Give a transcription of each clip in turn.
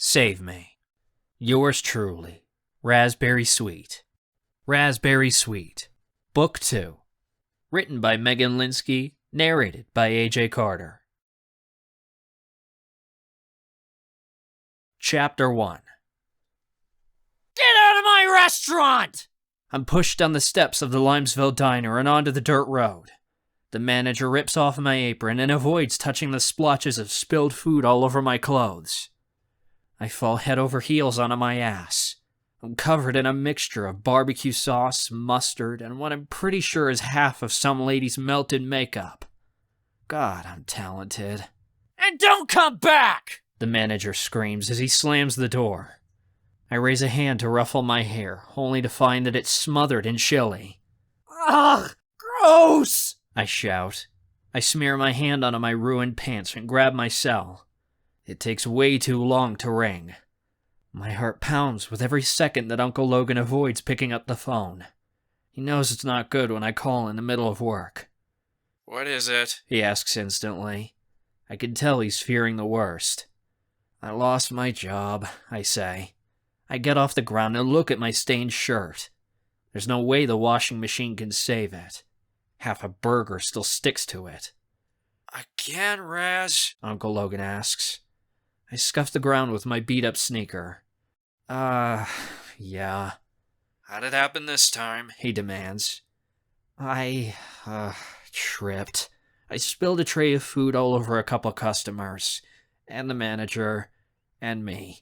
Save me. Yours truly, Razberry Sweet. Razberry Sweet. Book 2. Written by Megan Linsky, narrated by A.J. Carter. Chapter 1. Get out of my restaurant! I'm pushed down the steps of the Limesville diner and onto the dirt road. The manager rips off my apron and avoids touching the splotches of spilled food all over my clothes. I fall head over heels onto my ass. I'm covered in a mixture of barbecue sauce, mustard, and what I'm pretty sure is half of some lady's melted makeup. God, I'm talented. And don't come back! The manager screams as he slams the door. I raise a hand to ruffle my hair, only to find that it's smothered in chili. Ugh, gross! I shout. I smear my hand onto my ruined pants and grab my cell. It takes way too long to ring. My heart pounds with every second that Uncle Logan avoids picking up the phone. He knows it's not good when I call in the middle of work. What is it? He asks instantly. I can tell he's fearing the worst. I lost my job, I say. I get off the ground and look at my stained shirt. There's no way the washing machine can save it. Half a burger still sticks to it. Again, Raz? Uncle Logan asks. I scuff the ground with my beat-up sneaker. Yeah. How'd it happen this time? He demands. I tripped. I spilled a tray of food all over a couple customers, and the manager, and me.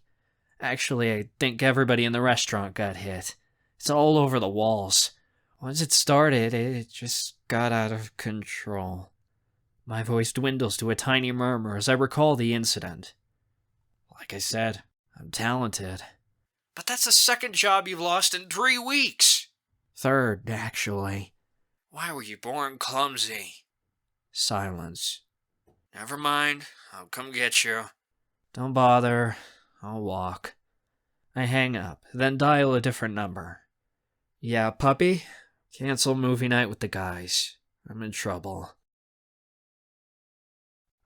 Actually, I think everybody in the restaurant got hit. It's all over the walls. Once it started, it just got out of control. My voice dwindles to a tiny murmur as I recall the incident. Like I said, I'm talented. But that's the second job you've lost in 3 weeks. Third, actually. Why were you born clumsy? Silence. Never mind, I'll come get you. Don't bother, I'll walk. I hang up, then dial a different number. Yeah, puppy? Cancel movie night with the guys. I'm in trouble.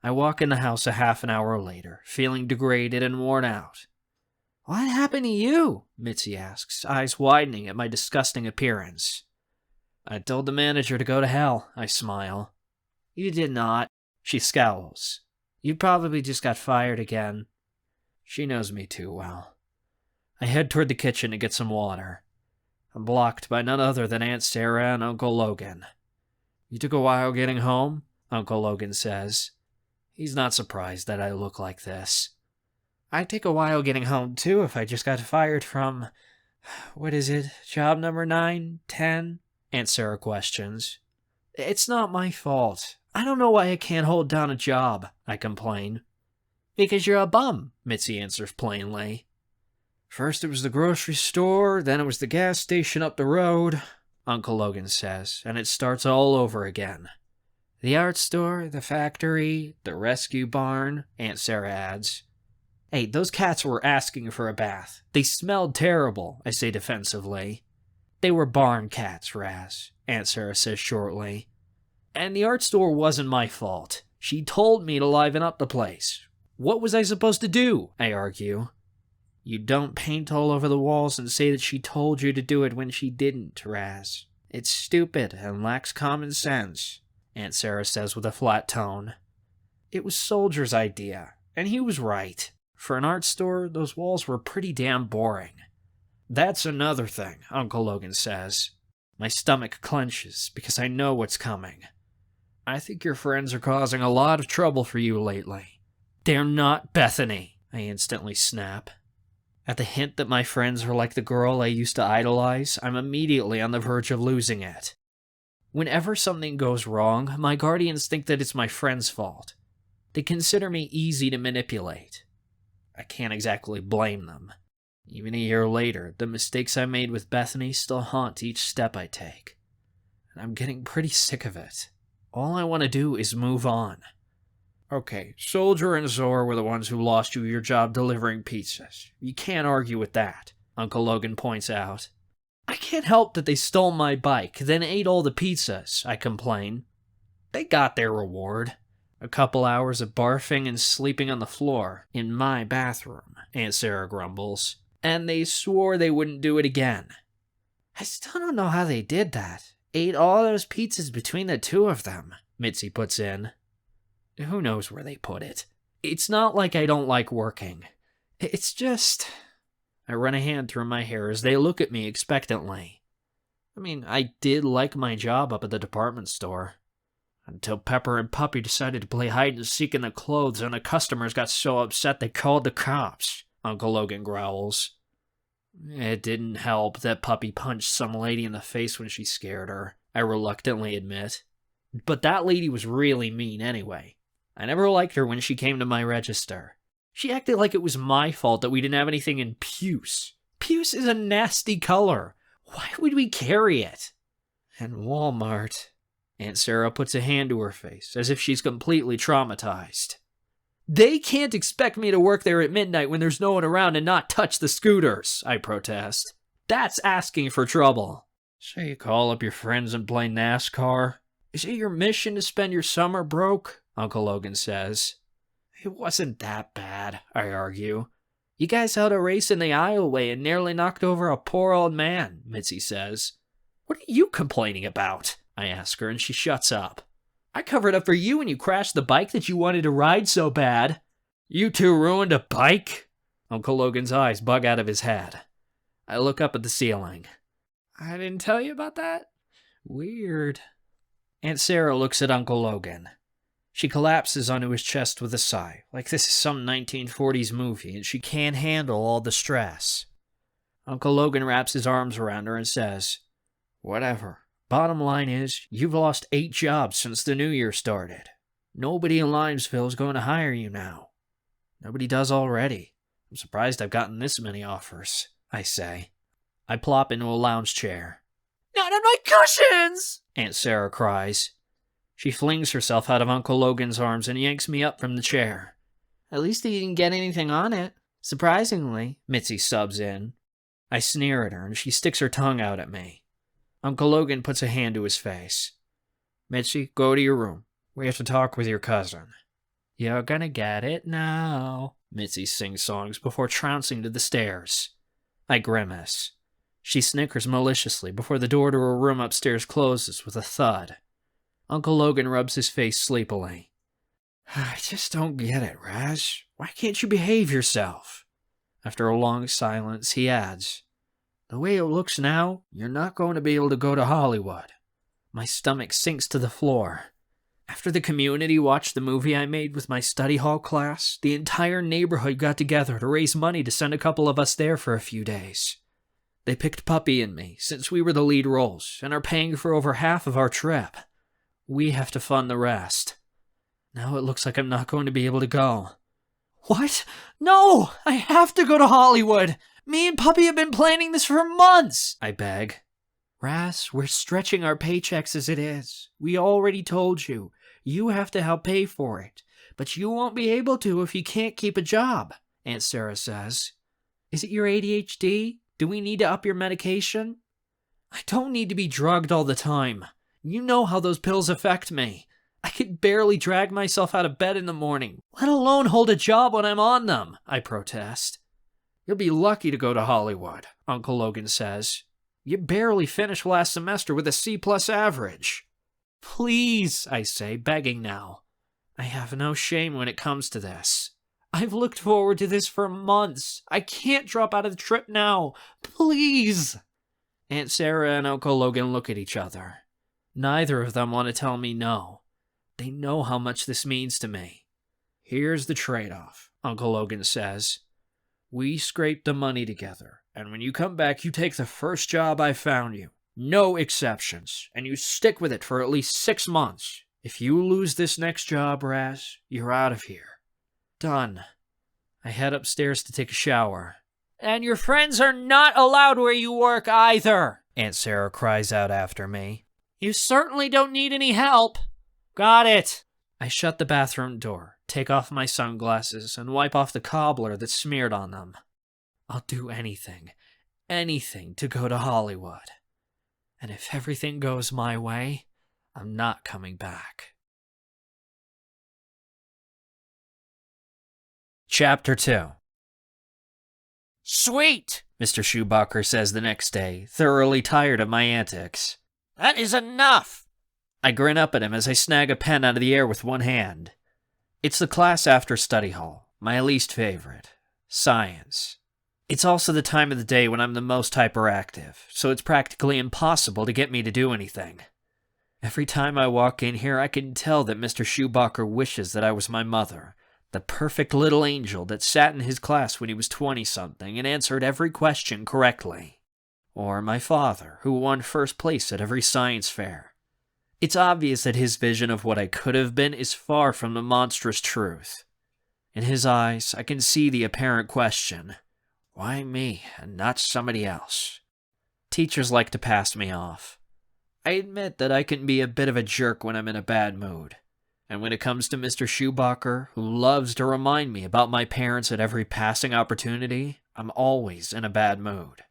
I walk in the house a half an hour later, feeling degraded and worn out. What happened to you? Mitzi asks, eyes widening at my disgusting appearance. I told the manager to go to hell, I smile. You did not, she scowls. You probably just got fired again. She knows me too well. I head toward the kitchen to get some water. I'm blocked by none other than Aunt Sarah and Uncle Logan. You took a while getting home, Uncle Logan says. He's not surprised that I look like this. I'd take a while getting home, too, if I just got fired from... What is it? Job number 9? 10? Aunt Sarah questions. It's not my fault. I don't know why I can't hold down a job, I complain. Because you're a bum, Mitzi answers plainly. First it was the grocery store, then it was the gas station up the road, Uncle Logan says, and it starts all over again. The art store, the factory, the rescue barn, Aunt Sarah adds. Hey, those cats were asking for a bath. They smelled terrible, I say defensively. They were barn cats, Raz, Aunt Sarah says shortly. And the art store wasn't my fault. She told me to liven up the place. What was I supposed to do? I argue. You don't paint all over the walls and say that she told you to do it when she didn't, Raz. It's stupid and lacks common sense, Aunt Sarah says with a flat tone. It was Soldier's idea, and he was right. For an art store, those walls were pretty damn boring. That's another thing, Uncle Logan says. My stomach clenches because I know what's coming. I think your friends are causing a lot of trouble for you lately. They're not Bethany, I instantly snap. At the hint that my friends are like the girl I used to idolize, I'm immediately on the verge of losing it. Whenever something goes wrong, my guardians think that it's my friend's fault. They consider me easy to manipulate. I can't exactly blame them. Even a year later, the mistakes I made with Bethany still haunt each step I take. And I'm getting pretty sick of it. All I want to do is move on. Okay, Soldier and Zor were the ones who lost you your job delivering pizzas. You can't argue with that, Uncle Logan points out. I can't help that they stole my bike, then ate all the pizzas, I complain. They got their reward. A couple hours of barfing and sleeping on the floor in my bathroom, Aunt Sarah grumbles. And they swore they wouldn't do it again. I still don't know how they did that. Ate all those pizzas between the two of them, Mitzi puts in. Who knows where they put it? It's not like I don't like working. It's just... I run a hand through my hair as they look at me expectantly. I mean, I did like my job up at the department store. Until Pepper and Puppy decided to play hide and seek in the clothes and the customers got so upset they called the cops, Uncle Logan growls. It didn't help that Puppy punched some lady in the face when she scared her, I reluctantly admit. But that lady was really mean anyway. I never liked her when she came to my register. She acted like it was my fault that we didn't have anything in puce. Puce is a nasty color. Why would we carry it? And Walmart... Aunt Sarah puts a hand to her face, as if she's completely traumatized. They can't expect me to work there at midnight when there's no one around and not touch the scooters, I protest. That's asking for trouble. So you call up your friends and play NASCAR? Is it your mission to spend your summer broke? Uncle Logan says. It wasn't that bad, I argue. You guys held a race in the aisleway and nearly knocked over a poor old man, Mitzi says. What are you complaining about? I ask her, and she shuts up. I covered up for you when you crashed the bike that you wanted to ride so bad. You two ruined a bike? Uncle Logan's eyes bug out of his head. I look up at the ceiling. I didn't tell you about that? Weird. Aunt Sarah looks at Uncle Logan. She collapses onto his chest with a sigh, like this is some 1940s movie and she can't handle all the stress. Uncle Logan wraps his arms around her and says, Whatever. Bottom line is, you've lost 8 jobs since the new year started. Nobody in Limesville is going to hire you now. Nobody does already. I'm surprised I've gotten this many offers, I say. I plop into a lounge chair. Not on my cushions! Aunt Sarah cries. She flings herself out of Uncle Logan's arms and yanks me up from the chair. At least he didn't get anything on it. Surprisingly, Mitzi subs in. I sneer at her and she sticks her tongue out at me. Uncle Logan puts a hand to his face. Mitzi, go to your room. We have to talk with your cousin. You're gonna get it now, Mitzi sings songs before trouncing to the stairs. I grimace. She snickers maliciously before the door to her room upstairs closes with a thud. Uncle Logan rubs his face sleepily. I just don't get it, Raz. Why can't you behave yourself? After a long silence, he adds, The way it looks now, you're not going to be able to go to Hollywood. My stomach sinks to the floor. After the community watched the movie I made with my study hall class, the entire neighborhood got together to raise money to send a couple of us there for a few days. They picked Puppy and me, since we were the lead roles, and are paying for over half of our trip. We have to fund the rest. Now it looks like I'm not going to be able to go. What? No! I have to go to Hollywood! Me and Puppy have been planning this for months, I beg. Raz, we're stretching our paychecks as it is. We already told you. You have to help pay for it. But you won't be able to if you can't keep a job, Aunt Sarah says. Is it your ADHD? Do we need to up your medication? I don't need to be drugged all the time. You know how those pills affect me. I can barely drag myself out of bed in the morning, let alone hold a job when I'm on them, I protest. You'll be lucky to go to Hollywood, Uncle Logan says. You barely finished last semester with a C+ average. Please, I say, begging now. I have no shame when it comes to this. I've looked forward to this for months. I can't drop out of the trip now. Please. Aunt Sarah and Uncle Logan look at each other. Neither of them want to tell me no. They know how much this means to me. Here's the trade-off, Uncle Logan says. We scrape the money together, and when you come back, you take the first job I found you. No exceptions, and you stick with it for at least 6 months. If you lose this next job, Raz, you're out of here. Done. I head upstairs to take a shower. And your friends are not allowed where you work either, Aunt Sarah cries out after me. You certainly don't need any help. Got it. I shut the bathroom door, take off my sunglasses, and wipe off the cobbler that's smeared on them. I'll do anything to go to Hollywood. And if everything goes my way, I'm not coming back. Chapter 2. Sweet! Mr. Schubacher says the next day, thoroughly tired of my antics. That is enough! I grin up at him as I snag a pen out of the air with one hand. It's the class after study hall, my least favorite. Science. It's also the time of the day when I'm the most hyperactive, so it's practically impossible to get me to do anything. Every time I walk in here, I can tell that Mr. Schubacher wishes that I was my mother, the perfect little angel that sat in his class when he was 20-something and answered every question correctly. Or my father, who won first place at every science fair. It's obvious that his vision of what I could have been is far from the monstrous truth. In his eyes, I can see the apparent question. Why me and not somebody else? Teachers like to pass me off. I admit that I can be a bit of a jerk when I'm in a bad mood. And when it comes to Mr. Schubacher, who loves to remind me about my parents at every passing opportunity, I'm always in a bad mood.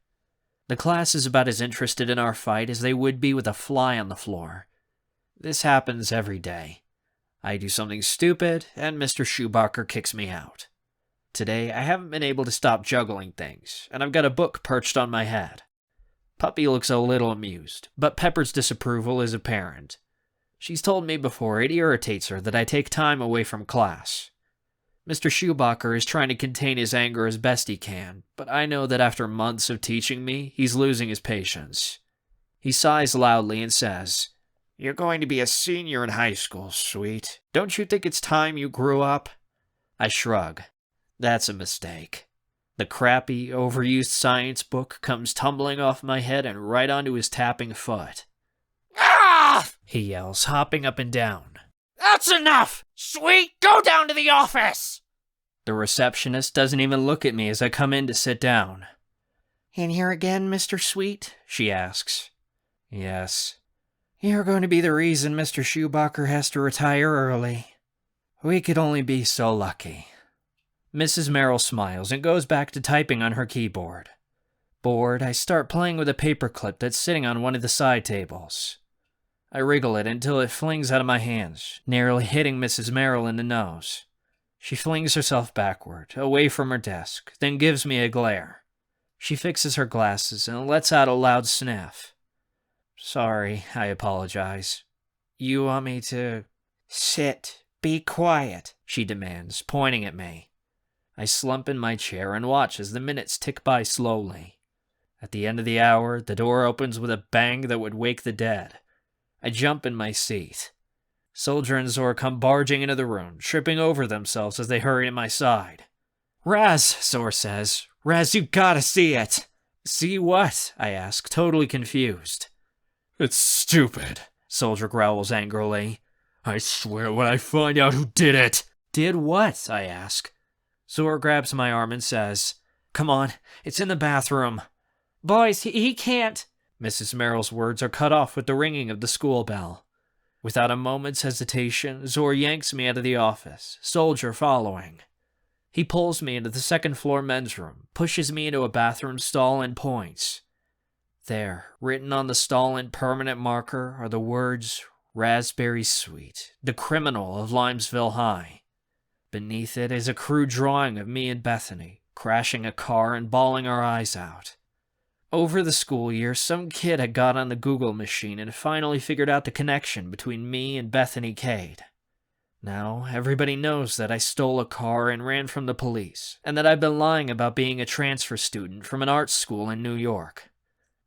The class is about as interested in our fight as they would be with a fly on the floor. This happens every day. I do something stupid, and Mr. Schubacher kicks me out. Today, I haven't been able to stop juggling things, and I've got a book perched on my head. Puppy looks a little amused, but Pepper's disapproval is apparent. She's told me before it irritates her that I take time away from class. Mr. Schubacher is trying to contain his anger as best he can, but I know that after months of teaching me, he's losing his patience. He sighs loudly and says, "You're going to be a senior in high school, sweet. Don't you think it's time you grew up?" I shrug. That's a mistake. The crappy, overused science book comes tumbling off my head and right onto his tapping foot. Ah! He yells, hopping up and down. That's enough! Sweet, go down to the office! The receptionist doesn't even look at me as I come in to sit down. "In here again, Mr. Sweet?" she asks. "Yes." "You're going to be the reason Mr. Schubacher has to retire early. We could only be so lucky." Mrs. Merrill smiles and goes back to typing on her keyboard. Bored, I start playing with a paperclip that's sitting on one of the side tables. I wriggle it until it flings out of my hands, nearly hitting Mrs. Merrill in the nose. She flings herself backward, away from her desk, then gives me a glare. She fixes her glasses and lets out a loud sniff. "Sorry," I apologize. "You want me to—" "Sit. Be quiet," she demands, pointing at me. I slump in my chair and watch as the minutes tick by slowly. At the end of the hour, the door opens with a bang that would wake the dead. I jump in my seat. Soldier and Zor come barging into the room, tripping over themselves as they hurry to my side. "Raz," Zor says. "Raz, you gotta see it." "See what?" I ask, totally confused. It's stupid, Soldier growls angrily. I swear when I find out who did it. "Did what?" I ask. Zor grabs my arm and says, "Come on, it's in the bathroom." "Boys, he can't." Mrs. Merrill's words are cut off with the ringing of the school bell. Without a moment's hesitation, Zor yanks me out of the office, Soldier following. He pulls me into the second-floor men's room, pushes me into a bathroom stall, and points. There, written on the stall in permanent marker, are the words, "Razberry Sweet, the criminal of Limesville High." Beneath it is a crude drawing of me and Bethany, crashing a car and bawling our eyes out. Over the school year, some kid had got on the Google machine and finally figured out the connection between me and Bethany Cade. Now, everybody knows that I stole a car and ran from the police, and that I've been lying about being a transfer student from an art school in New York.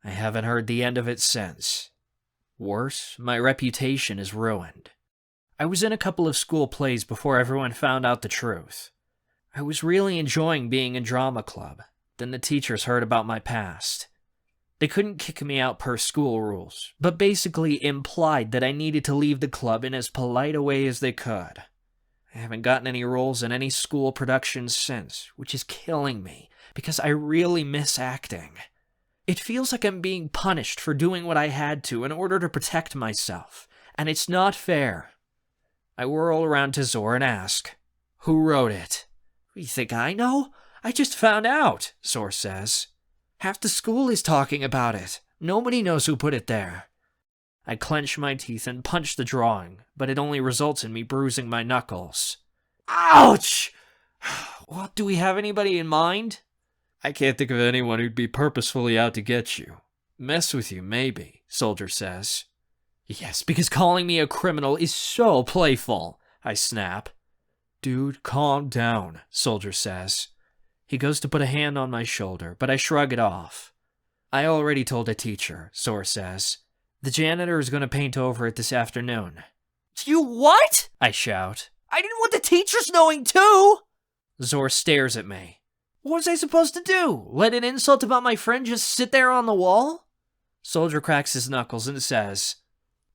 I haven't heard the end of it since. Worse, my reputation is ruined. I was in a couple of school plays before everyone found out the truth. I was really enjoying being in drama club. Then the teachers heard about my past. They couldn't kick me out per school rules, but basically implied that I needed to leave the club in as polite a way as they could. I haven't gotten any roles in any school productions since, which is killing me, because I really miss acting. It feels like I'm being punished for doing what I had to in order to protect myself, and it's not fair. I whirl around to Zor and ask, "Who wrote it?" "You think I know? I just found out," Zor says. "Half the school is talking about it. Nobody knows who put it there." I clench my teeth and punch the drawing, but it only results in me bruising my knuckles. "Ouch! What, do we have anybody in mind? I can't think of anyone who'd be purposefully out to get you. Mess with you, maybe, Soldier says. Yes, because calling me a criminal is so playful, I snap. Dude, calm down, Soldier says. He goes to put a hand on my shoulder, but I shrug it off. I already told a teacher, Zor says. The janitor is going to paint over it this afternoon. You what? I shout. I didn't want the teachers knowing too! Zor stares at me. What was I supposed to do? Let an insult about my friend just sit there on the wall? Soldier cracks his knuckles and says,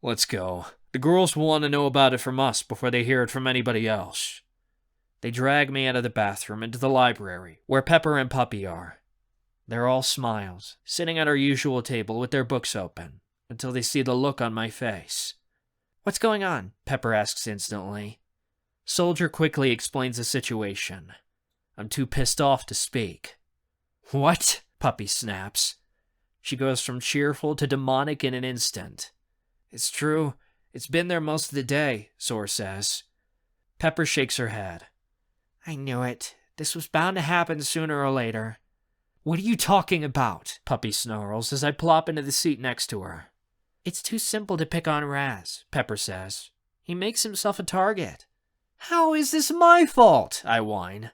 Let's go. The girls will want to know about it from us before they hear it from anybody else. They drag me out of the bathroom into the library, where Pepper and Puppy are. They're all smiles, sitting at our usual table with their books open, until they see the look on my face. What's going on? Pepper asks instantly. Soldier quickly explains the situation. I'm too pissed off to speak. What? Puppy snaps. She goes from cheerful to demonic in an instant. It's true. It's been there most of the day, Zor says. Pepper shakes her head. I knew it. This was bound to happen sooner or later. What are you talking about? Puppy snarls as I plop into the seat next to her. It's too simple to pick on Raz, Pepper says. He makes himself a target. How is this my fault? I whine.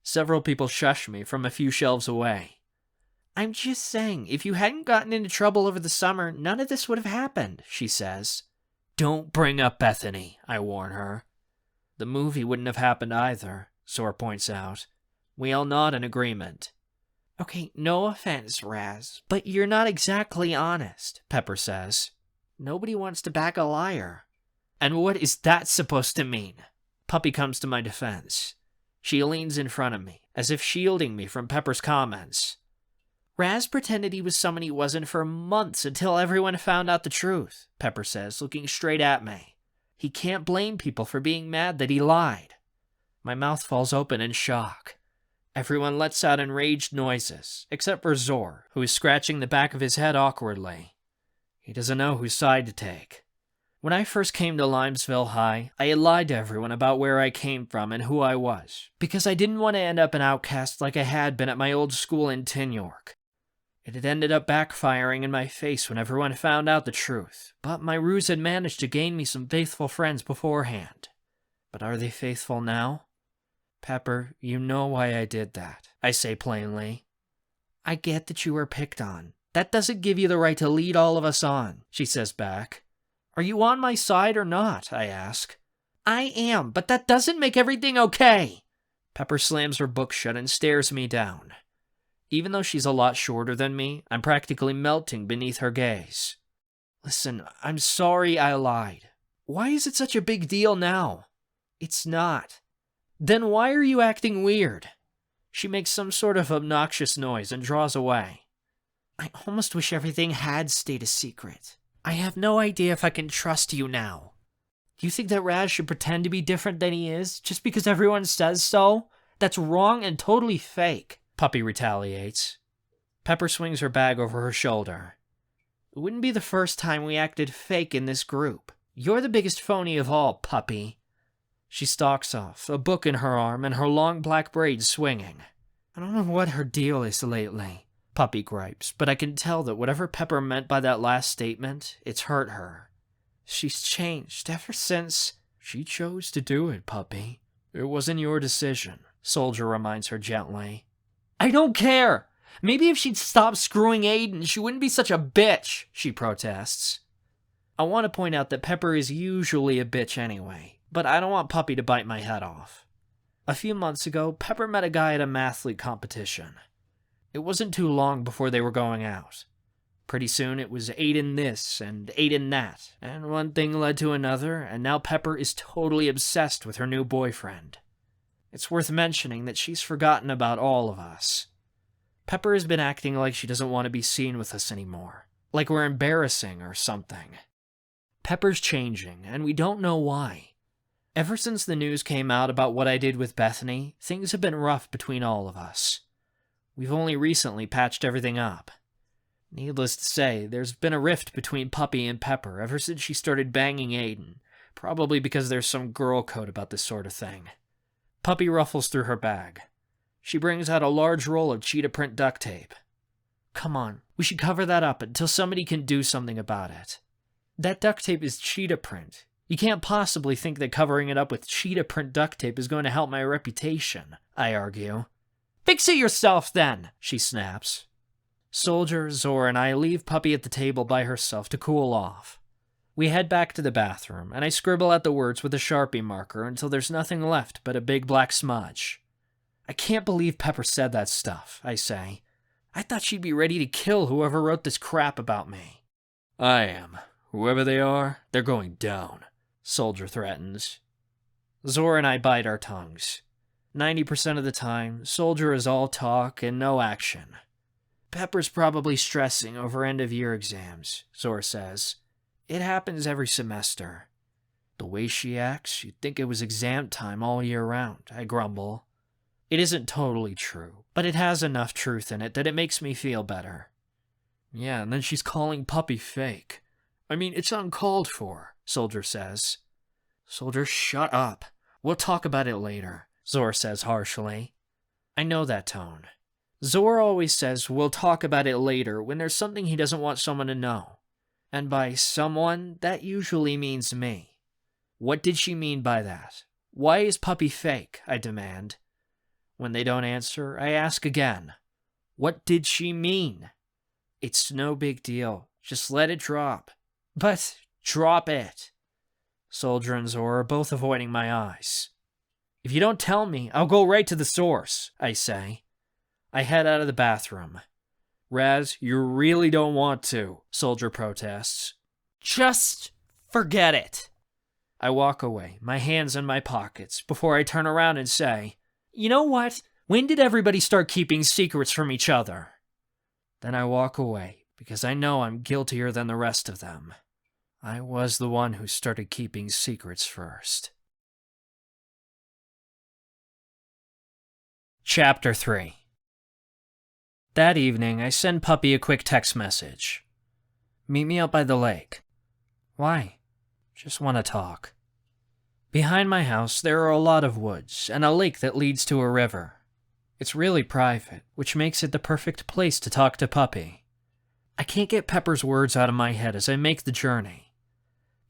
Several people shush me from a few shelves away. I'm just saying, if you hadn't gotten into trouble over the summer, none of this would have happened, she says. Don't bring up Bethany, I warn her. The movie wouldn't have happened either, Zor points out. We all nod in agreement. Okay, no offense, Raz, but you're not exactly honest, Pepper says. Nobody wants to back a liar. And what is that supposed to mean? Puppy comes to my defense. She leans in front of me, as if shielding me from Pepper's comments. Raz pretended he was someone he wasn't for months until everyone found out the truth, Pepper says, looking straight at me. He can't blame people for being mad that he lied. My mouth falls open in shock. Everyone lets out enraged noises, except for Zor, who is scratching the back of his head awkwardly. He doesn't know whose side to take. When I first came to Limesville High, I had lied to everyone about where I came from and who I was, because I didn't want to end up an outcast like I had been at my old school in Tin York. It had ended up backfiring in my face when everyone found out the truth, but my ruse had managed to gain me some faithful friends beforehand. But are they faithful now? Pepper, you know why I did that, I say plainly. I get that you were picked on. That doesn't give you the right to lead all of us on, she says back. Are you on my side or not, I ask. I am, but that doesn't make everything okay. Pepper slams her book shut and stares me down. Even though she's a lot shorter than me, I'm practically melting beneath her gaze. Listen, I'm sorry I lied. Why is it such a big deal now? It's not. Then why are you acting weird? She makes some sort of obnoxious noise and draws away. I almost wish everything had stayed a secret. I have no idea if I can trust you now. Do you think that Raz should pretend to be different than he is, just because everyone says so? That's wrong and totally fake, Puppy retaliates. Pepper swings her bag over her shoulder. It wouldn't be the first time we acted fake in this group. You're the biggest phony of all, Puppy. She stalks off, a book in her arm and her long black braids swinging. I don't know what her deal is lately, Puppy gripes, but I can tell that whatever Pepper meant by that last statement, it's hurt her. She's changed ever since... She chose to do it, Puppy. It wasn't your decision, Soldier reminds her gently. I don't care! Maybe if she'd stop screwing Aiden, she wouldn't be such a bitch, she protests. I want to point out that Pepper is usually a bitch anyway, but I don't want Puppy to bite my head off. A few months ago, Pepper met a guy at a mathlete competition. It wasn't too long before they were going out. Pretty soon it was Aiden this and Aiden that, and one thing led to another, and now Pepper is totally obsessed with her new boyfriend. It's worth mentioning that she's forgotten about all of us. Pepper has been acting like she doesn't want to be seen with us anymore, like we're embarrassing or something. Pepper's changing, and we don't know why. Ever since the news came out about what I did with Bethany, things have been rough between all of us. We've only recently patched everything up. Needless to say, there's been a rift between Puppy and Pepper ever since she started banging Aiden, probably because there's some girl code about this sort of thing. Puppy ruffles through her bag. She brings out a large roll of cheetah print duct tape. Come on, we should cover that up until somebody can do something about it. That duct tape is cheetah print. You can't possibly think that covering it up with cheetah print duct tape is going to help my reputation, I argue. Fix it yourself then, she snaps. Soldier, Zora, and I leave Puppy at the table by herself to cool off. We head back to the bathroom, and I scribble out the words with a Sharpie marker until there's nothing left but a big black smudge. I can't believe Pepper said that stuff, I say. I thought she'd be ready to kill whoever wrote this crap about me. I am. Whoever they are, they're going down, Soldier threatens. Zora and I bite our tongues. 90% of the time, Soldier is all talk and no action. Pepper's probably stressing over end-of-year exams, Zora says. It happens every semester. The way she acts, you'd think it was exam time all year round, I grumble. It isn't totally true, but it has enough truth in it that it makes me feel better. Yeah, and then she's calling Puppy fake. I mean, it's uncalled for, Soldier says. Soldier, shut up. We'll talk about it later, Zora says harshly. I know that tone. Zora always says we'll talk about it later when there's something he doesn't want someone to know. And by someone, that usually means me. What did she mean by that? Why is Puppy fake? I demand. When they don't answer, I ask again. What did she mean? It's no big deal. Just let it drop. But drop it. Soldier and Zora are both avoiding my eyes. If you don't tell me, I'll go right to the source, I say. I head out of the bathroom. Raz, you really don't want to, Soldier protests. Just forget it. I walk away, my hands in my pockets, before I turn around and say, you know what? When did everybody start keeping secrets from each other? Then I walk away, because I know I'm guiltier than the rest of them. I was the one who started keeping secrets first. Chapter 3. That evening, I send Puppy a quick text message. Meet me out by the lake. Why? Just want to talk. Behind my house, there are a lot of woods and a lake that leads to a river. It's really private, which makes it the perfect place to talk to Puppy. I can't get Pepper's words out of my head as I make the journey.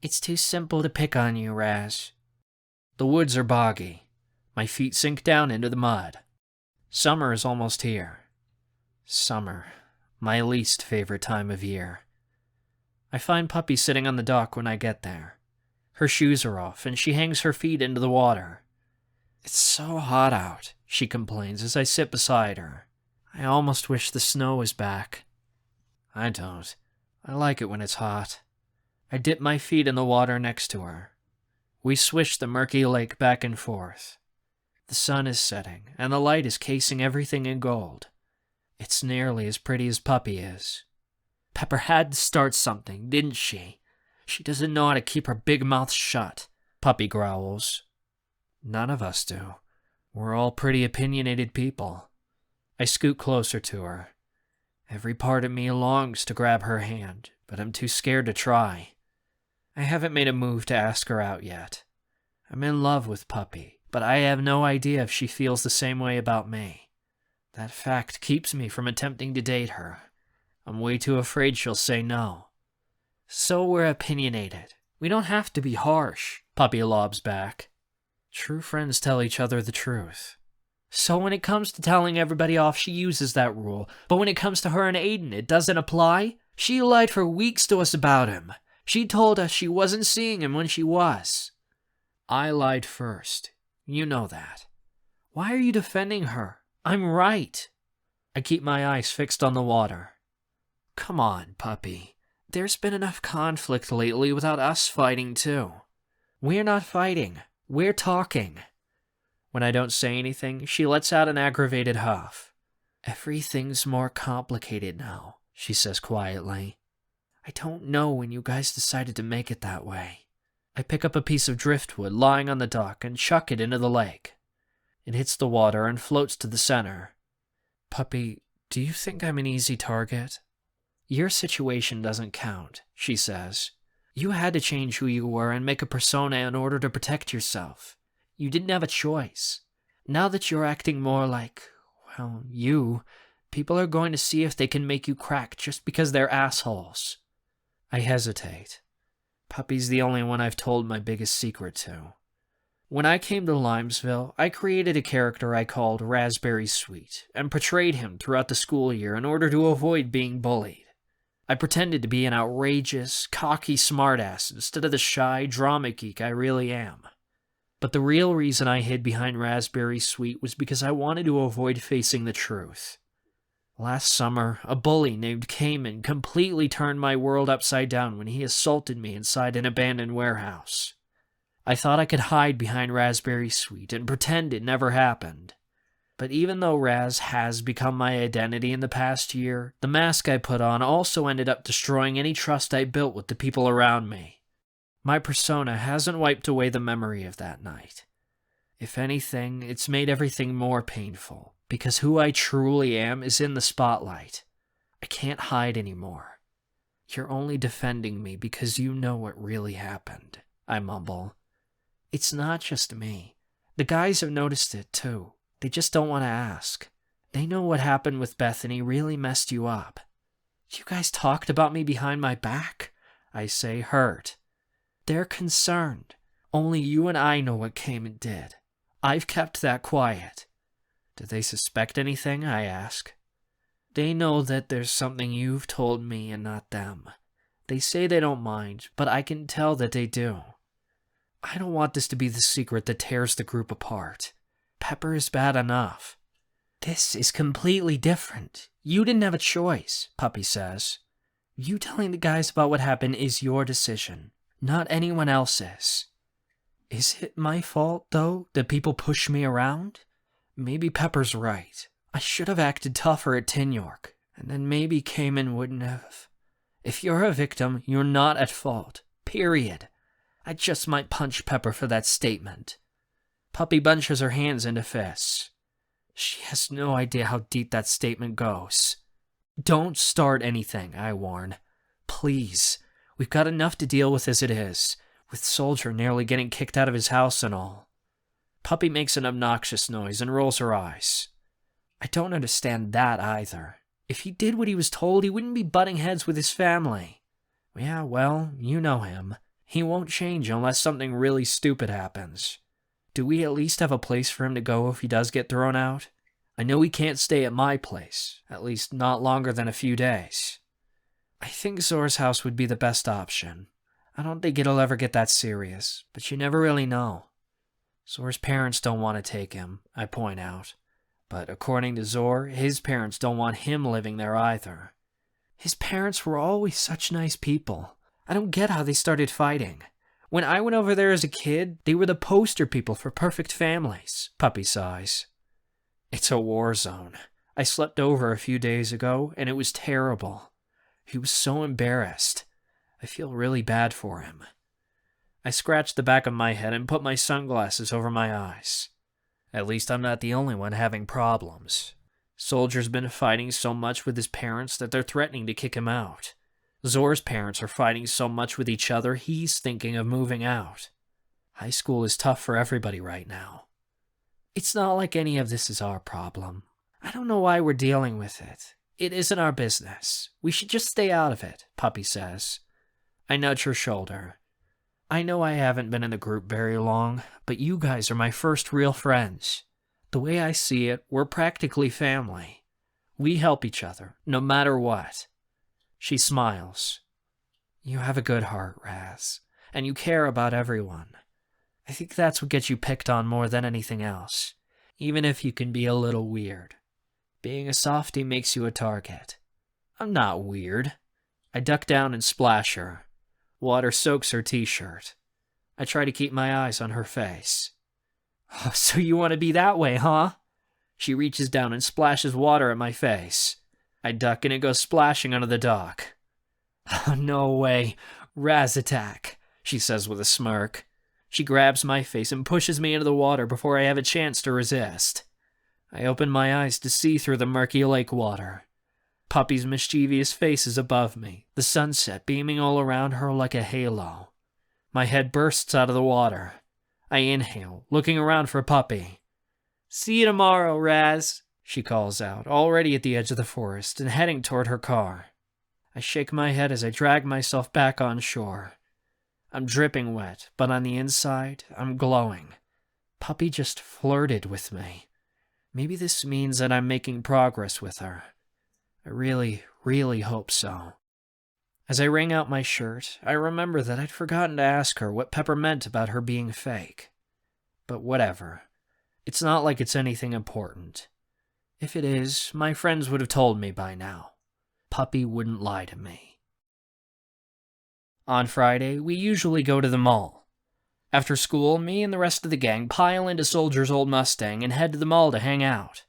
It's too simple to pick on you, Raz. The woods are boggy. My feet sink down into the mud. Summer is almost here. Summer, my least favorite time of year. I find Puppy sitting on the dock when I get there. Her shoes are off, and she hangs her feet into the water. It's so hot out, she complains as I sit beside her. I almost wish the snow was back. I don't. I like it when it's hot. I dip my feet in the water next to her. We swish the murky lake back and forth. The sun is setting, and the light is casing everything in gold. It's nearly as pretty as Puppy is. Pepper had to start something, didn't she? She doesn't know how to keep her big mouth shut, Puppy growls. None of us do. We're all pretty opinionated people. I scoot closer to her. Every part of me longs to grab her hand, but I'm too scared to try. I haven't made a move to ask her out yet. I'm in love with Puppy, but I have no idea if she feels the same way about me. That fact keeps me from attempting to date her. I'm way too afraid she'll say no. So we're opinionated. We don't have to be harsh, Puppy lobs back. True friends tell each other the truth. So when it comes to telling everybody off, she uses that rule. But when it comes to her and Aiden, it doesn't apply? She lied for weeks to us about him. She told us she wasn't seeing him when she was. I lied first. You know that. Why are you defending her? I'm right. I keep my eyes fixed on the water. Come on, Puppy. There's been enough conflict lately without us fighting too. We're not fighting. We're talking. When I don't say anything, she lets out an aggravated huff. Everything's more complicated now, she says quietly. I don't know when you guys decided to make it that way. I pick up a piece of driftwood lying on the dock and chuck it into the lake. It hits the water and floats to the center. Puppy, do you think I'm an easy target? Your situation doesn't count, she says. You had to change who you were and make a persona in order to protect yourself. You didn't have a choice. Now that you're acting more like, well, you, people are going to see if they can make you crack just because they're assholes. I hesitate. Puppy's the only one I've told my biggest secret to. When I came to Limesville, I created a character I called Razberry Sweet and portrayed him throughout the school year in order to avoid being bullied. I pretended to be an outrageous, cocky smartass instead of the shy drama geek I really am. But the real reason I hid behind Razberry Sweet was because I wanted to avoid facing the truth. Last summer, a bully named Cayman completely turned my world upside down when he assaulted me inside an abandoned warehouse. I thought I could hide behind Razberry Sweet and pretend it never happened. But even though Raz has become my identity in the past year, the mask I put on also ended up destroying any trust I built with the people around me. My persona hasn't wiped away the memory of that night. If anything, it's made everything more painful, because who I truly am is in the spotlight. I can't hide anymore. You're only defending me because you know what really happened, I mumble. It's not just me. The guys have noticed it too. They just don't want to ask. They know what happened with Bethany really messed you up. You guys talked about me behind my back? I say, hurt. They're concerned. Only you and I know what Cayman did. I've kept that quiet. Do they suspect anything? I ask. They know that there's something you've told me and not them. They say they don't mind, but I can tell that they do. I don't want this to be the secret that tears the group apart. Pepper is bad enough. This is completely different. You didn't have a choice, Puppy says. You telling the guys about what happened is your decision, not anyone else's. Is it my fault, though, that people push me around? Maybe Pepper's right. I should have acted tougher at Tin York, and then maybe Cayman wouldn't have. If you're a victim, you're not at fault. Period. I just might punch Pepper for that statement. Puppy bunches her hands into fists. She has no idea how deep that statement goes. Don't start anything, I warn. Please. We've got enough to deal with as it is, with Soldier nearly getting kicked out of his house and all. Puppy makes an obnoxious noise and rolls her eyes. I don't understand that either. If he did what he was told, he wouldn't be butting heads with his family. Yeah, well, you know him. He won't change unless something really stupid happens. Do we at least have a place for him to go if he does get thrown out? I know he can't stay at my place, at least not longer than a few days. I think Zor's house would be the best option. I don't think it'll ever get that serious, but you never really know. Zor's parents don't want to take him, I point out. But according to Zor, his parents don't want him living there either. His parents were always such nice people. I don't get how they started fighting. When I went over there as a kid, they were the poster people for perfect families, Puppy sighs. It's a war zone. I slept over a few days ago, and it was terrible. He was so embarrassed. I feel really bad for him. I scratch the back of my head and put my sunglasses over my eyes. At least I'm not the only one having problems. Soldier's been fighting so much with his parents that they're threatening to kick him out. Zor's parents are fighting so much with each other, he's thinking of moving out. High school is tough for everybody right now. It's not like any of this is our problem. I don't know why we're dealing with it. It isn't our business. We should just stay out of it, Puppy says. I nudge her shoulder. I know I haven't been in the group very long, but you guys are my first real friends. The way I see it, we're practically family. We help each other, no matter what. She smiles. You have a good heart, Raz, and you care about everyone. I think that's what gets you picked on more than anything else, even if you can be a little weird. Being a softie makes you a target. I'm not weird. I duck down and splash her. Water soaks her t-shirt. I try to keep my eyes on her face. Oh, so you want to be that way, huh? She reaches down and splashes water at my face. I duck and it goes splashing under the dock. Oh, no way. Raz attack, she says with a smirk. She grabs my face and pushes me into the water before I have a chance to resist. I open my eyes to see through the murky lake water. Puppy's mischievous face is above me, the sunset beaming all around her like a halo. My head bursts out of the water. I inhale, looking around for Puppy. See you tomorrow, Raz, she calls out, already at the edge of the forest and heading toward her car. I shake my head as I drag myself back on shore. I'm dripping wet, but on the inside, I'm glowing. Puppy just flirted with me. Maybe this means that I'm making progress with her. I really, really hope so. As I wring out my shirt, I remember that I'd forgotten to ask her what Pepper meant about her being fake. But whatever. It's not like it's anything important. If it is, my friends would have told me by now. Puppy wouldn't lie to me. On Friday, we usually go to the mall. After school, me and the rest of the gang pile into Soldier's old Mustang and head to the mall to hang out.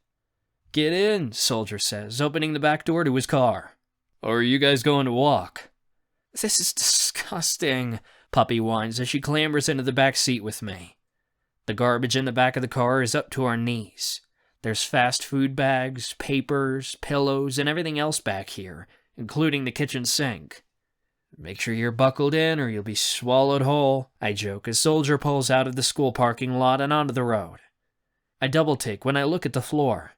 Get in, Soldier says, opening the back door to his car. Or are you guys going to walk? This is disgusting, Puppy whines as she clambers into the back seat with me. The garbage in the back of the car is up to our knees. There's fast food bags, papers, pillows, and everything else back here, including the kitchen sink. Make sure you're buckled in or you'll be swallowed whole, I joke as Soldier pulls out of the school parking lot and onto the road. I double-take when I look at the floor.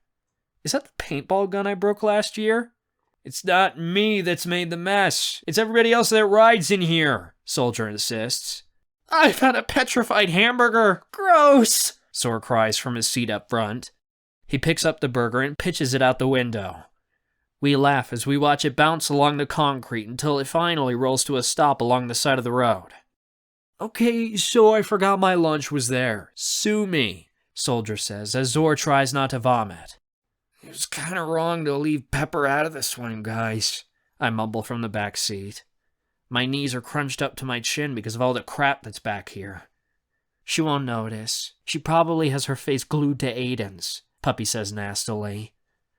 Is that the paintball gun I broke last year? It's not me that's made the mess. It's everybody else that rides in here, Soldier insists. I've had a petrified hamburger. Gross, Zor cries from his seat up front. He picks up the burger and pitches it out the window. We laugh as we watch it bounce along the concrete until it finally rolls to a stop along the side of the road. Okay, so I forgot my lunch was there. Sue me, Soldier says as Zor tries not to vomit. It was kind of wrong to leave Pepper out of this one, guys, I mumble from the back seat. My knees are crunched up to my chin because of all the crap that's back here. She won't notice. She probably has her face glued to Aiden's, Puppy says nastily.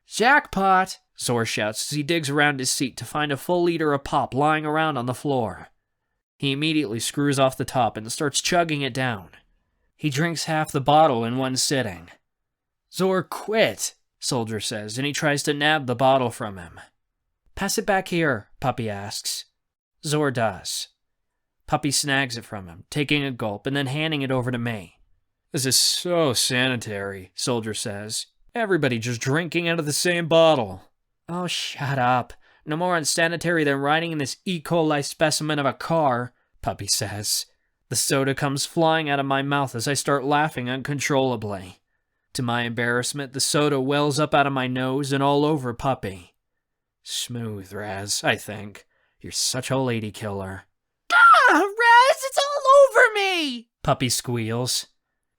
Jackpot, Zor shouts as he digs around his seat to find a full liter of pop lying around on the floor. He immediately screws off the top and starts chugging it down. He drinks half the bottle in one sitting. Zor, quit, Soldier says, and he tries to nab the bottle from him. Pass it back here, Puppy asks. Zor does. Puppy snags it from him, taking a gulp and then handing it over to me. This is so sanitary, Soldier says. Everybody just drinking out of the same bottle. Oh, shut up. No more unsanitary than riding in this E. coli specimen of a car, Puppy says. The soda comes flying out of my mouth as I start laughing uncontrollably. To my embarrassment, the soda wells up out of my nose and all over Puppy. Smooth, Raz, I think. You're such a lady killer. Ah, Raz, it's all over me! Puppy squeals.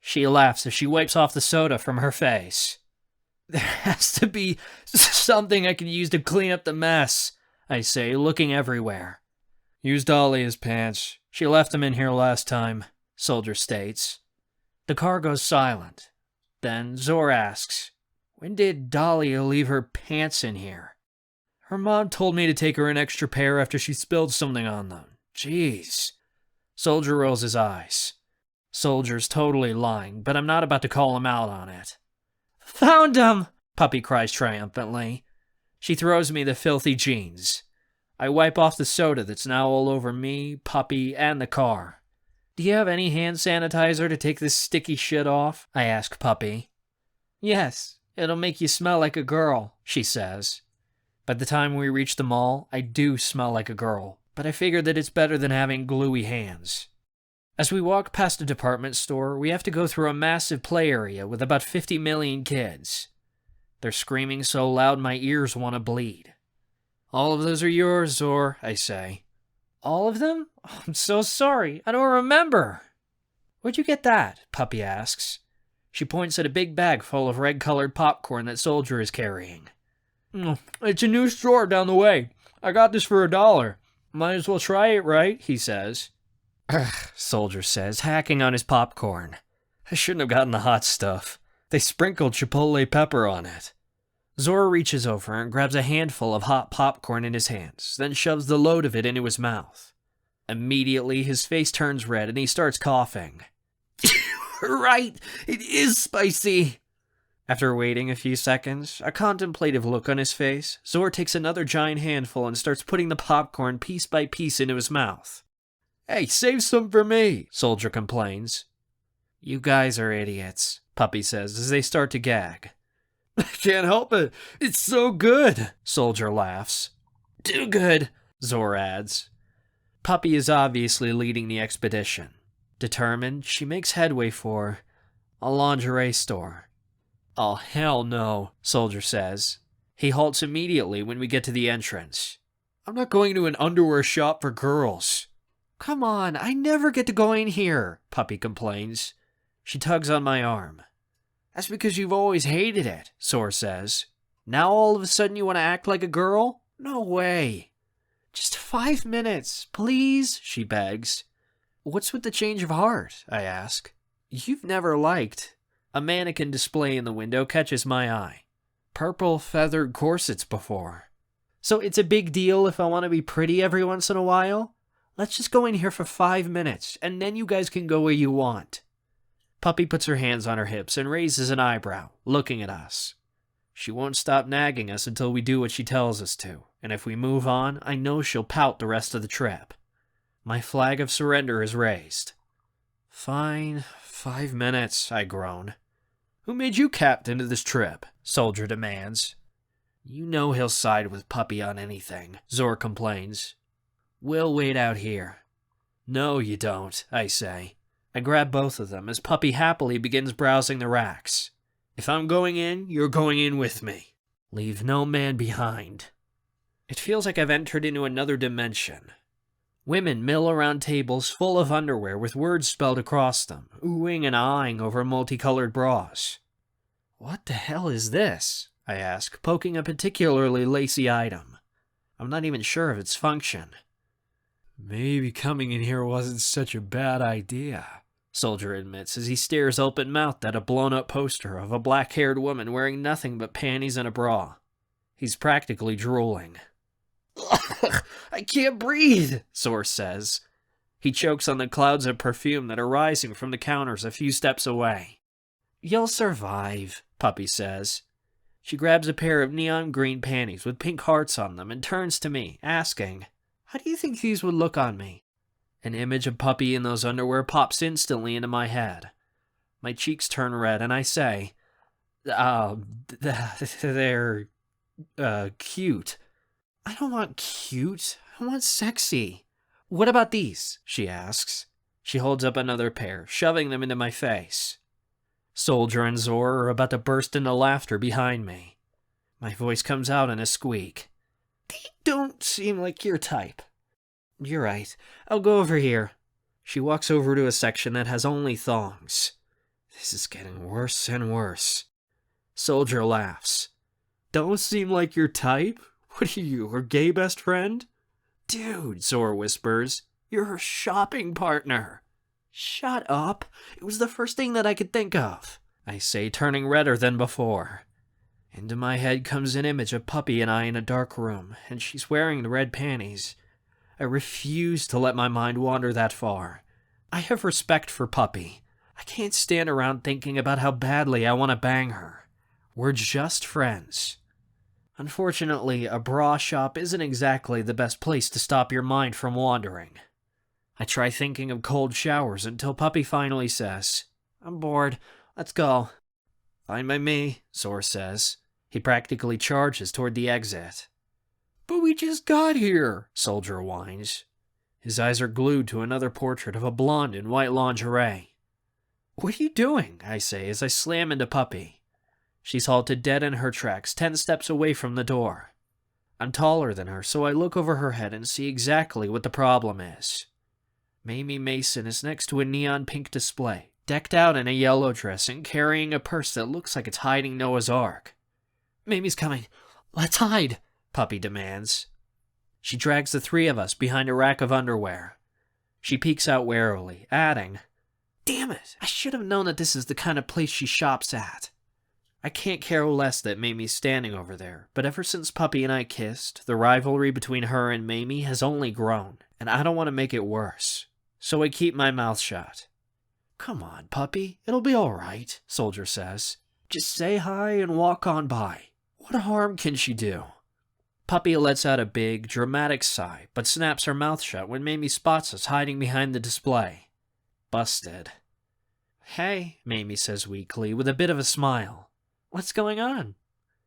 She laughs as she wipes off the soda from her face. There has to be something I can use to clean up the mess, I say, looking everywhere. Use Dahlia's pants. She left them in here last time, Soldier states. The car goes silent. Then Zor asks, when did Dahlia leave her pants in here? Her mom told me to take her an extra pair after she spilled something on them. Jeez. Soldier rolls his eyes. Soldier's totally lying, but I'm not about to call him out on it. Found them! Puppy cries triumphantly. She throws me the filthy jeans. I wipe off the soda that's now all over me, Puppy, and the car. Do you have any hand sanitizer to take this sticky shit off? I ask Puppy. Yes, it'll make you smell like a girl, she says. By the time we reach the mall, I do smell like a girl, but I figure that it's better than having gluey hands. As we walk past a department store, we have to go through a massive play area with about 50 million kids. They're screaming so loud my ears want to bleed. All of those are yours, Zor, I say. All of them? Oh, I'm so sorry, I don't remember. Where'd you get that? Puppy asks. She points at a big bag full of red-colored popcorn that Soldier is carrying. It's a new store down the way. I got this for $1. Might as well try it, right? He says. Ugh, Soldier says, hacking on his popcorn. I shouldn't have gotten the hot stuff. They sprinkled chipotle pepper on it. Zor reaches over and grabs a handful of hot popcorn in his hands, then shoves the load of it into his mouth. Immediately, his face turns red and he starts coughing. Right, it is spicy. After waiting a few seconds, a contemplative look on his face, Zor takes another giant handful and starts putting the popcorn piece by piece into his mouth. Hey, save some for me, Soldier complains. You guys are idiots, Puppy says as they start to gag. I can't help it. It's so good, Soldier laughs. Too good, Zor adds. Puppy is obviously leading the expedition. Determined, she makes headway for a lingerie store. Oh, hell no, Soldier says. He halts immediately when we get to the entrance. I'm not going to an underwear shop for girls. Come on, I never get to go in here, Puppy complains. She tugs on my arm. That's because you've always hated it, Zor says. Now all of a sudden you want to act like a girl? No way. Just 5 minutes, please, she begs. What's with the change of heart? I ask. You've never liked. A mannequin display in the window catches my eye. Purple feathered corsets before. So it's a big deal if I want to be pretty every once in a while? Let's just go in here for 5 minutes, and then you guys can go where you want. Puppy puts her hands on her hips and raises an eyebrow, looking at us. She won't stop nagging us until we do what she tells us to, and if we move on, I know she'll pout the rest of the trip. My flag of surrender is raised. Fine, 5 minutes, I groan. Who made you captain of this trip? Soldier demands. You know he'll side with Puppy on anything, Zor complains. We'll wait out here. No, you don't, I say. I grab both of them as Puppy happily begins browsing the racks. If I'm going in, you're going in with me. Leave no man behind. It feels like I've entered into another dimension. Women mill around tables full of underwear with words spelled across them, oohing and eyeing over multicolored bras. What the hell is this? I ask, poking a particularly lacy item. I'm not even sure of its function. Maybe coming in here wasn't such a bad idea, Soldier admits as he stares open-mouthed at a blown-up poster of a black-haired woman wearing nothing but panties and a bra. He's practically drooling. I can't breathe, Zor says. He chokes on the clouds of perfume that are rising from the counters a few steps away. You'll survive, Puppy says. She grabs a pair of neon green panties with pink hearts on them and turns to me, asking, How do you think these would look on me? An image of Puppy in those underwear pops instantly into my head. My cheeks turn red and I say, they're, cute. I don't want cute. I want sexy. What about these? She asks. She holds up another pair, shoving them into my face. Soldier and Zor are about to burst into laughter behind me. My voice comes out in a squeak. They don't seem like your type. You're right. I'll go over here. She walks over to a section that has only thongs. This is getting worse and worse. Soldier laughs. Don't seem like your type? What are you, her gay best friend? Dude, Zor whispers. You're her shopping partner. Shut up. It was the first thing that I could think of, I say, turning redder than before. Into my head comes an image of Puppy and I in a dark room, and she's wearing the red panties. I refuse to let my mind wander that far. I have respect for Puppy. I can't stand around thinking about how badly I want to bang her. We're just friends. Unfortunately, a bra shop isn't exactly the best place to stop your mind from wandering. I try thinking of cold showers until Puppy finally says, I'm bored. Let's go. Fine by me, Zor says. He practically charges toward the exit. But we just got here, Soldier whines. His eyes are glued to another portrait of a blonde in white lingerie. What are you doing? I say as I slam into Puppy. She's halted dead in her tracks 10 steps away from the door. I'm taller than her, so I look over her head and see exactly what the problem is. Mamie Mason is next to a neon pink display, decked out in a yellow dress and carrying a purse that looks like it's hiding Noah's Ark. Mamie's coming. Let's hide, Puppy demands. She drags the 3 of us behind a rack of underwear. She peeks out warily, adding, Damn it, I should have known that this is the kind of place she shops at. I can't care less that Mamie's standing over there, but ever since Puppy and I kissed, the rivalry between her and Mamie has only grown, and I don't want to make it worse. So I keep my mouth shut. Come on, Puppy, it'll be all right, Soldier says. Just say hi and walk on by. What harm can she do? Puppy lets out a big, dramatic sigh, but snaps her mouth shut when Mamie spots us hiding behind the display. Busted. Hey, Mamie says weakly, with a bit of a smile. What's going on?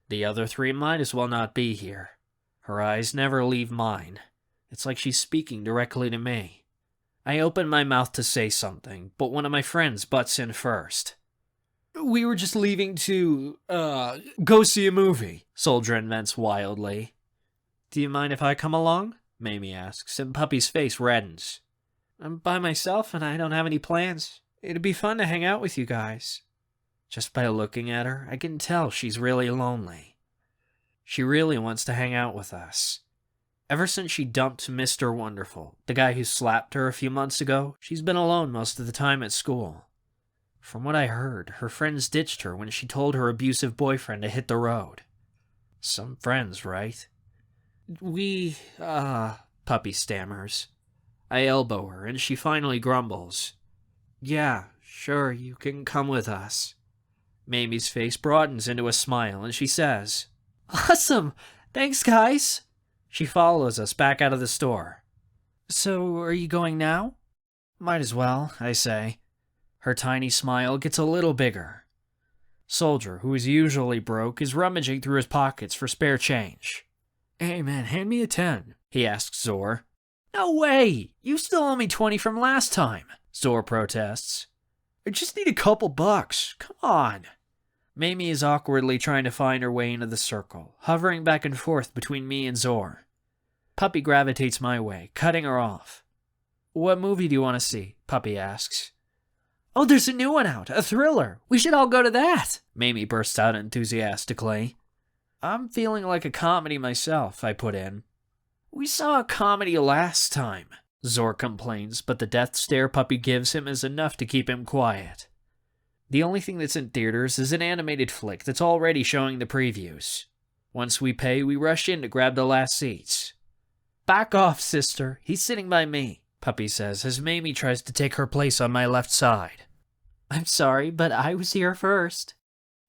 The other three might as well not be here. Her eyes never leave mine. It's like she's speaking directly to me. I open my mouth to say something, but one of my friends butts in first. We were just leaving to, go see a movie, Soldier invents wildly. Do you mind if I come along? Mamie asks, and Puppy's face reddens. I'm by myself and I don't have any plans. It'd be fun to hang out with you guys. Just by looking at her, I can tell she's really lonely. She really wants to hang out with us. Ever since she dumped Mr. Wonderful, the guy who slapped her a few months ago, she's been alone most of the time at school. From what I heard, her friends ditched her when she told her abusive boyfriend to hit the road. Some friends, right? Puppy stammers. I elbow her, and she finally grumbles. Yeah, sure, you can come with us. Mamie's face broadens into a smile, and she says, Awesome! Thanks, guys! She follows us back out of the store. So, are you going now? Might as well, I say. Her tiny smile gets a little bigger. Soldier, who is usually broke, is rummaging through his pockets for spare change. Hey man, hand me a 10, he asks Zor. No way! You still owe me 20 from last time, Zor protests. I just need a couple bucks, come on. Mamie is awkwardly trying to find her way into the circle, hovering back and forth between me and Zor. Puppy gravitates my way, cutting her off. What movie do you want to see? Puppy asks. Oh, there's a new one out, a thriller. We should all go to that, Mamie bursts out enthusiastically. I'm feeling like a comedy myself, I put in. We saw a comedy last time, Zor complains, but the death stare Puppy gives him is enough to keep him quiet. The only thing that's in theaters is an animated flick that's already showing the previews. Once we pay, we rush in to grab the last seats. Back off, sister. He's sitting by me, Puppy says as Mamie tries to take her place on my left side. I'm sorry, but I was here first.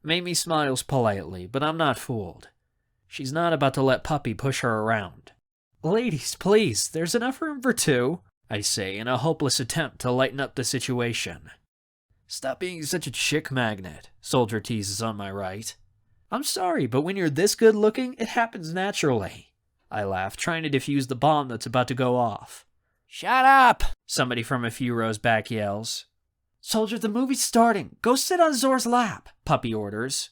Mamie smiles politely, but I'm not fooled. She's not about to let Puppy push her around. Ladies, please, there's enough room for two, I say in a hopeless attempt to lighten up the situation. Stop being such a chick magnet, Soldier teases on my right. I'm sorry, but when you're this good looking, it happens naturally. I laugh, trying to defuse the bomb that's about to go off. Shut up! Somebody from a few rows back yells. Soldier, the movie's starting. Go sit on Zor's lap, Puppy orders.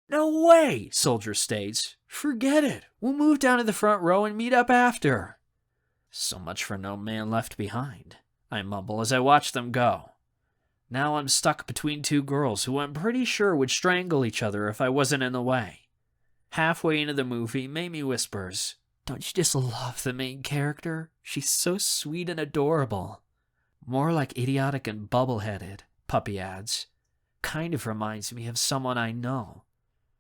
No way, Soldier states. Forget it. We'll move down to the front row and meet up after. So much for no man left behind, I mumble as I watch them go. Now I'm stuck between two girls who I'm pretty sure would strangle each other if I wasn't in the way. Halfway into the movie, Mamie whispers, Don't you just love the main character? She's so sweet and adorable. More like idiotic and bubble-headed, Puppy adds. Kind of reminds me of someone I know.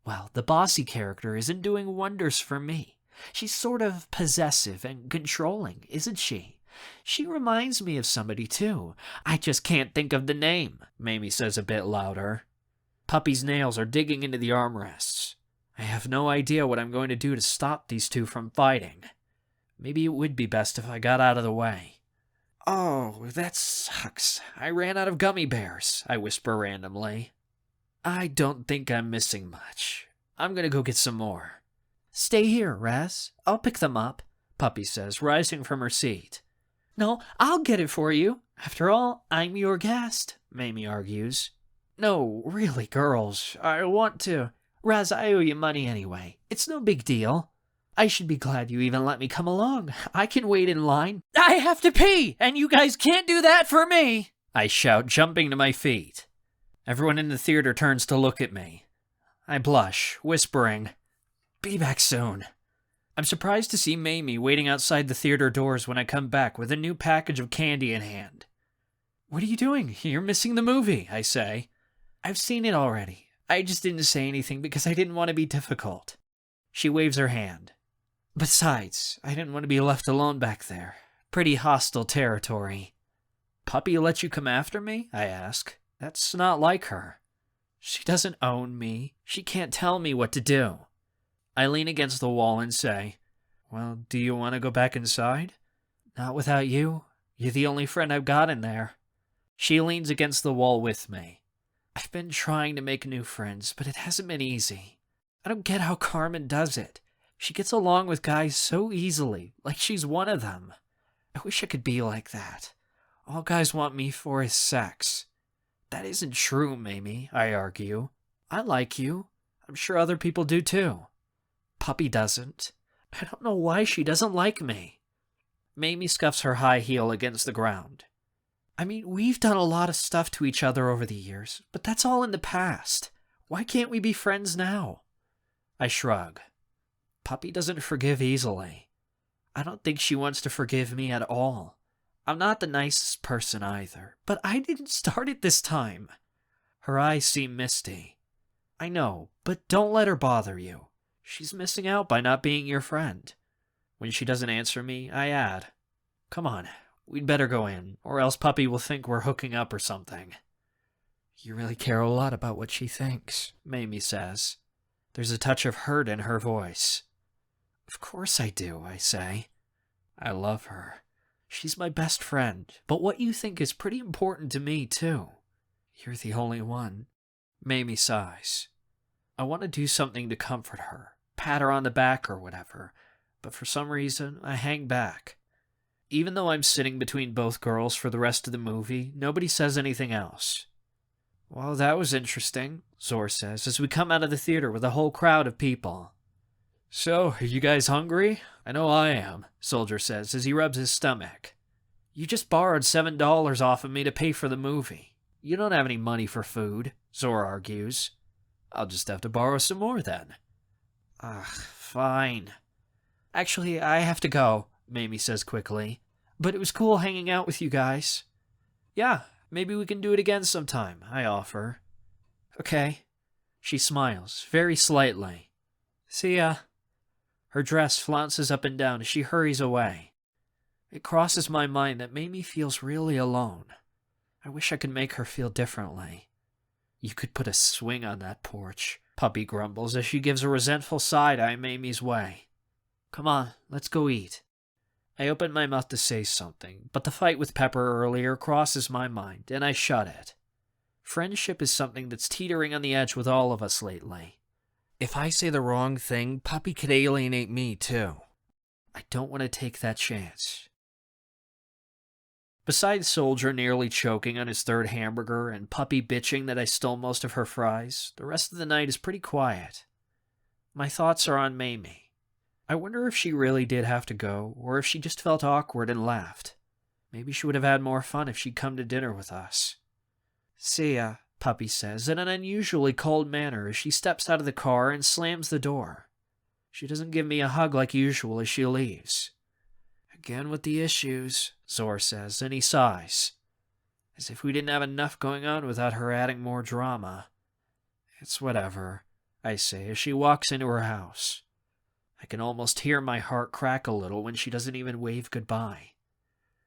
Well, the bossy character isn't doing wonders for me. She's sort of possessive and controlling, isn't she? She reminds me of somebody, too. I just can't think of the name, Mamie says a bit louder. Puppy's nails are digging into the armrests. I have no idea what I'm going to do to stop these two from fighting. Maybe it would be best if I got out of the way. Oh, that sucks. I ran out of gummy bears, I whisper randomly. I don't think I'm missing much. I'm gonna go get some more. Stay here, Raz. I'll pick them up, Puppy says, rising from her seat. No, I'll get it for you. After all, I'm your guest, Mamie argues. No, really, girls, I want to. Raz, I owe you money anyway. It's no big deal. I should be glad you even let me come along. I can wait in line. I have to pee, and you guys can't do that for me, I shout, jumping to my feet. Everyone in the theater turns to look at me. I blush, whispering, Be back soon. I'm surprised to see Mamie waiting outside the theater doors when I come back with a new package of candy in hand. What are you doing? You're missing the movie, I say. I've seen it already. I just didn't say anything because I didn't want to be difficult. She waves her hand. Besides, I didn't want to be left alone back there. Pretty hostile territory. Puppy let you come after me? I ask. That's not like her. She doesn't own me. She can't tell me what to do. I lean against the wall and say, Well, do you want to go back inside? Not without you. You're the only friend I've got in there. She leans against the wall with me. I've been trying to make new friends, but it hasn't been easy. I don't get how Carmen does it. She gets along with guys so easily, like she's one of them. I wish I could be like that. All guys want me for is sex. That isn't true, Mamie, I argue. I like you. I'm sure other people do too. Puppy doesn't. I don't know why she doesn't like me. Mamie scuffs her high heel against the ground. I mean, we've done a lot of stuff to each other over the years, but that's all in the past. Why can't we be friends now? I shrug. Puppy doesn't forgive easily. I don't think she wants to forgive me at all. I'm not the nicest person either, but I didn't start it this time. Her eyes seem misty. I know, but don't let her bother you. She's missing out by not being your friend. When she doesn't answer me, I add, come on, we'd better go in, or else Puppy will think we're hooking up or something. You really care a lot about what she thinks, Mamie says. There's a touch of hurt in her voice. Of course I do, I say. I love her. She's my best friend, but what you think is pretty important to me, too. You're the only one. Mamie sighs. I want to do something to comfort her, pat her on the back or whatever, but for some reason, I hang back. Even though I'm sitting between both girls for the rest of the movie, nobody says anything else. Well, that was interesting, Zor says, as we come out of the theater with a whole crowd of people. So, are you guys hungry? I know I am, Soldier says as he rubs his stomach. You just borrowed $7 off of me to pay for the movie. You don't have any money for food, Zor argues. I'll just have to borrow some more then. Fine. Actually, I have to go, Mamie says quickly. But it was cool hanging out with you guys. Yeah, maybe we can do it again sometime, I offer. Okay. She smiles, very slightly. See ya. Her dress flounces up and down as she hurries away. It crosses my mind that Mamie feels really alone. I wish I could make her feel differently. You could put a swing on that porch, Puppy grumbles as she gives a resentful side-eye Mamie's way. Come on, let's go eat. I open my mouth to say something, but the fight with Pepper earlier crosses my mind, and I shut it. Friendship is something that's teetering on the edge with all of us lately. If I say the wrong thing, Puppy could alienate me too. I don't want to take that chance. Besides Soldier nearly choking on his third hamburger and Puppy bitching that I stole most of her fries, the rest of the night is pretty quiet. My thoughts are on Mamie. I wonder if she really did have to go, or if she just felt awkward and laughed. Maybe she would have had more fun if she'd come to dinner with us. See ya, Puppy says in an unusually cold manner as she steps out of the car and slams the door. She doesn't give me a hug like usual as she leaves. Again with the issues, Zor says, and he sighs. As if we didn't have enough going on without her adding more drama. It's whatever, I say as she walks into her house. I can almost hear my heart crack a little when she doesn't even wave goodbye.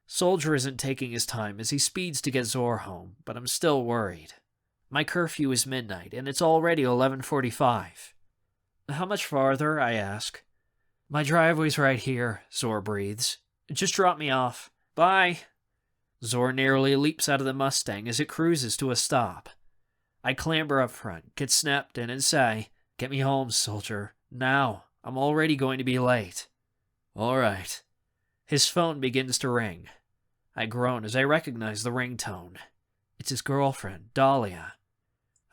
Soldier isn't taking his time as he speeds to get Zor home, but I'm still worried. My curfew is midnight, and it's already 11:45. How much farther? I ask. My driveway's right here, Zor breathes. Just drop me off. Bye. Zor nearly leaps out of the Mustang as it cruises to a stop. I clamber up front, get snapped in, and say, Get me home, Soldier. Now. I'm already going to be late. All right. His phone begins to ring. I groan as I recognize the ringtone. It's his girlfriend, Dahlia.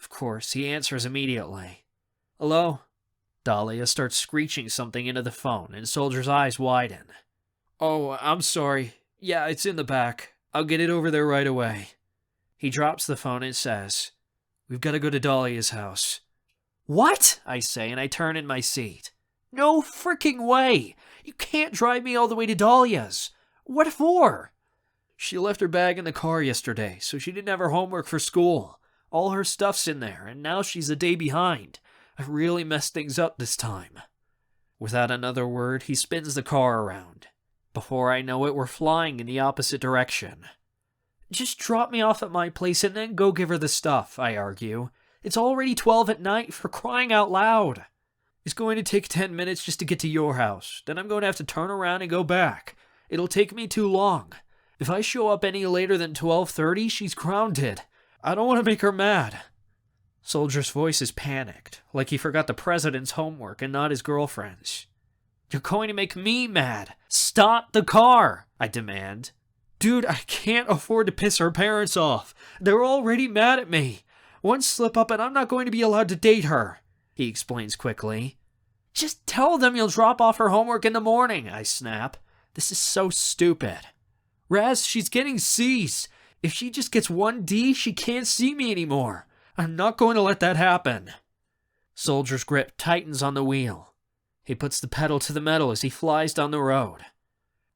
Of course, he answers immediately. Hello? Dahlia starts screeching something into the phone, and Soldier's eyes widen. Oh, I'm sorry. Yeah, it's in the back. I'll get it over there right away. He drops the phone and says, We've got to go to Dahlia's house. What? I say, and I turn in my seat. No freaking way! You can't drive me all the way to Dahlia's. What for? She left her bag in the car yesterday, so she didn't have her homework for school. All her stuff's in there, and now she's a day behind. I really messed things up this time. Without another word, he spins the car around. Before I know it, we're flying in the opposite direction. Just drop me off at my place and then go give her the stuff, I argue. It's already 12 at night, for crying out loud. It's going to take 10 minutes just to get to your house. Then I'm going to have to turn around and go back. It'll take me too long. If I show up any later than 12:30, she's grounded. I don't want to make her mad. Soldier's voice is panicked, like he forgot the president's homework and not his girlfriend's. You're going to make me mad. Stop the car, I demand. Dude, I can't afford to piss her parents off. They're already mad at me. One slip up and I'm not going to be allowed to date her, he explains quickly. Just tell them you'll drop off her homework in the morning, I snap. This is so stupid. Raz, she's getting C's. If she just gets one D, she can't see me anymore. I'm not going to let that happen. Soldier's grip tightens on the wheel. He puts the pedal to the metal as he flies down the road.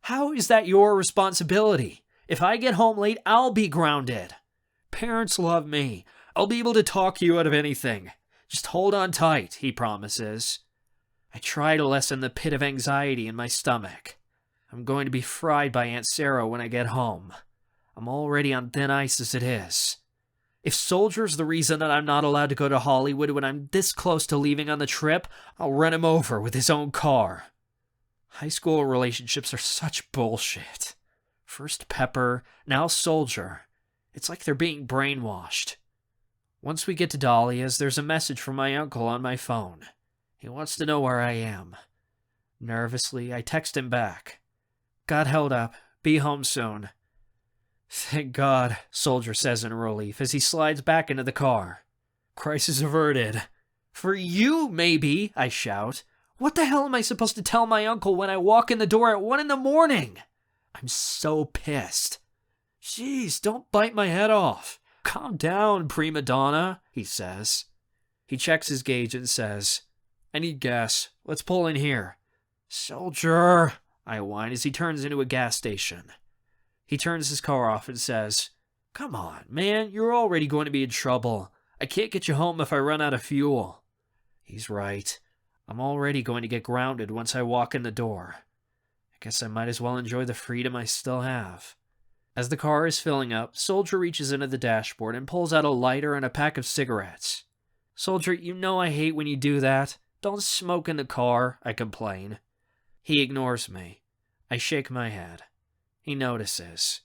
How is that your responsibility? If I get home late, I'll be grounded. Parents love me. I'll be able to talk you out of anything. Just hold on tight, he promises. I try to lessen the pit of anxiety in my stomach. I'm going to be fried by Aunt Sarah when I get home. I'm already on thin ice as it is. If Soldier's the reason that I'm not allowed to go to Hollywood when I'm this close to leaving on the trip, I'll run him over with his own car. High school relationships are such bullshit. First Pepper, now Soldier. It's like they're being brainwashed. Once we get to Dahlia's, there's a message from my uncle on my phone. He wants to know where I am. Nervously, I text him back. Got held up. Be home soon. Thank God, Soldier says in relief as he slides back into the car. Crisis averted. For you, maybe, I shout. What the hell am I supposed to tell my uncle when I walk in the door at 1 a.m? I'm so pissed. Jeez, don't bite my head off. Calm down, prima donna, he says. He checks his gauge and says, I need gas. Let's pull in here. Soldier, I whine as he turns into a gas station. He turns his car off and says, Come on, man, you're already going to be in trouble. I can't get you home if I run out of fuel. He's right. I'm already going to get grounded once I walk in the door. I guess I might as well enjoy the freedom I still have. As the car is filling up, Soldier reaches into the dashboard and pulls out a lighter and a pack of cigarettes. Soldier, you know I hate when you do that. Don't smoke in the car, I complain. He ignores me. I shake my head. He notices.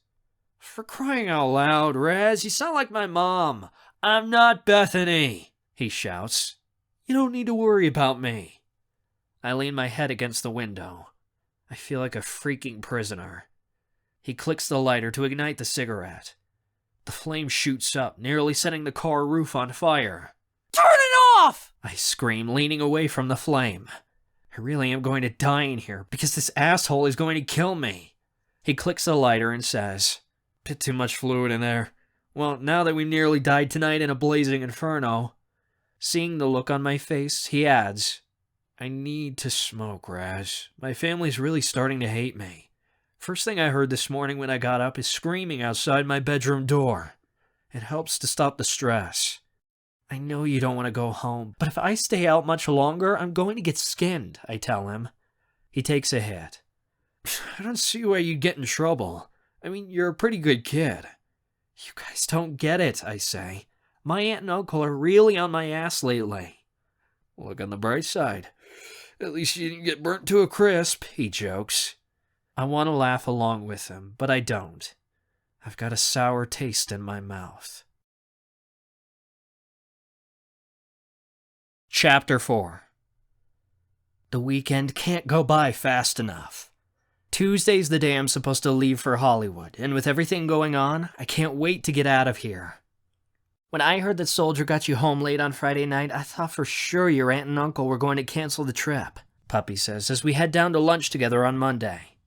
For crying out loud, Raz, you sound like my mom. I'm not Bethany, he shouts. You don't need to worry about me. I lean my head against the window. I feel like a freaking prisoner. He clicks the lighter to ignite the cigarette. The flame shoots up, nearly setting the car roof on fire. Turn it off! I scream, leaning away from the flame. I really am going to die in here because this asshole is going to kill me. He clicks the lighter and says, Bit too much fluid in there. Well, now that we nearly died tonight in a blazing inferno. Seeing the look on my face, he adds, I need to smoke, Raz. My family's really starting to hate me. First thing I heard this morning when I got up is screaming outside my bedroom door. It helps to stop the stress. I know you don't want to go home, but if I stay out much longer, I'm going to get skinned, I tell him. He takes a hit. I don't see why you'd get in trouble. I mean, you're a pretty good kid. You guys don't get it, I say. My aunt and uncle are really on my ass lately. Look on the bright side. At least you didn't get burnt to a crisp, he jokes. I want to laugh along with him, but I don't. I've got a sour taste in my mouth. Chapter 4. The weekend can't go by fast enough. Tuesday's the day I'm supposed to leave for Hollywood, and with everything going on, I can't wait to get out of here. When I heard that Soldier got you home late on Friday night, I thought for sure your aunt and uncle were going to cancel the trip, Puppy says as we head down to lunch together on Monday.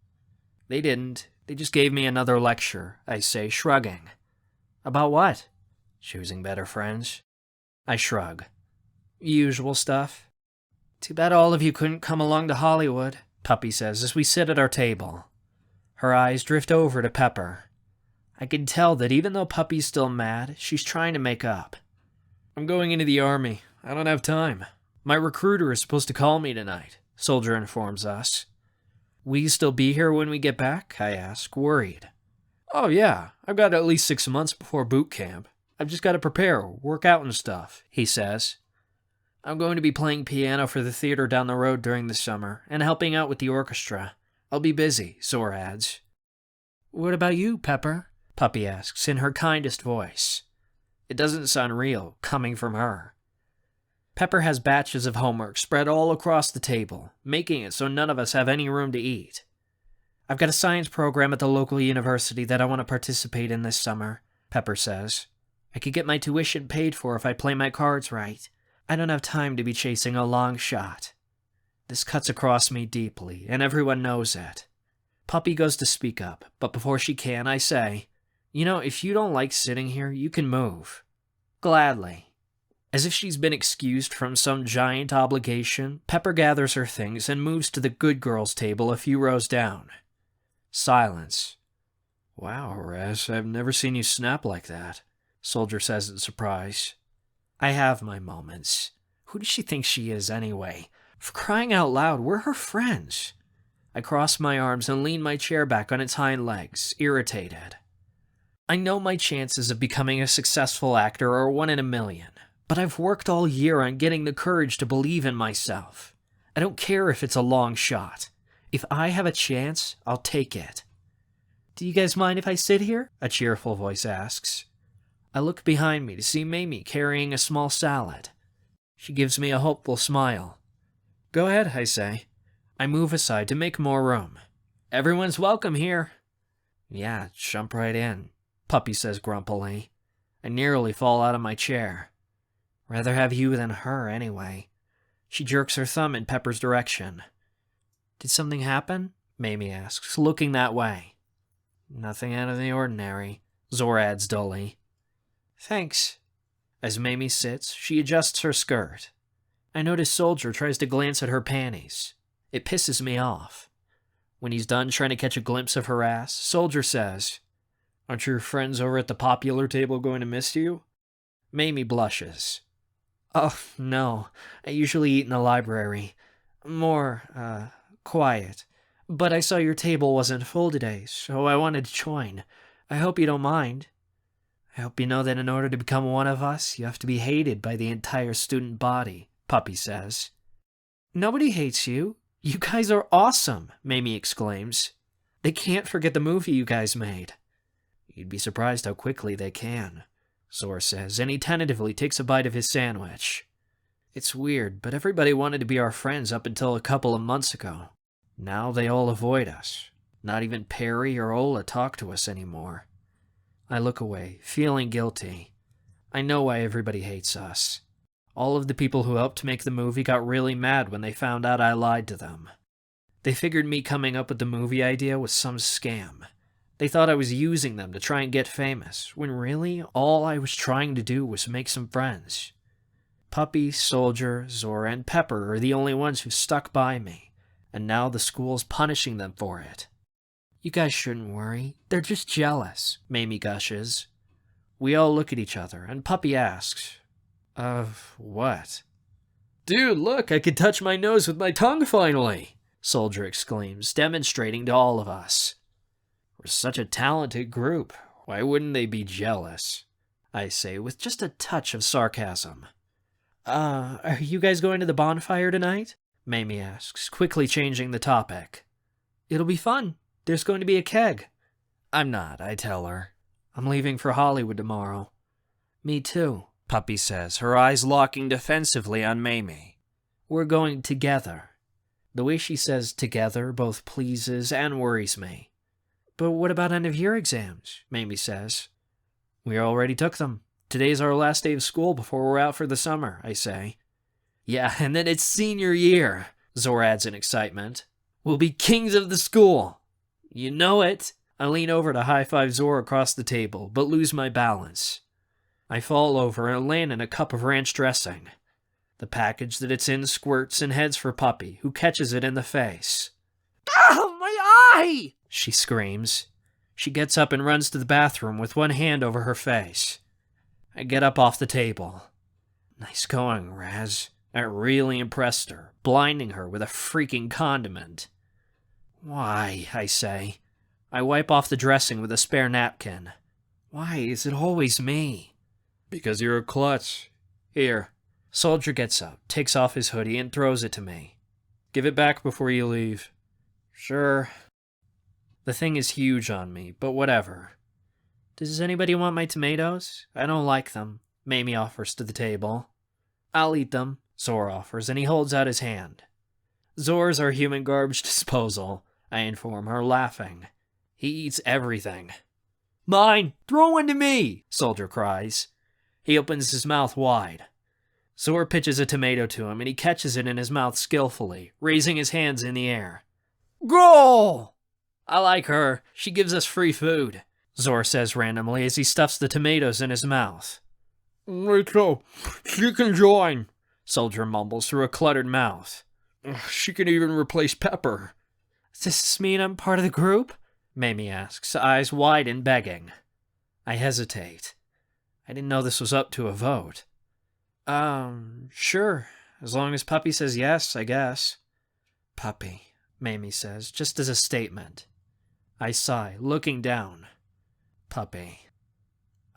They didn't. They just gave me another lecture, I say, shrugging. About what? Choosing better friends. I shrug. Usual stuff. Too bad all of you couldn't come along to Hollywood, Puppy says as we sit at our table. Her eyes drift over to Pepper. I can tell that even though Puppy's still mad, she's trying to make up. I'm going into the army. I don't have time. My recruiter is supposed to call me tonight, Soldier informs us. Will you still be here when we get back? I ask, worried. Oh yeah, I've got at least 6 months before boot camp. I've just got to prepare, work out and stuff, he says. I'm going to be playing piano for the theater down the road during the summer and helping out with the orchestra. I'll be busy, Zor adds. What about you, Pepper? Puppy asks in her kindest voice. It doesn't sound real, coming from her. Pepper has batches of homework spread all across the table, making it so none of us have any room to eat. I've got a science program at the local university that I want to participate in this summer, Pepper says. I could get my tuition paid for if I play my cards right. I don't have time to be chasing a long shot. This cuts across me deeply, and everyone knows it. Puppy goes to speak up, but before she can, I say, if you don't like sitting here, you can move. Gladly. As if she's been excused from some giant obligation, Pepper gathers her things and moves to the good girls' table a few rows down. Silence. Wow, Raz, I've never seen you snap like that, Soldier says in surprise. I have my moments. Who does she think she is, anyway? For crying out loud, we're her friends. I cross my arms and lean my chair back on its hind legs, irritated. I know my chances of becoming a successful actor are 1 in a million, but I've worked all year on getting the courage to believe in myself. I don't care if it's a long shot. If I have a chance, I'll take it. Do you guys mind if I sit here? A cheerful voice asks. I look behind me to see Mamie carrying a small salad. She gives me a hopeful smile. Go ahead, I say. I move aside to make more room. Everyone's welcome here. Yeah, jump right in, Puppy says grumpily. I nearly fall out of my chair. Rather have you than her, anyway. She jerks her thumb in Pepper's direction. Did something happen? Mamie asks, looking that way. Nothing out of the ordinary, Zor adds dully. Thanks. As Mamie sits, she adjusts her skirt. I notice Soldier tries to glance at her panties. It pisses me off. When he's done trying to catch a glimpse of her ass, Soldier says, Aren't your friends over at the popular table going to miss you? Mamie blushes. Oh, no. I usually eat in the library. More, quiet. But I saw your table wasn't full today, so I wanted to join. I hope you don't mind. I hope you know that in order to become one of us, you have to be hated by the entire student body, Puppy says. Nobody hates you. You guys are awesome, Mamie exclaims. They can't forget the movie you guys made. You'd be surprised how quickly they can, Zor says, and he tentatively takes a bite of his sandwich. It's weird, but everybody wanted to be our friends up until a couple of months ago. Now they all avoid us. Not even Perry or Ola talk to us anymore. I look away, feeling guilty. I know why everybody hates us. All of the people who helped make the movie got really mad when they found out I lied to them. They figured me coming up with the movie idea was some scam. They thought I was using them to try and get famous, when really all I was trying to do was make some friends. Puppy, Soldier, Zor, and Pepper are the only ones who stuck by me, and now the school's punishing them for it. You guys shouldn't worry. They're just jealous, Mamie gushes. We all look at each other, and Puppy asks, Of what? Dude, look, I can touch my nose with my tongue finally, Soldier exclaims, demonstrating to all of us. We're such a talented group. Why wouldn't they be jealous? I say, with just a touch of sarcasm. Are you guys going to the bonfire tonight? Mamie asks, quickly changing the topic. It'll be fun. There's going to be a keg. I'm not, I tell her. I'm leaving for Hollywood tomorrow. Me too, Puppy says, her eyes locking defensively on Mamie. We're going together. The way she says together both pleases and worries me. But what about end of year exams? Mamie says. We already took them. Today's our last day of school before we're out for the summer, I say. Yeah, and then it's senior year, Zor adds in excitement. We'll be kings of the school. You know it. I lean over to high-five Zor across the table, but lose my balance. I fall over and land in a cup of ranch dressing. The package that it's in squirts and heads for Puppy, who catches it in the face. Oh, my eye! She screams. She gets up and runs to the bathroom with one hand over her face. I get up off the table. Nice going, Raz. That really impressed her, blinding her with a freaking condiment. Why, I say. I wipe off the dressing with a spare napkin. Why is it always me? Because you're a klutz. Here. Soldier gets up, takes off his hoodie, and throws it to me. Give it back before you leave. Sure. The thing is huge on me, but whatever. Does anybody want my tomatoes? I don't like them, Mamie offers to the table. I'll eat them, Zor offers, and he holds out his hand. Zor's our human garbage disposal, I inform her, laughing. He eats everything. Mine! Throw one to me! Soldier cries. He opens his mouth wide. Zor pitches a tomato to him, and he catches it in his mouth skillfully, raising his hands in the air. Goal! I like her. She gives us free food, Zor says randomly as he stuffs the tomatoes in his mouth. Me too. She can join, Soldier mumbles through a cluttered mouth. She can even replace Pepper. Does this mean I'm part of the group? Mamie asks, eyes wide and begging. I hesitate. I didn't know this was up to a vote. Sure. As long as Puppy says yes, I guess. Puppy, Mamie says, just as a statement. I sigh, looking down. Puppy.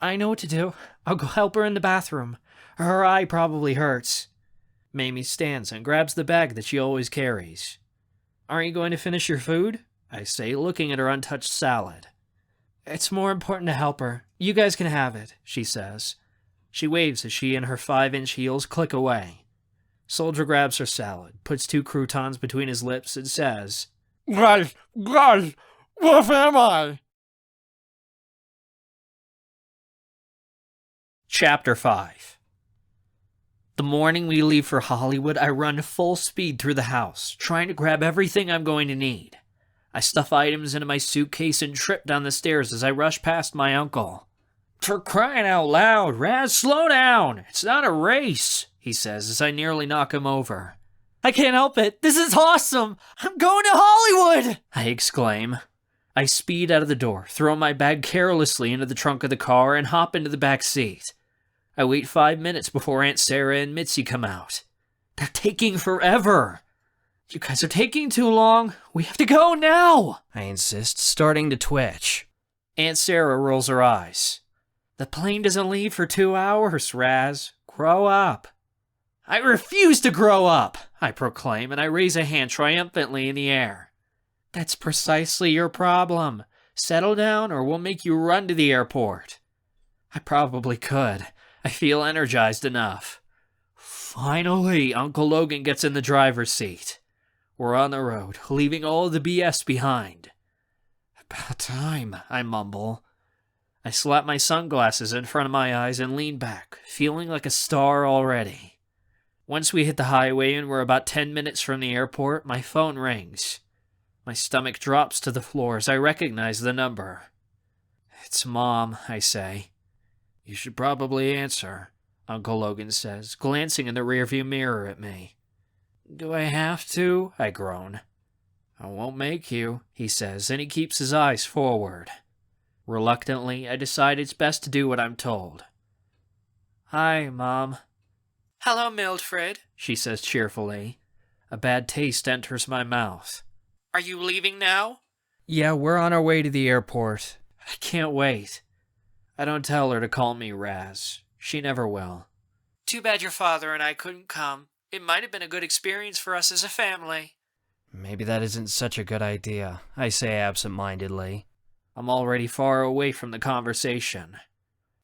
I know what to do. I'll go help her in the bathroom. Her eye probably hurts. Mamie stands and grabs the bag that she always carries. Aren't you going to finish your food? I say, looking at her untouched salad. It's more important to help her. You guys can have it, she says. She waves as she and her 5-inch heels click away. Soldier grabs her salad, puts 2 croutons between his lips, and says, Guys, what am I? Chapter 5. The morning we leave for Hollywood, I run full speed through the house, trying to grab everything I'm going to need. I stuff items into my suitcase and trip down the stairs as I rush past my uncle. For crying out loud, Raz, slow down! It's not a race, he says as I nearly knock him over. I can't help it! This is awesome! I'm going to Hollywood! I exclaim. I speed out of the door, throw my bag carelessly into the trunk of the car, and hop into the back seat. I wait 5 minutes before Aunt Sarah and Mitzi come out. They're taking forever. You guys are taking too long. We have to go now, I insist, starting to twitch. Aunt Sarah rolls her eyes. The plane doesn't leave for 2 hours, Raz. Grow up. I refuse to grow up, I proclaim, and I raise a hand triumphantly in the air. That's precisely your problem. Settle down or we'll make you run to the airport. I probably could. I feel energized enough. Finally, Uncle Logan gets in the driver's seat. We're on the road, leaving all the BS behind. About time, I mumble. I slap my sunglasses in front of my eyes and lean back, feeling like a star already. Once we hit the highway and we're about 10 minutes from the airport, my phone rings. My stomach drops to the floor as I recognize the number. It's Mom, I say. You should probably answer, Uncle Logan says, glancing in the rearview mirror at me. Do I have to? I groan. I won't make you, he says, and he keeps his eyes forward. Reluctantly, I decide it's best to do what I'm told. Hi, Mom. Hello, Mildred, she says cheerfully. A bad taste enters my mouth. Are you leaving now? Yeah, we're on our way to the airport. I can't wait. I don't tell her to call me Raz. She never will. Too bad your father and I couldn't come. It might have been a good experience for us as a family. Maybe that isn't such a good idea, I say absent-mindedly. I'm already far away from the conversation.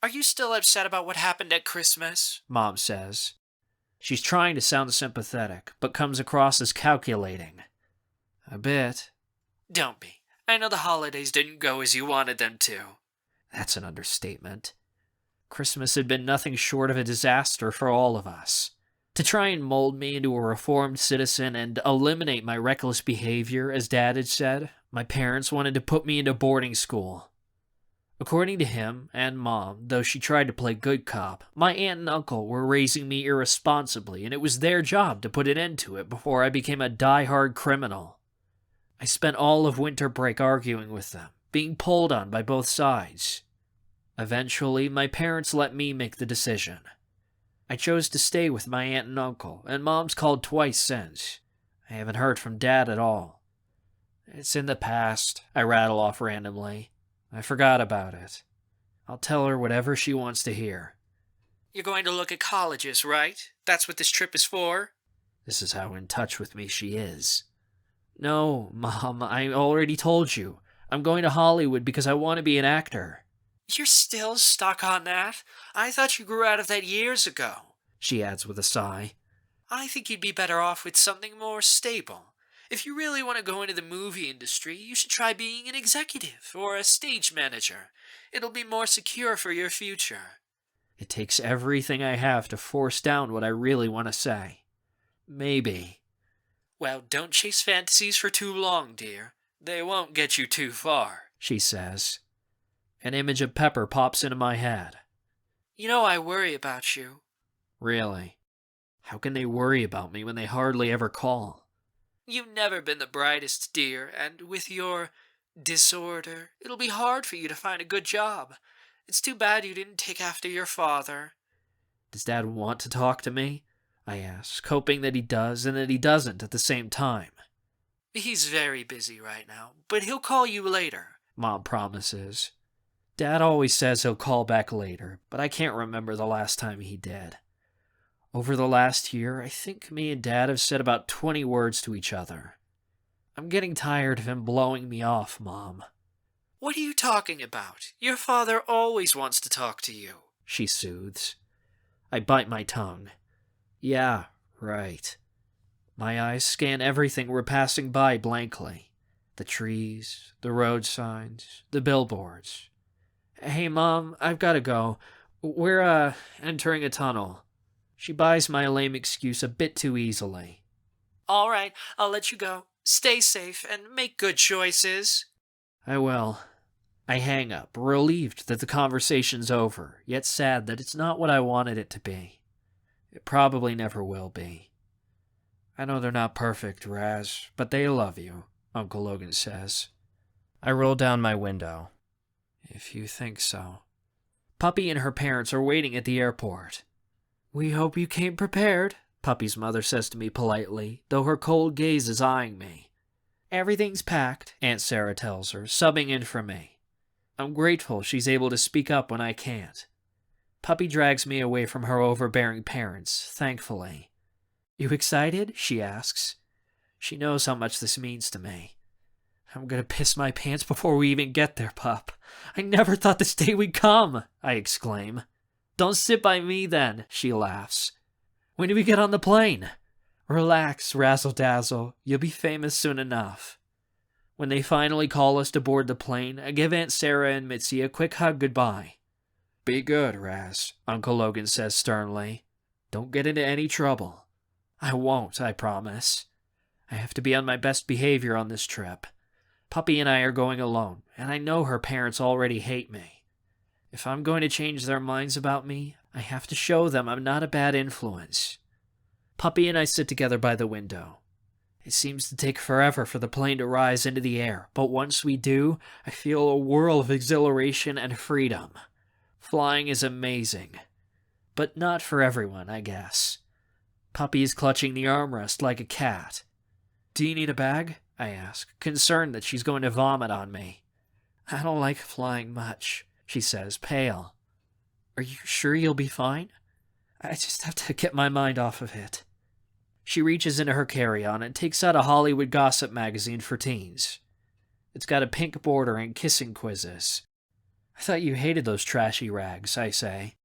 Are you still upset about what happened at Christmas? Mom says. She's trying to sound sympathetic, but comes across as calculating. A bit. Don't be. I know the holidays didn't go as you wanted them to. That's an understatement. Christmas had been nothing short of a disaster for all of us. To try and mold me into a reformed citizen and eliminate my reckless behavior, as Dad had said, my parents wanted to put me into boarding school. According to him and Mom, though she tried to play good cop, my aunt and uncle were raising me irresponsibly, and it was their job to put an end to it before I became a die-hard criminal. I spent all of winter break arguing with them, being pulled on by both sides. Eventually, my parents let me make the decision. I chose to stay with my aunt and uncle, and Mom's called twice since. I haven't heard from Dad at all. It's in the past, I rattle off randomly. I forgot about it. I'll tell her whatever she wants to hear. You're going to look at colleges, right? That's what this trip is for? This is how in touch with me she is. No, Mom, I already told you. I'm going to Hollywood because I want to be an actor. You're still stuck on that? I thought you grew out of that years ago. She adds with a sigh. I think you'd be better off with something more stable. If you really want to go into the movie industry, you should try being an executive or a stage manager. It'll be more secure for your future. It takes everything I have to force down what I really want to say. Maybe. Well, don't chase fantasies for too long, dear. They won't get you too far, she says. An image of Pepper pops into my head. You know I worry about you. Really? How can they worry about me when they hardly ever call? You've never been the brightest, dear, and with your disorder, it'll be hard for you to find a good job. It's too bad you didn't take after your father. Does Dad want to talk to me? I ask, hoping that he does and that he doesn't at the same time. He's very busy right now, but he'll call you later, Mom promises. Dad always says he'll call back later, but I can't remember the last time he did. Over the last year, I think me and Dad have said about 20 words to each other. I'm getting tired of him blowing me off, Mom. What are you talking about? Your father always wants to talk to you, she soothes. I bite my tongue. Yeah, right. My eyes scan everything we're passing by blankly. The trees, the road signs, the billboards. Hey, Mom, I've got to go. We're, entering a tunnel. She buys my lame excuse a bit too easily. All right, I'll let you go. Stay safe and make good choices. I will. I hang up, relieved that the conversation's over, yet sad that it's not what I wanted it to be. It probably never will be. I know they're not perfect, Raz, but they love you, Uncle Logan says. I roll down my window. If you think so. Puppy and her parents are waiting at the airport. We hope you came prepared, Puppy's mother says to me politely, though her cold gaze is eyeing me. Everything's packed, Aunt Sarah tells her, subbing in for me. I'm grateful she's able to speak up when I can't. Puppy drags me away from her overbearing parents, thankfully. You excited? She asks. She knows how much this means to me. I'm gonna piss my pants before we even get there, Pup. I never thought this day would come, I exclaim. Don't sit by me then, she laughs. When do we get on the plane? Relax, razzle-dazzle. You'll be famous soon enough. When they finally call us to board the plane, I give Aunt Sarah and Mitzi a quick hug goodbye. Be good, Raz, Uncle Logan says sternly. Don't get into any trouble. I won't, I promise. I have to be on my best behavior on this trip. Puppy and I are going alone, and I know her parents already hate me. If I'm going to change their minds about me, I have to show them I'm not a bad influence. Puppy and I sit together by the window. It seems to take forever for the plane to rise into the air, but once we do, I feel a whirl of exhilaration and freedom. Flying is amazing. But not for everyone, I guess. Puppy is clutching the armrest like a cat. Do you need a bag? I ask, concerned that she's going to vomit on me. I don't like flying much, she says, pale. Are you sure you'll be fine? I just have to get my mind off of it. She reaches into her carry-on and takes out a Hollywood gossip magazine for teens. It's got a pink border and kissing quizzes. I thought you hated those trashy rags, I say.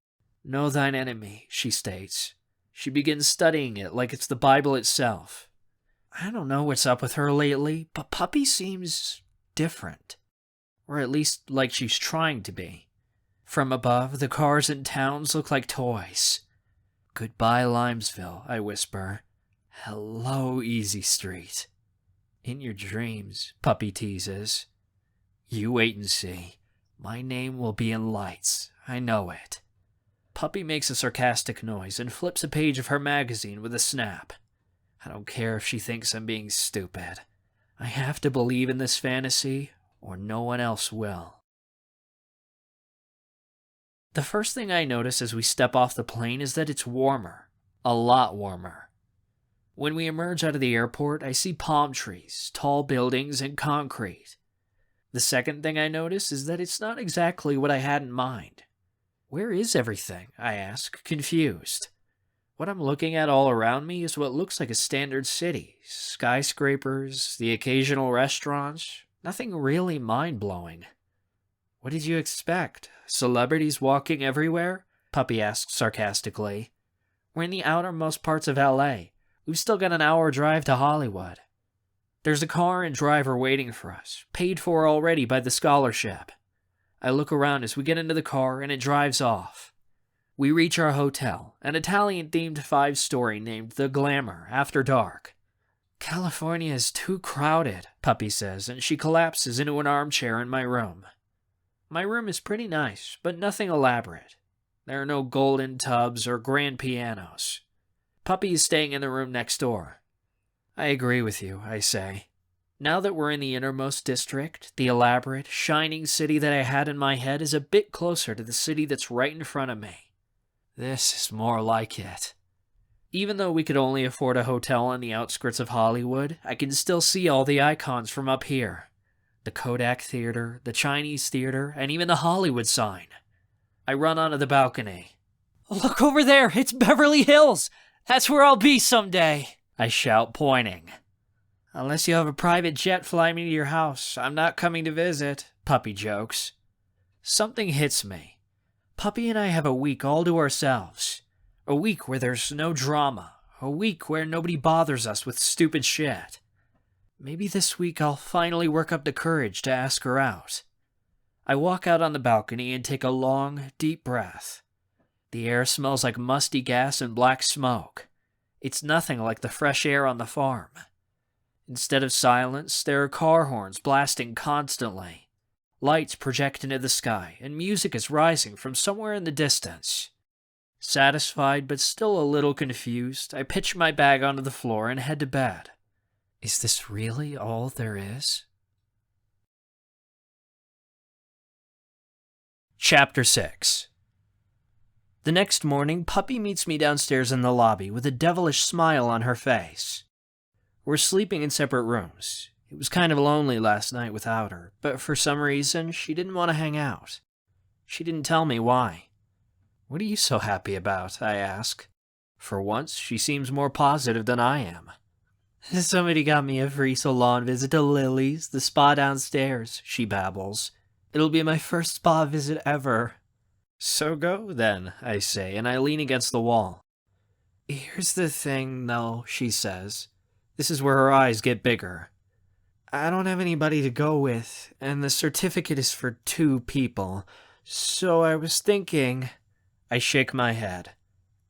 Know thine enemy, she states. She begins studying it like it's the Bible itself. I don't know what's up with her lately, but Puppy seems different. Or at least like she's trying to be. From above, the cars and towns look like toys. Goodbye, Limesville, I whisper. Hello, Easy Street. In your dreams, Puppy teases. You wait and see. My name will be in lights. I know it. Puppy makes a sarcastic noise and flips a page of her magazine with a snap. I don't care if she thinks I'm being stupid. I have to believe in this fantasy, or no one else will. The first thing I notice as we step off the plane is that it's warmer. A lot warmer. When we emerge out of the airport, I see palm trees, tall buildings, and concrete. The second thing I notice is that it's not exactly what I had in mind. Where is everything? I ask, confused. What I'm looking at all around me is what looks like a standard city. Skyscrapers, the occasional restaurants, nothing really mind-blowing. What did you expect? Celebrities walking everywhere? Puppy asked sarcastically. We're in the outermost parts of LA. We've still got an hour drive to Hollywood. There's a car and driver waiting for us, paid for already by the scholarship. I look around as we get into the car and it drives off. We reach our hotel, an Italian-themed 5-story named The Glamour, after dark. California is too crowded, Puppy says, and she collapses into an armchair in my room. My room is pretty nice, but nothing elaborate. There are no golden tubs or grand pianos. Puppy is staying in the room next door. I agree with you, I say. Now that we're in the innermost district, the elaborate, shining city that I had in my head is a bit closer to the city that's right in front of me. This is more like it. Even though we could only afford a hotel on the outskirts of Hollywood, I can still see all the icons from up here. The Kodak Theater, the Chinese Theater, and even the Hollywood sign. I run onto the balcony. Look over there, it's Beverly Hills! That's where I'll be someday! I shout, pointing. Unless you have a private jet fly me to your house, I'm not coming to visit, Puppy jokes. Something hits me. Puppy and I have a week all to ourselves. A week where there's no drama. A week where nobody bothers us with stupid shit. Maybe this week I'll finally work up the courage to ask her out. I walk out on the balcony and take a long, deep breath. The air smells like musty gas and black smoke. It's nothing like the fresh air on the farm. Instead of silence, there are car horns blasting constantly. Lights project into the sky, and music is rising from somewhere in the distance. Satisfied but still a little confused, I pitch my bag onto the floor and head to bed. Is this really all there is? Chapter 6. The next morning, Puppy meets me downstairs in the lobby with a devilish smile on her face. We're sleeping in separate rooms. It was kind of lonely last night without her, but for some reason, she didn't want to hang out. She didn't tell me why. What are you so happy about? I ask. For once, she seems more positive than I am. Somebody got me a free salon visit to Lily's, the spa downstairs, she babbles. It'll be my first spa visit ever. So go, then, I say, and I lean against the wall. Here's the thing, though, she says. This is where her eyes get bigger. I don't have anybody to go with, and the certificate is for 2 people. So I was thinking... I shake my head.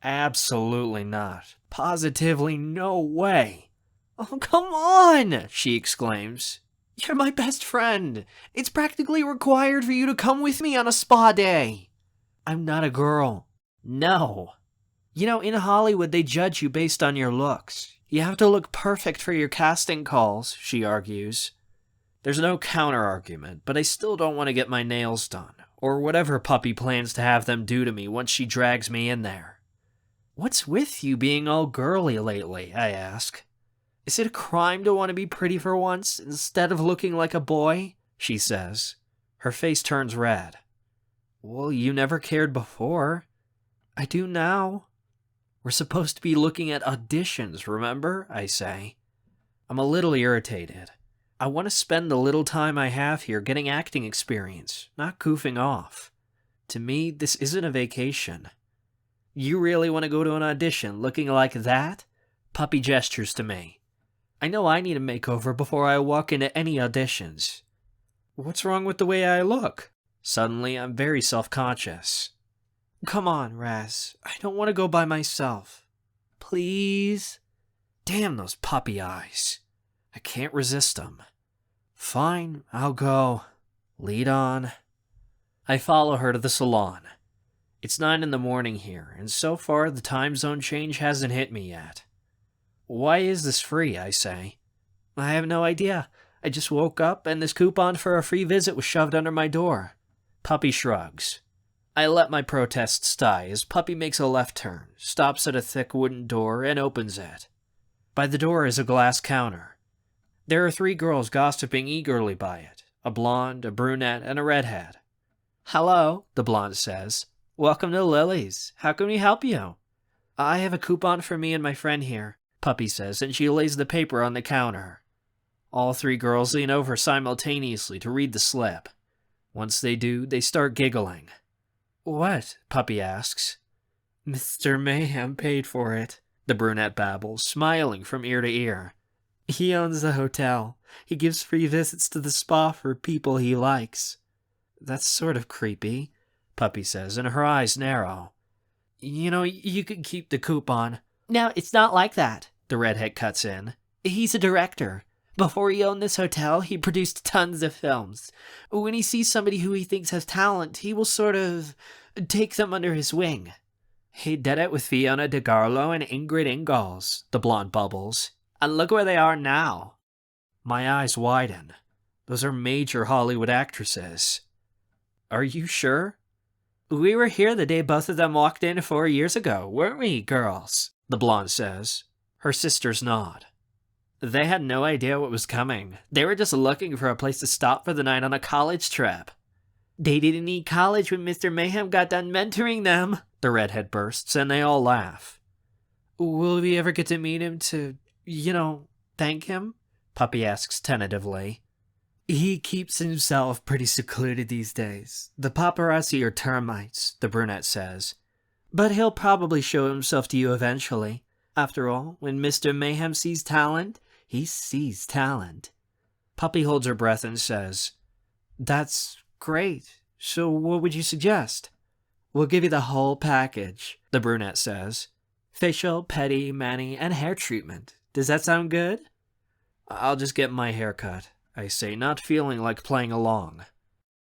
Absolutely not. Positively no way. Oh, come on, she exclaims. You're my best friend. It's practically required for you to come with me on a spa day. I'm not a girl. No. You know, in Hollywood, they judge you based on your looks. You have to look perfect for your casting calls, she argues. There's no counter-argument, but I still don't want to get my nails done, or whatever Puppy plans to have them do to me once she drags me in there. What's with you being all girly lately, I ask. Is it a crime to want to be pretty for once, instead of looking like a boy? She says. Her face turns red. Well, you never cared before. I do now. We're supposed to be looking at auditions, remember? I say. I'm a little irritated. I want to spend the little time I have here getting acting experience, not goofing off. To me, this isn't a vacation. You really want to go to an audition looking like that? Puppy gestures to me. I know I need a makeover before I walk into any auditions. What's wrong with the way I look? Suddenly, I'm very self-conscious. Come on, Raz. I don't want to go by myself. Please? Damn those puppy eyes. I can't resist them. Fine, I'll go. Lead on. I follow her to the salon. It's 9 in the morning here, and so far the time zone change hasn't hit me yet. Why is this free, I say? I have no idea. I just woke up and this coupon for a free visit was shoved under my door. Puppy shrugs. I let my protests die as Puppy makes a left turn, stops at a thick wooden door, and opens it. By the door is a glass counter. There are 3 girls gossiping eagerly by it, a blonde, a brunette, and a redhead. Hello, the blonde says. Welcome to Lily's. How can we help you? I have a coupon for me and my friend here, Puppy says, and she lays the paper on the counter. All 3 girls lean over simultaneously to read the slip. Once they do, they start giggling. What? Puppy asks. Mr. Mayhem paid for it, the brunette babbles, smiling from ear to ear. He owns the hotel. He gives free visits to the spa for people he likes. That's sort of creepy, Puppy says, and her eyes narrow. You know, you could keep the coupon. Now, it's not like that, the redhead cuts in. He's a director. Before he owned this hotel, he produced tons of films. When he sees somebody who he thinks has talent, he will sort of take them under his wing. He did it with Fiona DeGarlo and Ingrid Ingalls, the blonde bubbles. And look where they are now. My eyes widen. Those are major Hollywood actresses. Are you sure? We were here the day both of them walked in 4 years ago, weren't we, girls? The blonde says. Her sisters nod. They had no idea what was coming. They were just looking for a place to stop for the night on a college trip. They didn't need college when Mr. Mayhem got done mentoring them, the redhead bursts, and they all laugh. Will we ever get to meet him to, thank him? Puppy asks tentatively. He keeps himself pretty secluded these days. The paparazzi are termites, the brunette says. But he'll probably show himself to you eventually. After all, when Mr. Mayhem sees talent, he sees talent. Puppy holds her breath and says, That's great. So what would you suggest? We'll give you the whole package, the brunette says. Facial, pedi, mani, and hair treatment. Does that sound good? I'll just get my hair cut, I say, not feeling like playing along.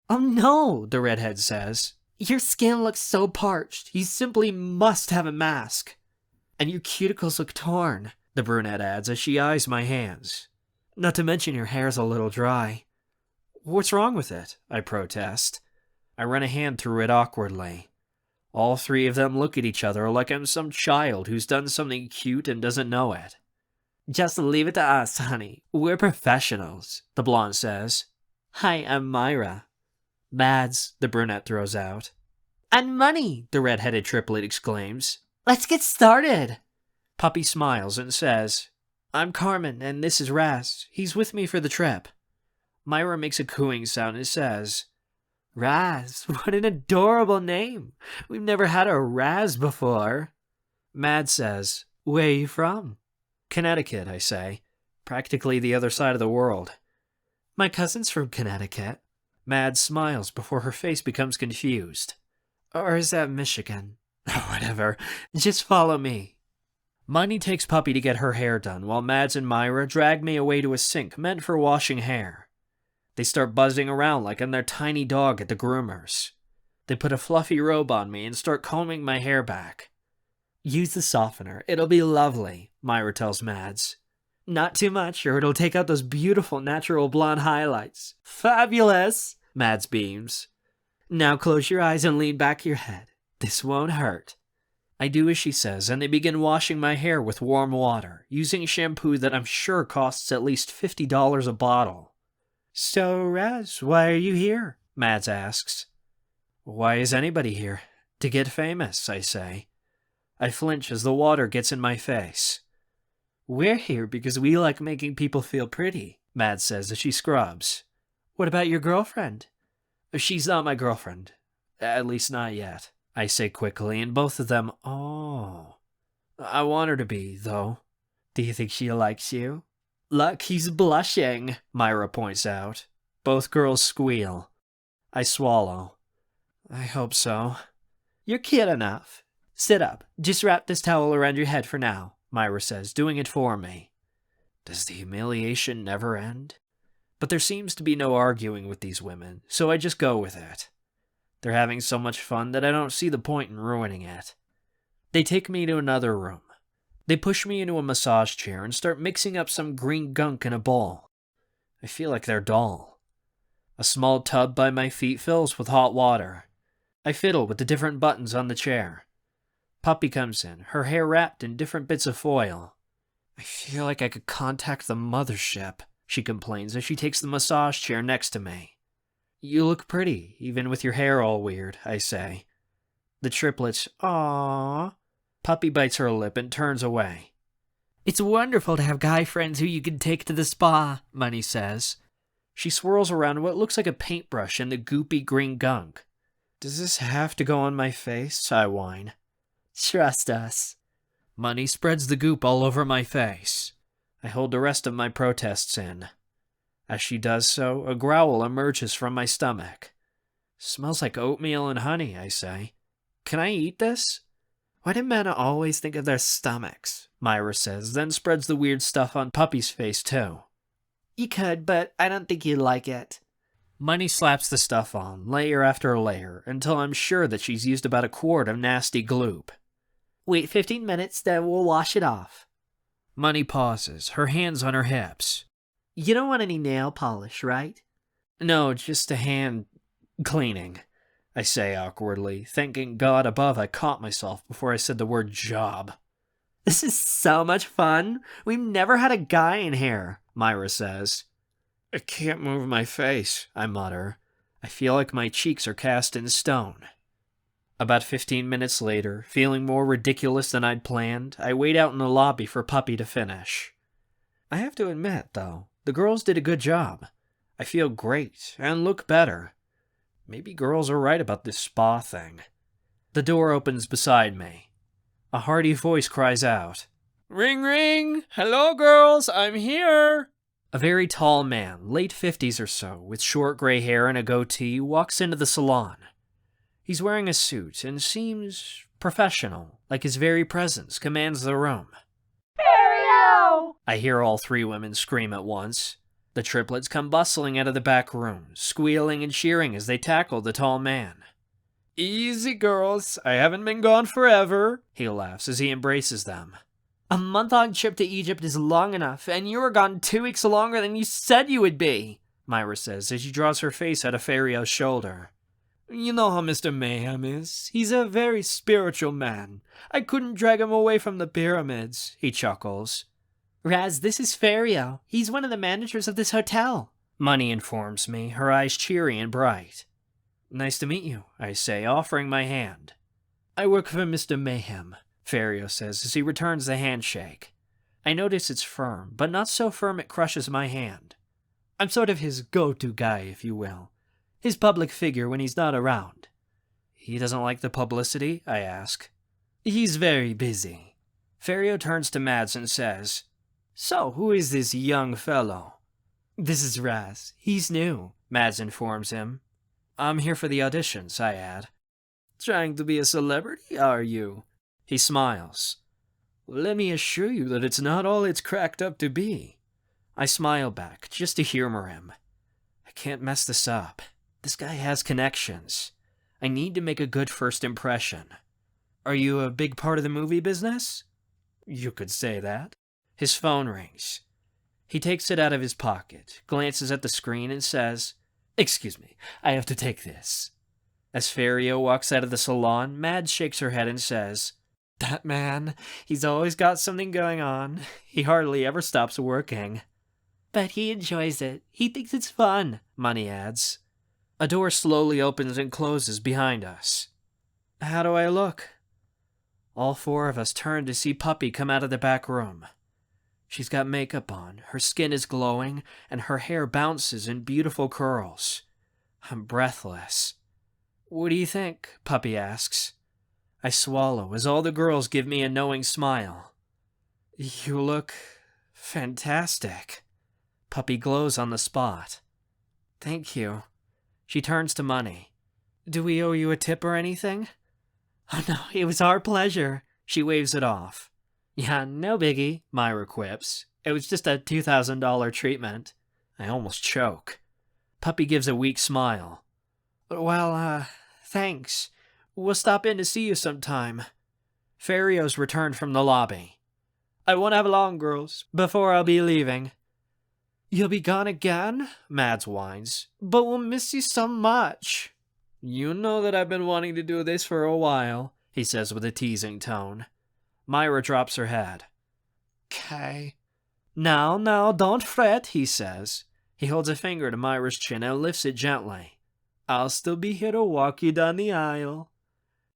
Oh no, the redhead says. Your skin looks so parched. You simply must have a mask. And your cuticles look torn, the brunette adds as she eyes my hands. Not to mention your hair's a little dry. What's wrong with it? I protest. I run a hand through it awkwardly. All three of them look at each other like I'm some child who's done something cute and doesn't know it. Just leave it to us, honey. We're professionals, the blonde says. Hi, I'm Myra. Mads, the brunette throws out. And money, the red-headed triplet exclaims. Let's get started. Puppy smiles and says, I'm Carmen, and this is Raz. He's with me for the trip. Myra makes a cooing sound and says, Raz, what an adorable name. We've never had a Raz before. Mads says, Where are you from? Connecticut, I say. Practically the other side of the world. My cousin's from Connecticut. Mads smiles before her face becomes confused. Or is that Michigan? Whatever. Just follow me. Miney takes Puppy to get her hair done, while Mads and Myra drag me away to a sink meant for washing hair. They start buzzing around like I'm their tiny dog at the groomers. They put a fluffy robe on me and start combing my hair back. Use the softener. It'll be lovely, Myra tells Mads. Not too much, or it'll take out those beautiful natural blonde highlights. Fabulous, Mads beams. Now close your eyes and lean back your head. This won't hurt. I do as she says, and they begin washing my hair with warm water, using shampoo that I'm sure costs at least $50 a bottle. So, Raz, why are you here? Mads asks. Why is anybody here? To get famous, I say. I flinch as the water gets in my face. We're here because we like making people feel pretty, Mads says as she scrubs. What about your girlfriend? She's not my girlfriend. At least not yet, I say quickly, and both of them, oh. I want her to be, though. Do you think she likes you? Look, he's blushing, Myra points out. Both girls squeal. I swallow. I hope so. You're cute enough. Sit up. Just wrap this towel around your head for now, Myra says, doing it for me. Does the humiliation never end? But there seems to be no arguing with these women, so I just go with it. They're having so much fun that I don't see the point in ruining it. They take me to another room. They push me into a massage chair and start mixing up some green gunk in a bowl. I feel like they're dull. A small tub by my feet fills with hot water. I fiddle with the different buttons on the chair. Puppy comes in, her hair wrapped in different bits of foil. I feel like I could contact the mothership, she complains as she takes the massage chair next to me. You look pretty, even with your hair all weird, I say. The triplets, aww. Puppy bites her lip and turns away. It's wonderful to have guy friends who you can take to the spa, Money says. She swirls around what looks like a paintbrush in the goopy green gunk. Does this have to go on my face? I whine. Trust us. Money spreads the goop all over my face. I hold the rest of my protests in. As she does so, a growl emerges from my stomach. Smells like oatmeal and honey, I say. Can I eat this? Why do men always think of their stomachs? Myra says, then spreads the weird stuff on Puppy's face too. You could, but I don't think you'd like it. Money slaps the stuff on, layer after layer, until I'm sure that she's used about a quart of nasty gloop. Wait 15 minutes, then we'll wash it off. Money pauses, her hands on her hips. You don't want any nail polish, right? No, just a hand cleaning, I say awkwardly, thanking God above I caught myself before I said the word job. This is so much fun. We've never had a guy in here, Myra says. I can't move my face, I mutter. I feel like my cheeks are cast in stone. About 15 minutes later, feeling more ridiculous than I'd planned, I wait out in the lobby for Puppy to finish. I have to admit, though, the girls did a good job. I feel great and look better. Maybe girls are right about this spa thing. The door opens beside me. A hearty voice cries out, Ring ring! Hello girls, I'm here! A very tall man, late 50s or so, with short gray hair and a goatee, walks into the salon. He's wearing a suit and seems professional, like his very presence commands the room. Mario! I hear all three women scream at once. The triplets come bustling out of the back room, squealing and cheering as they tackle the tall man. Easy, girls. I haven't been gone forever, he laughs as he embraces them. A month-long trip to Egypt is long enough, and you were gone 2 weeks longer than you said you would be, Myra says as she draws her face out of Ferrio's shoulder. You know how Mr. Mayhem is. He's a very spiritual man. I couldn't drag him away from the pyramids, he chuckles. Raz, this is Ferio. He's one of the managers of this hotel, Money informs me, her eyes cheery and bright. Nice to meet you, I say, offering my hand. I work for Mr. Mayhem, Ferio says as he returns the handshake. I notice it's firm, but not so firm it crushes my hand. I'm sort of his go-to guy, if you will. His public figure when he's not around. He doesn't like the publicity, I ask. He's very busy. Ferio turns to Mads and says, So, who is this young fellow? This is Raz. He's new, Mads informs him. I'm here for the auditions, I add. Trying to be a celebrity, are you? He smiles. Let me assure you that it's not all it's cracked up to be. I smile back, just to humor him. I can't mess this up. This guy has connections. I need to make a good first impression. Are you a big part of the movie business? You could say that. His phone rings. He takes it out of his pocket, glances at the screen, and says, Excuse me, I have to take this. As Ferio walks out of the salon, Mads shakes her head and says, That man, he's always got something going on. He hardly ever stops working. But he enjoys it. He thinks it's fun, Money adds. A door slowly opens and closes behind us. How do I look? All four of us turn to see Puppy come out of the back room. She's got makeup on, her skin is glowing, and her hair bounces in beautiful curls. I'm breathless. What do you think? Puppy asks. I swallow as all the girls give me a knowing smile. You look fantastic. Puppy glows on the spot. Thank you. She turns to Money. Do we owe you a tip or anything? Oh no, it was our pleasure. She waves it off. Yeah, no biggie, Myra quips. It was just a $2,000 treatment. I almost choke. Puppy gives a weak smile. Well, thanks. We'll stop in to see you sometime. Ferrio's returned from the lobby. I won't have long, girls, before I'll be leaving. You'll be gone again? Mads whines. But we'll miss you so much. You know that I've been wanting to do this for a while, he says with a teasing tone. Myra drops her head. Okay. Now, don't fret, he says. He holds a finger to Myra's chin and lifts it gently. I'll still be here to walk you down the aisle.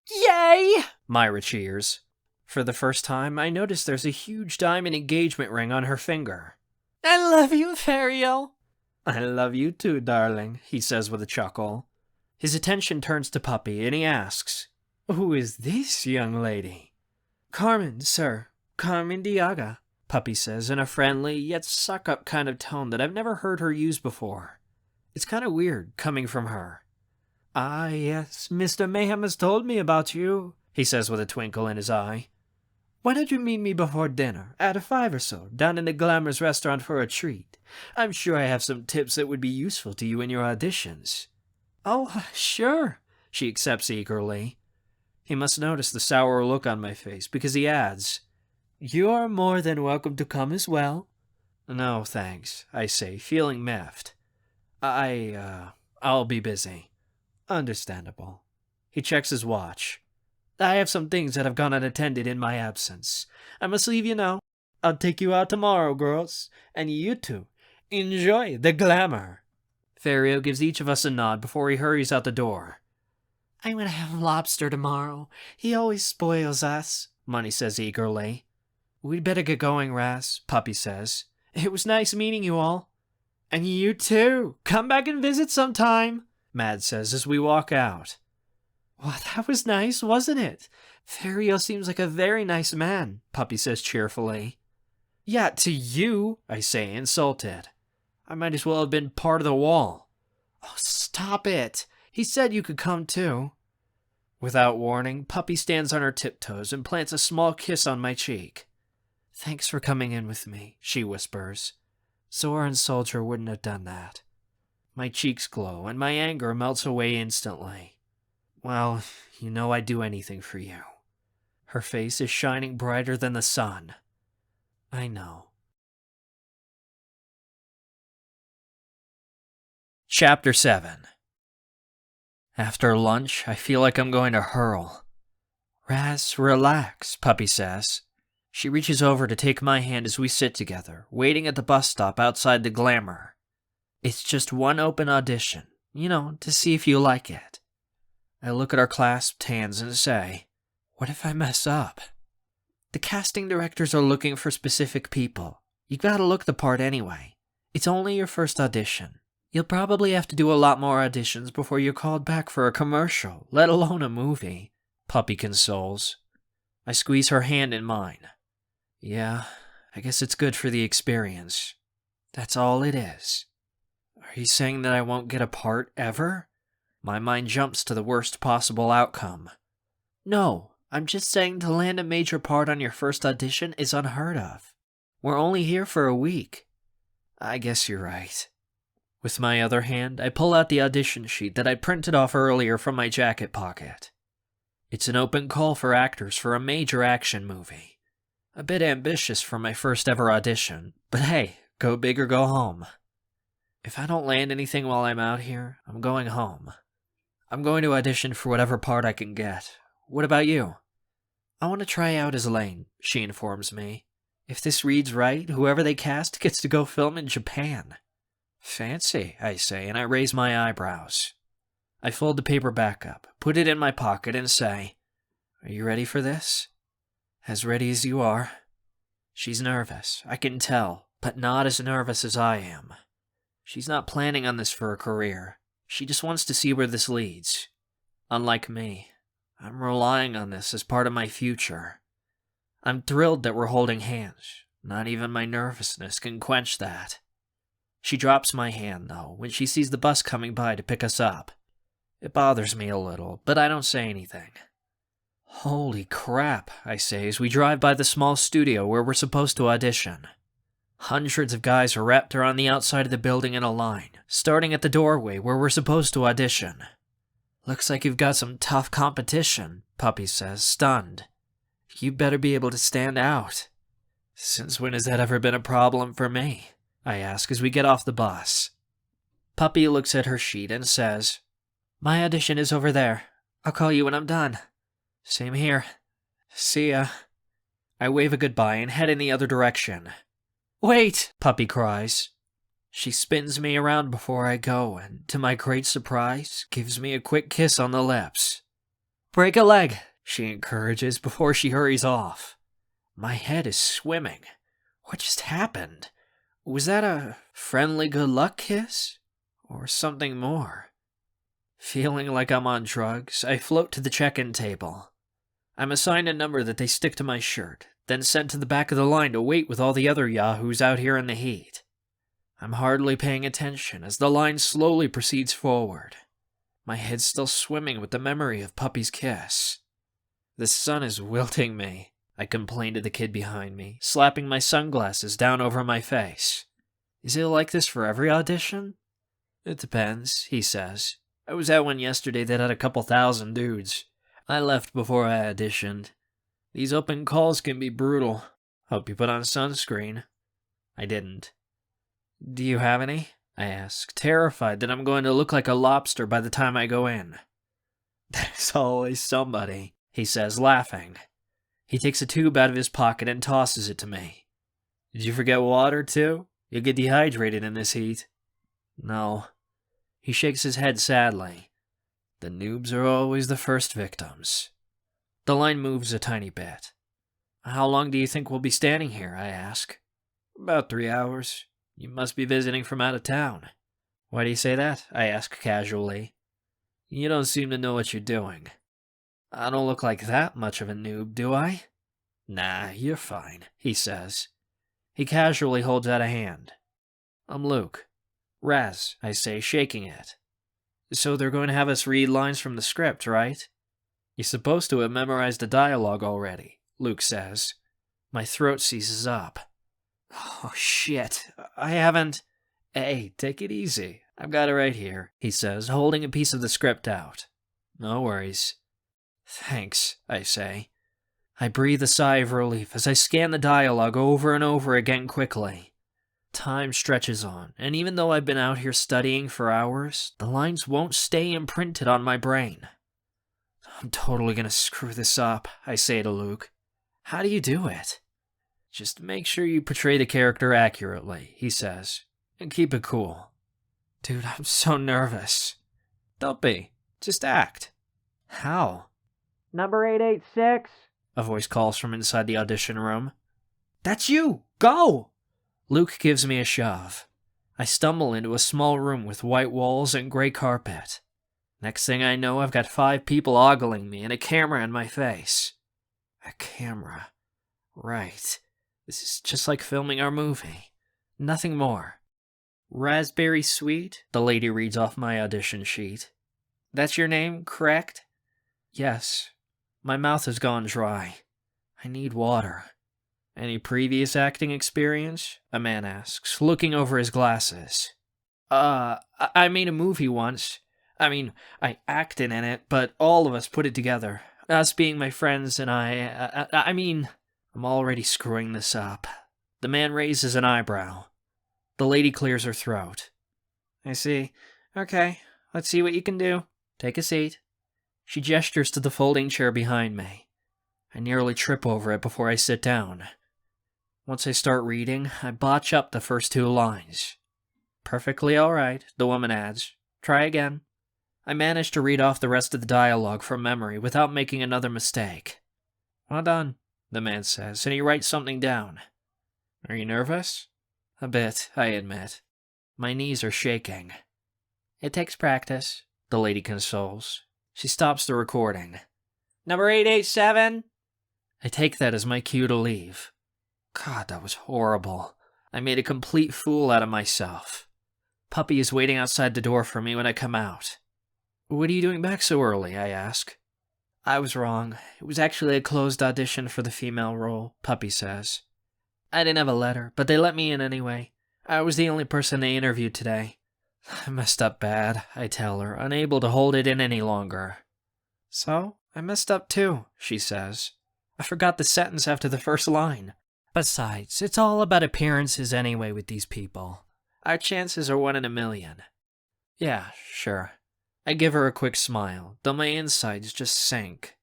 Yay! Myra cheers. For the first time, I notice there's a huge diamond engagement ring on her finger. I love you, Ferio. I love you too, darling, he says with a chuckle. His attention turns to Puppy, and he asks, "Who is this young lady?" "Carmen, sir. Carmen Diaga," Puppy says in a friendly, yet suck-up kind of tone that I've never heard her use before. It's kind of weird, coming from her. "Ah, yes, Mr. Mayhem has told me about you," he says with a twinkle in his eye. "Why don't you meet me before dinner, at 5 or so, down in the Glamorous restaurant for a treat? I'm sure I have some tips that would be useful to you in your auditions." "Oh, sure," she accepts eagerly. He must notice the sour look on my face, because he adds, "You are more than welcome to come as well." "No, thanks," I say, feeling miffed. I'll be busy." "Understandable." He checks his watch. "I have some things that have gone unattended in my absence. I must leave you now. I'll take you out tomorrow, girls. And you two, enjoy the glamour." Ferrio gives each of us a nod before he hurries out the door. "I'm gonna have lobster tomorrow. He always spoils us," Money says eagerly. "We'd better get going, Raz," Puppy says. "It was nice meeting you all." "And you too. Come back and visit sometime," Mad says as we walk out. "Well, that was nice, wasn't it? Ferrio seems like a very nice man," Puppy says cheerfully. "Yeah, to you," I say, insulted. I might as well have been part of the wall. "Oh, stop it. He said you could come too." Without warning, Puppy stands on her tiptoes and plants a small kiss on my cheek. "Thanks for coming in with me," she whispers. "Zora and Soldier wouldn't have done that." My cheeks glow, and my anger melts away instantly. "Well, you know I'd do anything for you." Her face is shining brighter than the sun. "I know." Chapter 7. After lunch, I feel like I'm going to hurl. "Raz, relax," Puppy says. She reaches over to take my hand as we sit together, waiting at the bus stop outside the Glamour. "It's just one open audition, to see if you like it." I look at our clasped hands and say, "What if I mess up?" "The casting directors are looking for specific people. You gotta look the part anyway. It's only your first audition. You'll probably have to do a lot more auditions before you're called back for a commercial, let alone a movie," Puppy consoles. I squeeze her hand in mine. "Yeah, I guess it's good for the experience. That's all it is." "Are you saying that I won't get a part ever?" My mind jumps to the worst possible outcome. "No, I'm just saying to land a major part on your first audition is unheard of. We're only here for a week." "I guess you're right." With my other hand, I pull out the audition sheet that I printed off earlier from my jacket pocket. It's an open call for actors for a major action movie. A bit ambitious for my first ever audition, but hey, go big or go home. If I don't land anything while I'm out here, I'm going home. I'm going to audition for whatever part I can get. What about you? "I want to try out as Lane," she informs me. "If this reads right, whoever they cast gets to go film in Japan." "Fancy," I say, and I raise my eyebrows. I fold the paper back up, put it in my pocket, and say, "Are you ready for this?" "As ready as you are." She's nervous, I can tell, but not as nervous as I am. She's not planning on this for a career. She just wants to see where this leads. Unlike me, I'm relying on this as part of my future. I'm thrilled that we're holding hands. Not even my nervousness can quench that. She drops my hand, though, when she sees the bus coming by to pick us up. It bothers me a little, but I don't say anything. "Holy crap," I say as we drive by the small studio where we're supposed to audition. Hundreds of guys are wrapped around the outside of the building in a line, starting at the doorway where we're supposed to audition. "Looks like you've got some tough competition," Puppy says, stunned. "You better be able to stand out." "Since when has that ever been a problem for me?" I ask as we get off the bus. Puppy looks at her sheet and says, "My audition is over there. I'll call you when I'm done." "Same here. See ya." I wave a goodbye and head in the other direction. "Wait!" Puppy cries. She spins me around before I go and, to my great surprise, gives me a quick kiss on the lips. "Break a leg," she encourages before she hurries off. My head is swimming. What just happened? Was that a friendly good luck kiss? Or something more? Feeling like I'm on drugs, I float to the check-in table. I'm assigned a number that they stick to my shirt, then sent to the back of the line to wait with all the other yahoos out here in the heat. I'm hardly paying attention as the line slowly proceeds forward. My head's still swimming with the memory of Puppy's kiss. The sun is wilting me, I complain to the kid behind me, slapping my sunglasses down over my face. Is it like this for every audition? It depends, he says. I was at one yesterday that had a couple thousand dudes. I left before I auditioned. These open calls can be brutal. Hope you put on sunscreen. I didn't. Do you have any? I ask, terrified that I'm going to look like a lobster by the time I go in. There's always somebody, he says, laughing. He takes a tube out of his pocket and tosses it to me. Did you forget water, too? You'll get dehydrated in this heat. No. He shakes his head sadly. The noobs are always the first victims. The line moves a tiny bit. How long do you think we'll be standing here, I ask. About 3 hours. You must be visiting from out of town. Why do you say that? I ask casually. You don't seem to know what you're doing. I don't look like that much of a noob, do I? Nah, you're fine, he says. He casually holds out a hand. I'm Luke. Raz, I say, shaking it. So they're going to have us read lines from the script, right? You're supposed to have memorized the dialogue already, Luke says. My throat seizes up. Oh, shit. I haven't... Hey, take it easy. I've got it right here, he says, holding a piece of the script out. No worries. Thanks, I say. I breathe a sigh of relief as I scan the dialogue over and over again quickly. Time stretches on, and even though I've been out here studying for hours, the lines won't stay imprinted on my brain. I'm totally gonna screw this up, I say to Luke. How do you do it? Just make sure you portray the character accurately, he says, and keep it cool. Dude, I'm so nervous. Don't be. Just act. How? Number 886, a voice calls from inside the audition room. That's you! Go! Luke gives me a shove. I stumble into a small room with white walls and gray carpet. Next thing I know, I've got 5 people ogling me and a camera in my face. A camera. Right. This is just like filming our movie. Nothing more. Razberry Sweet, the lady reads off my audition sheet. That's your name, correct? Yes. My mouth has gone dry. I need water. Any previous acting experience? A man asks, looking over his glasses. I made a movie once. I acted in it, but all of us put it together. Us being my friends and I'm already screwing this up. The man raises an eyebrow. The lady clears her throat. I see. Okay, let's see what you can do. Take a seat. She gestures to the folding chair behind me. I nearly trip over it before I sit down. Once I start reading, I botch up the first 2 lines. Perfectly all right, the woman adds. Try again. I manage to read off the rest of the dialogue from memory without making another mistake. Well done, the man says, and he writes something down. Are you nervous? A bit, I admit. My knees are shaking. It takes practice, the lady consoles. She stops the recording. Number 887? I take that as my cue to leave. God, that was horrible. I made a complete fool out of myself. Puppy is waiting outside the door for me when I come out. What are you doing back so early, I ask. I was wrong. It was actually a closed audition for the female role, Puppy says. I didn't have a letter, but they let me in anyway. I was the only person they interviewed today. I messed up bad, I tell her, unable to hold it in any longer. So, I messed up too, she says. I forgot the sentence after the first line. Besides, it's all about appearances anyway with these people. Our chances are 1 in a million. Yeah, sure. I give her a quick smile, though my insides just sink.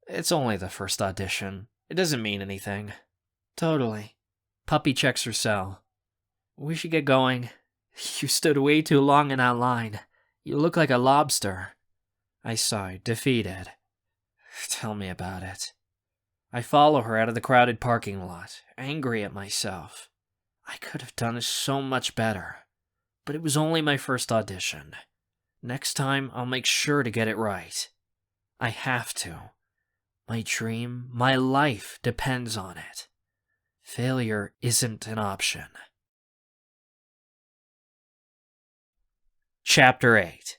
It's only the first audition. It doesn't mean anything. Totally. Puppy checks her cell. We should get going. You stood way too long in that line. You look like a lobster. I sighed, defeated. Tell me about it. I follow her out of the crowded parking lot, angry at myself. I could have done so much better. But it was only my first audition. Next time, I'll make sure to get it right. I have to. My dream, my life depends on it. Failure isn't an option. Chapter 8.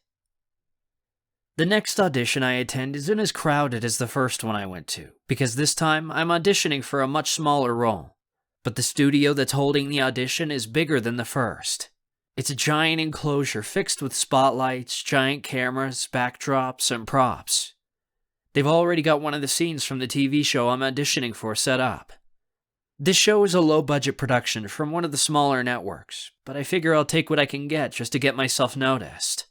The next audition I attend isn't as crowded as the first one I went to, because this time I'm auditioning for a much smaller role. But the studio that's holding the audition is bigger than the first. It's a giant enclosure fixed with spotlights, giant cameras, backdrops, and props. They've already got one of the scenes from the TV show I'm auditioning for set up. This show is a low-budget production from one of the smaller networks, but I figure I'll take what I can get just to get myself noticed.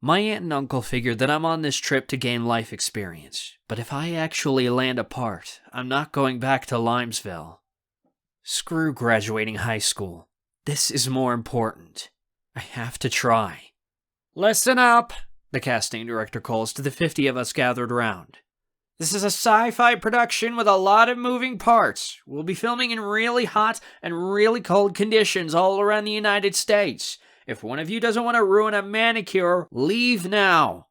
My aunt and uncle figured that I'm on this trip to gain life experience, but if I actually land a part, I'm not going back to Limesville. Screw graduating high school. This is more important. I have to try. Listen up, the casting director calls to the 50 of us gathered around. This is a sci-fi production with a lot of moving parts. We'll be filming in really hot and really cold conditions all around the United States. If one of you doesn't want to ruin a manicure, leave now.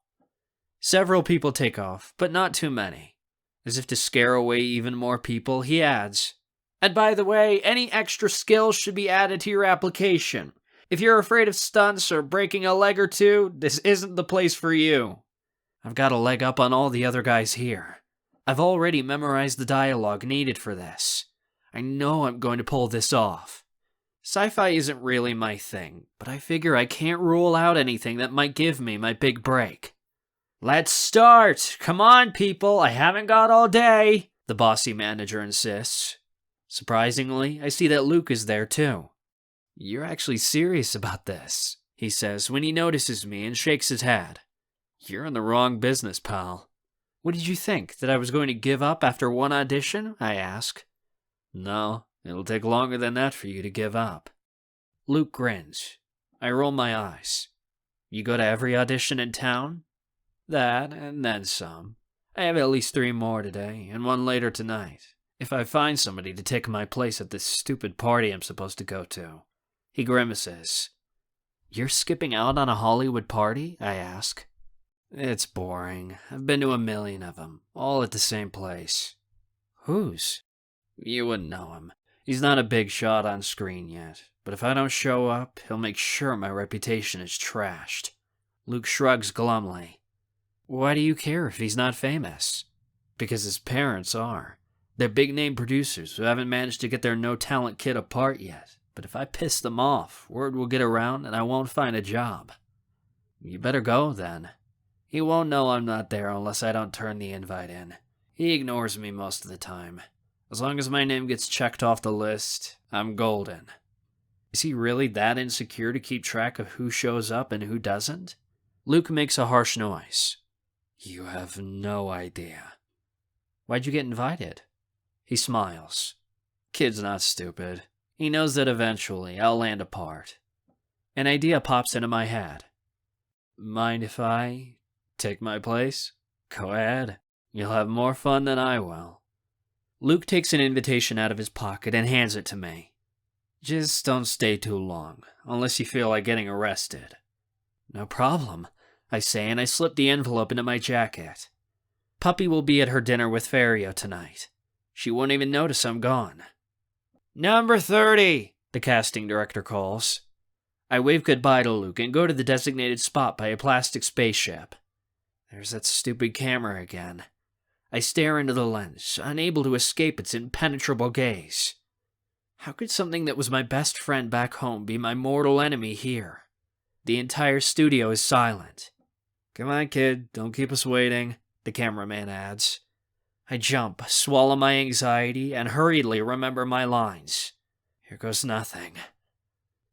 Several people take off, but not too many. As if to scare away even more people, he adds, and by the way, any extra skills should be added to your application. If you're afraid of stunts or breaking a leg or two, this isn't the place for you. I've got a leg up on all the other guys here. I've already memorized the dialogue needed for this. I know I'm going to pull this off. Sci-fi isn't really my thing, but I figure I can't rule out anything that might give me my big break. Let's start! Come on, people, I haven't got all day, the bossy manager insists. Surprisingly, I see that Luke is there too. You're actually serious about this, he says when he notices me and shakes his head. You're in the wrong business, pal. What did you think, that I was going to give up after one audition? I ask. No, it'll take longer than that for you to give up. Luke grins. I roll my eyes. You go to every audition in town? That, and then some. I have at least 3 more today, and one later tonight, if I find somebody to take my place at this stupid party I'm supposed to go to. He grimaces. You're skipping out on a Hollywood party? I ask. It's boring. I've been to 1,000,000 of them, all at the same place. Whose? You wouldn't know him. He's not a big shot on screen yet, but if I don't show up, he'll make sure my reputation is trashed. Luke shrugs glumly. Why do you care if he's not famous? Because his parents are. They're big-name producers who haven't managed to get their no-talent kid a part yet. But if I piss them off, word will get around and I won't find a job. You better go, then. He won't know I'm not there unless I don't turn the invite in. He ignores me most of the time. As long as my name gets checked off the list, I'm golden. Is he really that insecure to keep track of who shows up and who doesn't? Luke makes a harsh noise. You have no idea. Why'd you get invited? He smiles. Kid's not stupid. He knows that eventually I'll land a part. An idea pops into my head. Mind if I take my place? Go ahead. You'll have more fun than I will. Luke takes an invitation out of his pocket and hands it to me. Just don't stay too long, unless you feel like getting arrested. No problem, I say, and I slip the envelope into my jacket. Puppy will be at her dinner with Fario tonight. She won't even notice I'm gone. Number 30, the casting director calls. I wave goodbye to Luke and go to the designated spot by a plastic spaceship. There's that stupid camera again. I stare into the lens, unable to escape its impenetrable gaze. How could something that was my best friend back home be my mortal enemy here? The entire studio is silent. Come on, kid, don't keep us waiting, the cameraman adds. I jump, swallow my anxiety, and hurriedly remember my lines. Here goes nothing.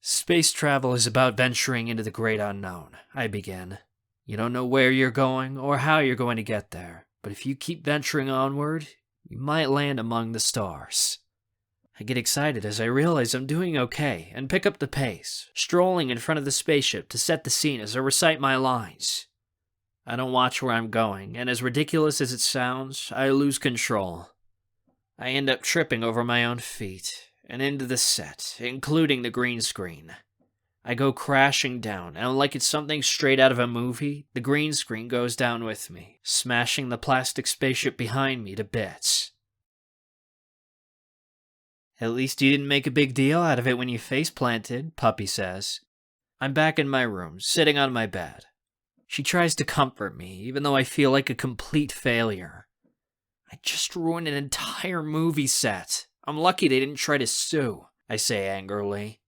Space travel is about venturing into the great unknown, I begin. You don't know where you're going or how you're going to get there, but if you keep venturing onward, you might land among the stars. I get excited as I realize I'm doing okay and pick up the pace, strolling in front of the spaceship to set the scene as I recite my lines. I don't watch where I'm going, and as ridiculous as it sounds, I lose control. I end up tripping over my own feet and into the set, including the green screen. I go crashing down, and like it's something straight out of a movie, the green screen goes down with me, smashing the plastic spaceship behind me to bits. At least you didn't make a big deal out of it when you face-planted, Puppy says. I'm back in my room, sitting on my bed. She tries to comfort me, even though I feel like a complete failure. I just ruined an entire movie set. I'm lucky they didn't try to sue, I say angrily.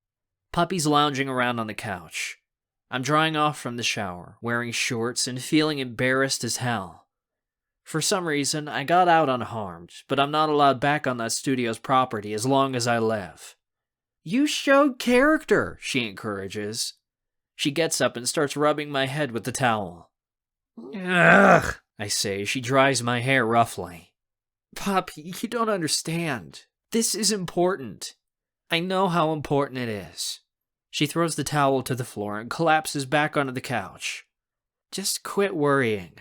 Puppy's lounging around on the couch. I'm drying off from the shower, wearing shorts and feeling embarrassed as hell. For some reason, I got out unharmed, but I'm not allowed back on that studio's property as long as I live. You showed character, she encourages. She gets up and starts rubbing my head with the towel. Ugh, I say as she dries my hair roughly. Puppy, you don't understand. This is important. I know how important it is. She throws the towel to the floor and collapses back onto the couch. Just quit worrying.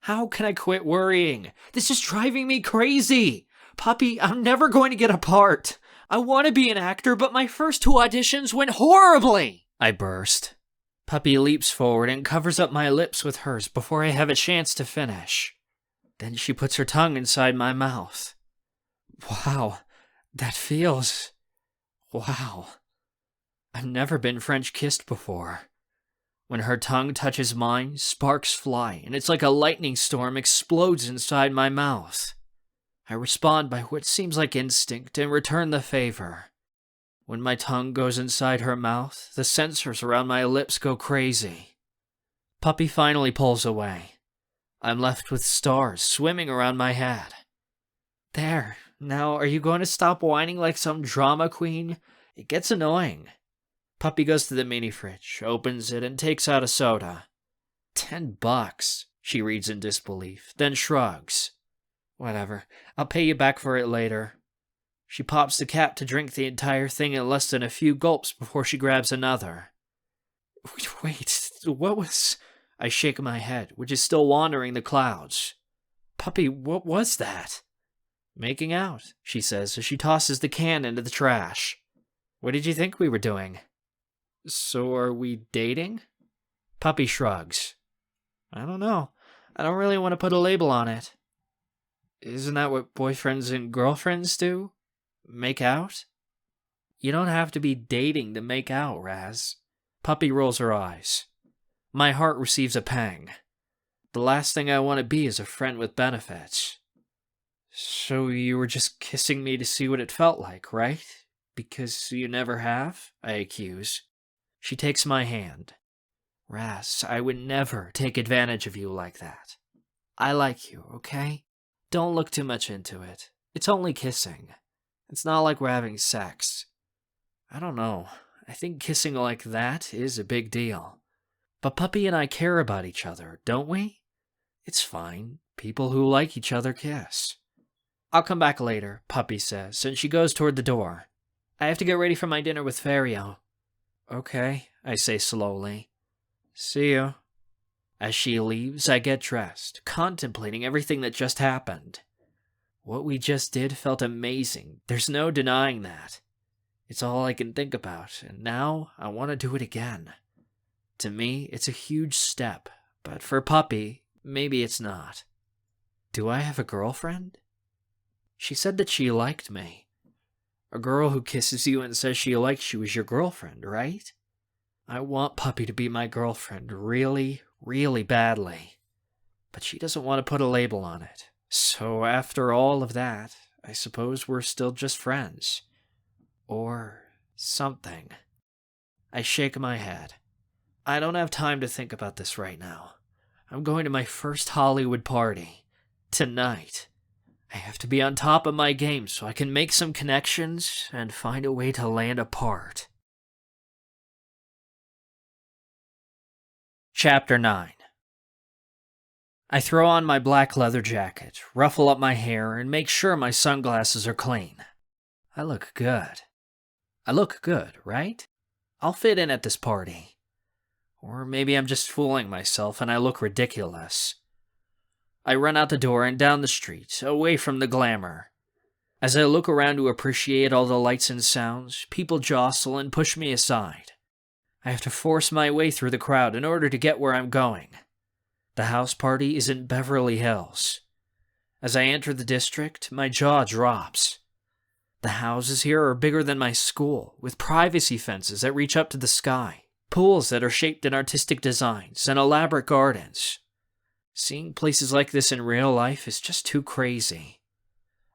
How can I quit worrying? This is driving me crazy. Puppy, I'm never going to get a part. I want to be an actor, but my first 2 auditions went horribly, I burst. Puppy leaps forward and covers up my lips with hers before I have a chance to finish. Then she puts her tongue inside my mouth. Wow, that feels... Wow. I've never been French kissed before. When her tongue touches mine, sparks fly, and it's like a lightning storm explodes inside my mouth. I respond by what seems like instinct and return the favor. When my tongue goes inside her mouth, the sensors around my lips go crazy. Puppy finally pulls away. I'm left with stars swimming around my head. There, now are you going to stop whining like some drama queen? It gets annoying. Puppy goes to the mini fridge, opens it, and takes out a soda. $10, she reads in disbelief, then shrugs. Whatever, I'll pay you back for it later. She pops the cap to drink the entire thing in less than a few gulps before she grabs another. Wait, what was... I shake my head, which is still wandering the clouds. Puppy, what was that? Making out, she says as she tosses the can into the trash. What did you think we were doing? So are we dating? Puppy shrugs. I don't know. I don't really want to put a label on it. Isn't that what boyfriends and girlfriends do? Make out? You don't have to be dating to make out, Raz. Puppy rolls her eyes. My heart receives a pang. The last thing I want to be is a friend with benefits. So you were just kissing me to see what it felt like, right? Because you never have? I accuse. She takes my hand. Raz, I would never take advantage of you like that. I like you, okay? Don't look too much into it. It's only kissing. It's not like we're having sex. I don't know. I think kissing like that is a big deal. But Puppy and I care about each other, don't we? It's fine. People who like each other kiss. I'll come back later, Puppy says, and she goes toward the door. I have to get ready for my dinner with Fario. Okay, I say slowly. See you. As she leaves, I get dressed, contemplating everything that just happened. What we just did felt amazing. There's no denying that. It's all I can think about, and now I want to do it again. To me, it's a huge step, but for Puppy, maybe it's not. Do I have a girlfriend? She said that she liked me. A girl who kisses you and says she likes you is your girlfriend, right? I want Puppy to be my girlfriend really, really badly. But she doesn't want to put a label on it. So after all of that, I suppose we're still just friends. Or something. I shake my head. I don't have time to think about this right now. I'm going to my first Hollywood party. Tonight. I have to be on top of my game so I can make some connections and find a way to land a part. Chapter 9. I throw on my black leather jacket, ruffle up my hair, and make sure my sunglasses are clean. I look good. I look good, right? I'll fit in at this party. Or maybe I'm just fooling myself and I look ridiculous. I run out the door and down the street, away from the glamour. As I look around to appreciate all the lights and sounds, people jostle and push me aside. I have to force my way through the crowd in order to get where I'm going. The house party is in Beverly Hills. As I enter the district, my jaw drops. The houses here are bigger than my school, with privacy fences that reach up to the sky, pools that are shaped in artistic designs, and elaborate gardens. Seeing places like this in real life is just too crazy.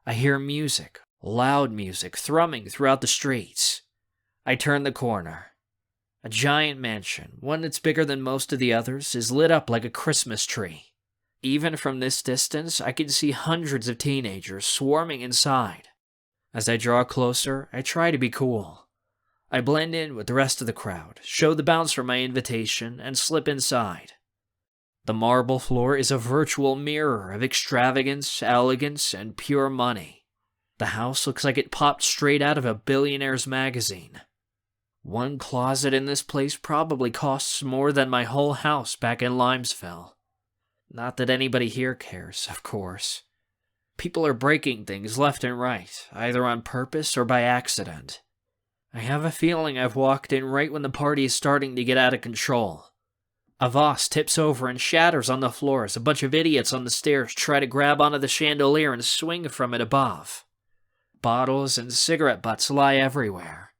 I hear music, loud music, thrumming throughout the streets. I turn the corner. A giant mansion, one that's bigger than most of the others, is lit up like a Christmas tree. Even from this distance, I can see hundreds of teenagers swarming inside. As I draw closer, I try to be cool. I blend in with the rest of the crowd, show the bouncer my invitation, and slip inside. The marble floor is a virtual mirror of extravagance, elegance, and pure money. The house looks like it popped straight out of a billionaire's magazine. One closet in this place probably costs more than my whole house back in Limesville. Not that anybody here cares, of course. People are breaking things left and right, either on purpose or by accident. I have a feeling I've walked in right when the party is starting to get out of control. A vase tips over and shatters on the floor as a bunch of idiots on the stairs try to grab onto the chandelier and swing from it above. Bottles and cigarette butts lie everywhere.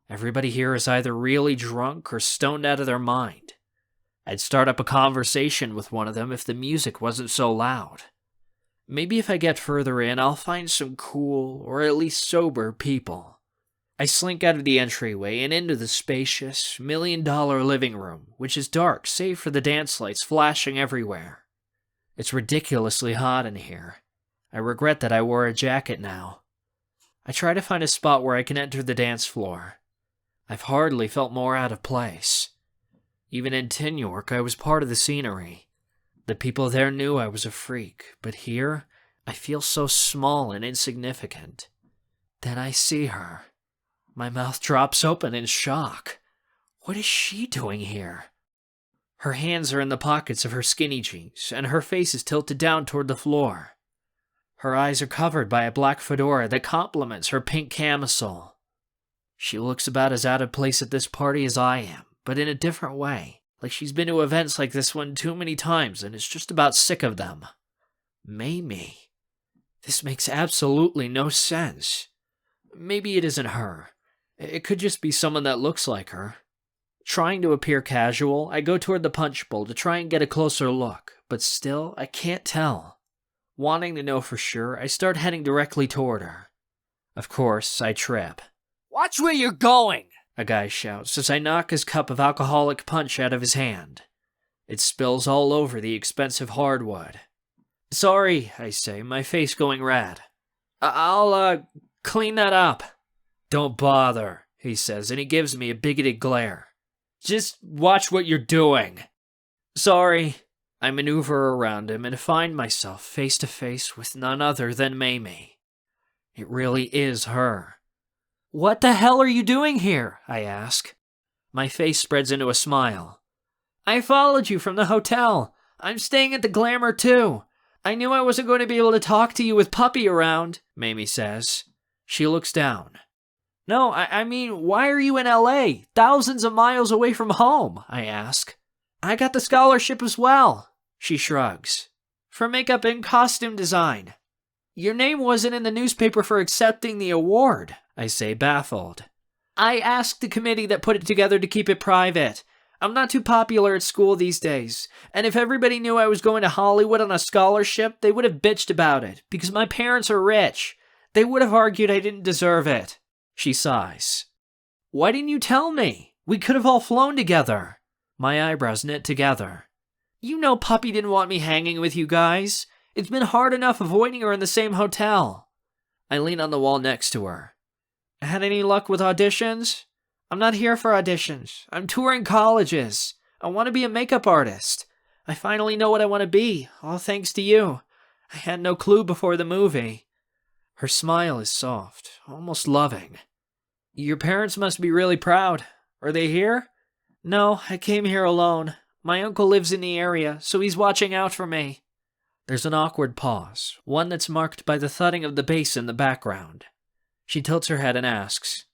Everybody here is either really drunk or stoned out of their mind. I'd start up a conversation with one of them if the music wasn't so loud. Maybe if I get further in, I'll find some cool, or at least sober, people. I slink out of the entryway and into the spacious, $1,000,000 living room, which is dark save for the dance lights flashing everywhere. It's ridiculously hot in here. I regret that I wore a jacket now. I try to find a spot where I can enter the dance floor. I've hardly felt more out of place. Even in Tin York, I was part of the scenery. The people there knew I was a freak, but here, I feel so small and insignificant. Then I see her. My mouth drops open in shock. What is she doing here? Her hands are in the pockets of her skinny jeans, and her face is tilted down toward the floor. Her eyes are covered by a black fedora that complements her pink camisole. She looks about as out of place at this party as I am, but in a different way, like she's been to events like this one too many times and is just about sick of them. Mamie. This makes absolutely no sense. Maybe it isn't her. It could just be someone that looks like her. Trying to appear casual, I go toward the punch bowl to try and get a closer look, but still, I can't tell. Wanting to know for sure, I start heading directly toward her. Of course, I trip. "Watch where you're going!" a guy shouts as I knock his cup of alcoholic punch out of his hand. It spills all over the expensive hardwood. "Sorry," I say, my face going red. I'll clean that up." "Don't bother," he says, and he gives me a bigoted glare. "Just watch what you're doing." "Sorry." I maneuver around him and find myself face to face with none other than Mamie. It really is her. "What the hell are you doing here?" I ask. My face spreads into a smile. "I followed you from the hotel. I'm staying at the Glamour too. I knew I wasn't going to be able to talk to you with Puppy around," Mamie says. She looks down. "No, I mean, why are you in LA, thousands of miles away from home?" I ask. "I got the scholarship as well," she shrugs. "For makeup and costume design." "Your name wasn't in the newspaper for accepting the award," I say, baffled. "I asked the committee that put it together to keep it private. I'm not too popular at school these days, and if everybody knew I was going to Hollywood on a scholarship, they would have bitched about it, because my parents are rich. They would have argued I didn't deserve it." She sighs. "Why didn't you tell me? We could have all flown together." My eyebrows knit together. "You know Puppy didn't want me hanging with you guys. It's been hard enough avoiding her in the same hotel." I lean on the wall next to her. "Had any luck with auditions?" "I'm not here for auditions. I'm touring colleges. I want to be a makeup artist. I finally know what I want to be, all thanks to you. I had no clue before the movie." Her smile is soft, almost loving. "Your parents must be really proud. Are they here?" "No, I came here alone. My uncle lives in the area, so he's watching out for me." There's an awkward pause, one that's marked by the thudding of the bass in the background. She tilts her head and asks,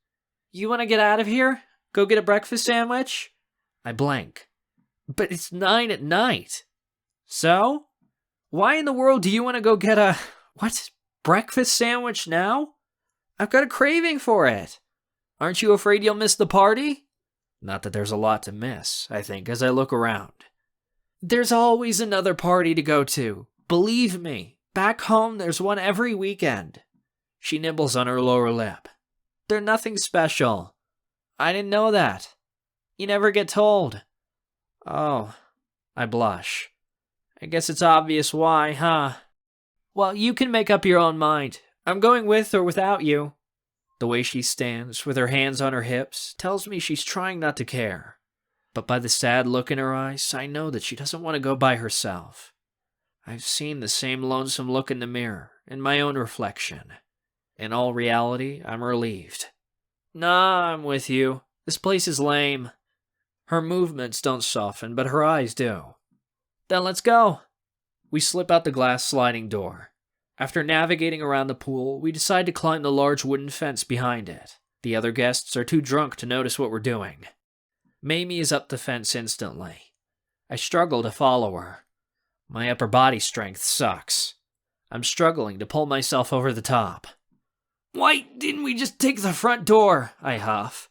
"You want to get out of here? Go get a breakfast sandwich?" I blank. But it's 9 at night. So? Why in the world do you want to go get a, breakfast sandwich now? I've got a craving for it. Aren't you afraid you'll miss the party? Not that there's a lot to miss, I think, as I look around. There's always another party to go to. Believe me, back home there's one every weekend. She nibbles on her lower lip. They're nothing special. I didn't know that. You never get told. Oh, I blush. I guess it's obvious why, huh? Well, you can make up your own mind. I'm going with or without you. The way she stands, with her hands on her hips, tells me she's trying not to care. But by the sad look in her eyes, I know that she doesn't want to go by herself. I've seen the same lonesome look in the mirror, in my own reflection. In all reality, I'm relieved. Nah, I'm with you. This place is lame. Her movements don't soften, but her eyes do. Then let's go. We slip out the glass sliding door. After navigating around the pool, we decide to climb the large wooden fence behind it. The other guests are too drunk to notice what we're doing. Mamie is up the fence instantly. I struggle to follow her. My upper body strength sucks. I'm struggling to pull myself over the top. Why didn't we just take the front door? I huff.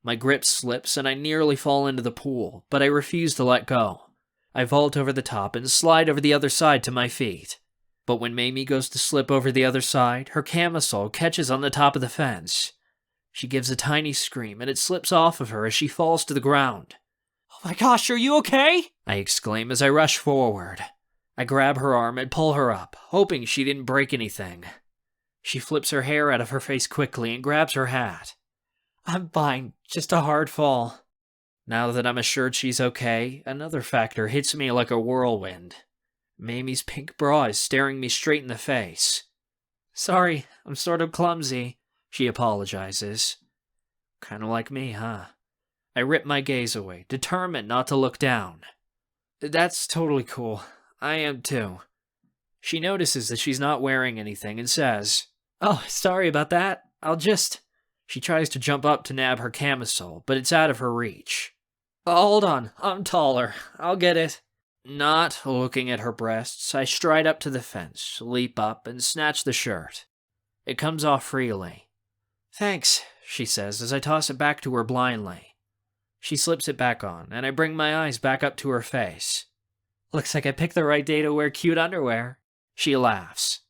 My grip slips and I nearly fall into the pool, but I refuse to let go. I vault over the top and slide over the other side to my feet. But when Mamie goes to slip over the other side, her camisole catches on the top of the fence. She gives a tiny scream and it slips off of her as she falls to the ground. Oh my gosh, are you okay? I exclaim as I rush forward. I grab her arm and pull her up, hoping she didn't break anything. She flips her hair out of her face quickly and grabs her hat. I'm fine, just a hard fall. Now that I'm assured she's okay, another factor hits me like a whirlwind. Mamie's pink bra is staring me straight in the face. Sorry, I'm sort of clumsy, she apologizes. Kind of like me, huh? I rip my gaze away, determined not to look down. That's totally cool. I am too. She notices that she's not wearing anything and says, Oh, sorry about that. She tries to jump up to nab her camisole, but it's out of her reach. Hold on, I'm taller. I'll get it. Not looking at her breasts, I stride up to the fence, leap up, and snatch the shirt. It comes off freely. Thanks, she says as I toss it back to her blindly. She slips it back on, and I bring my eyes back up to her face. Looks like I picked the right day to wear cute underwear. She laughs.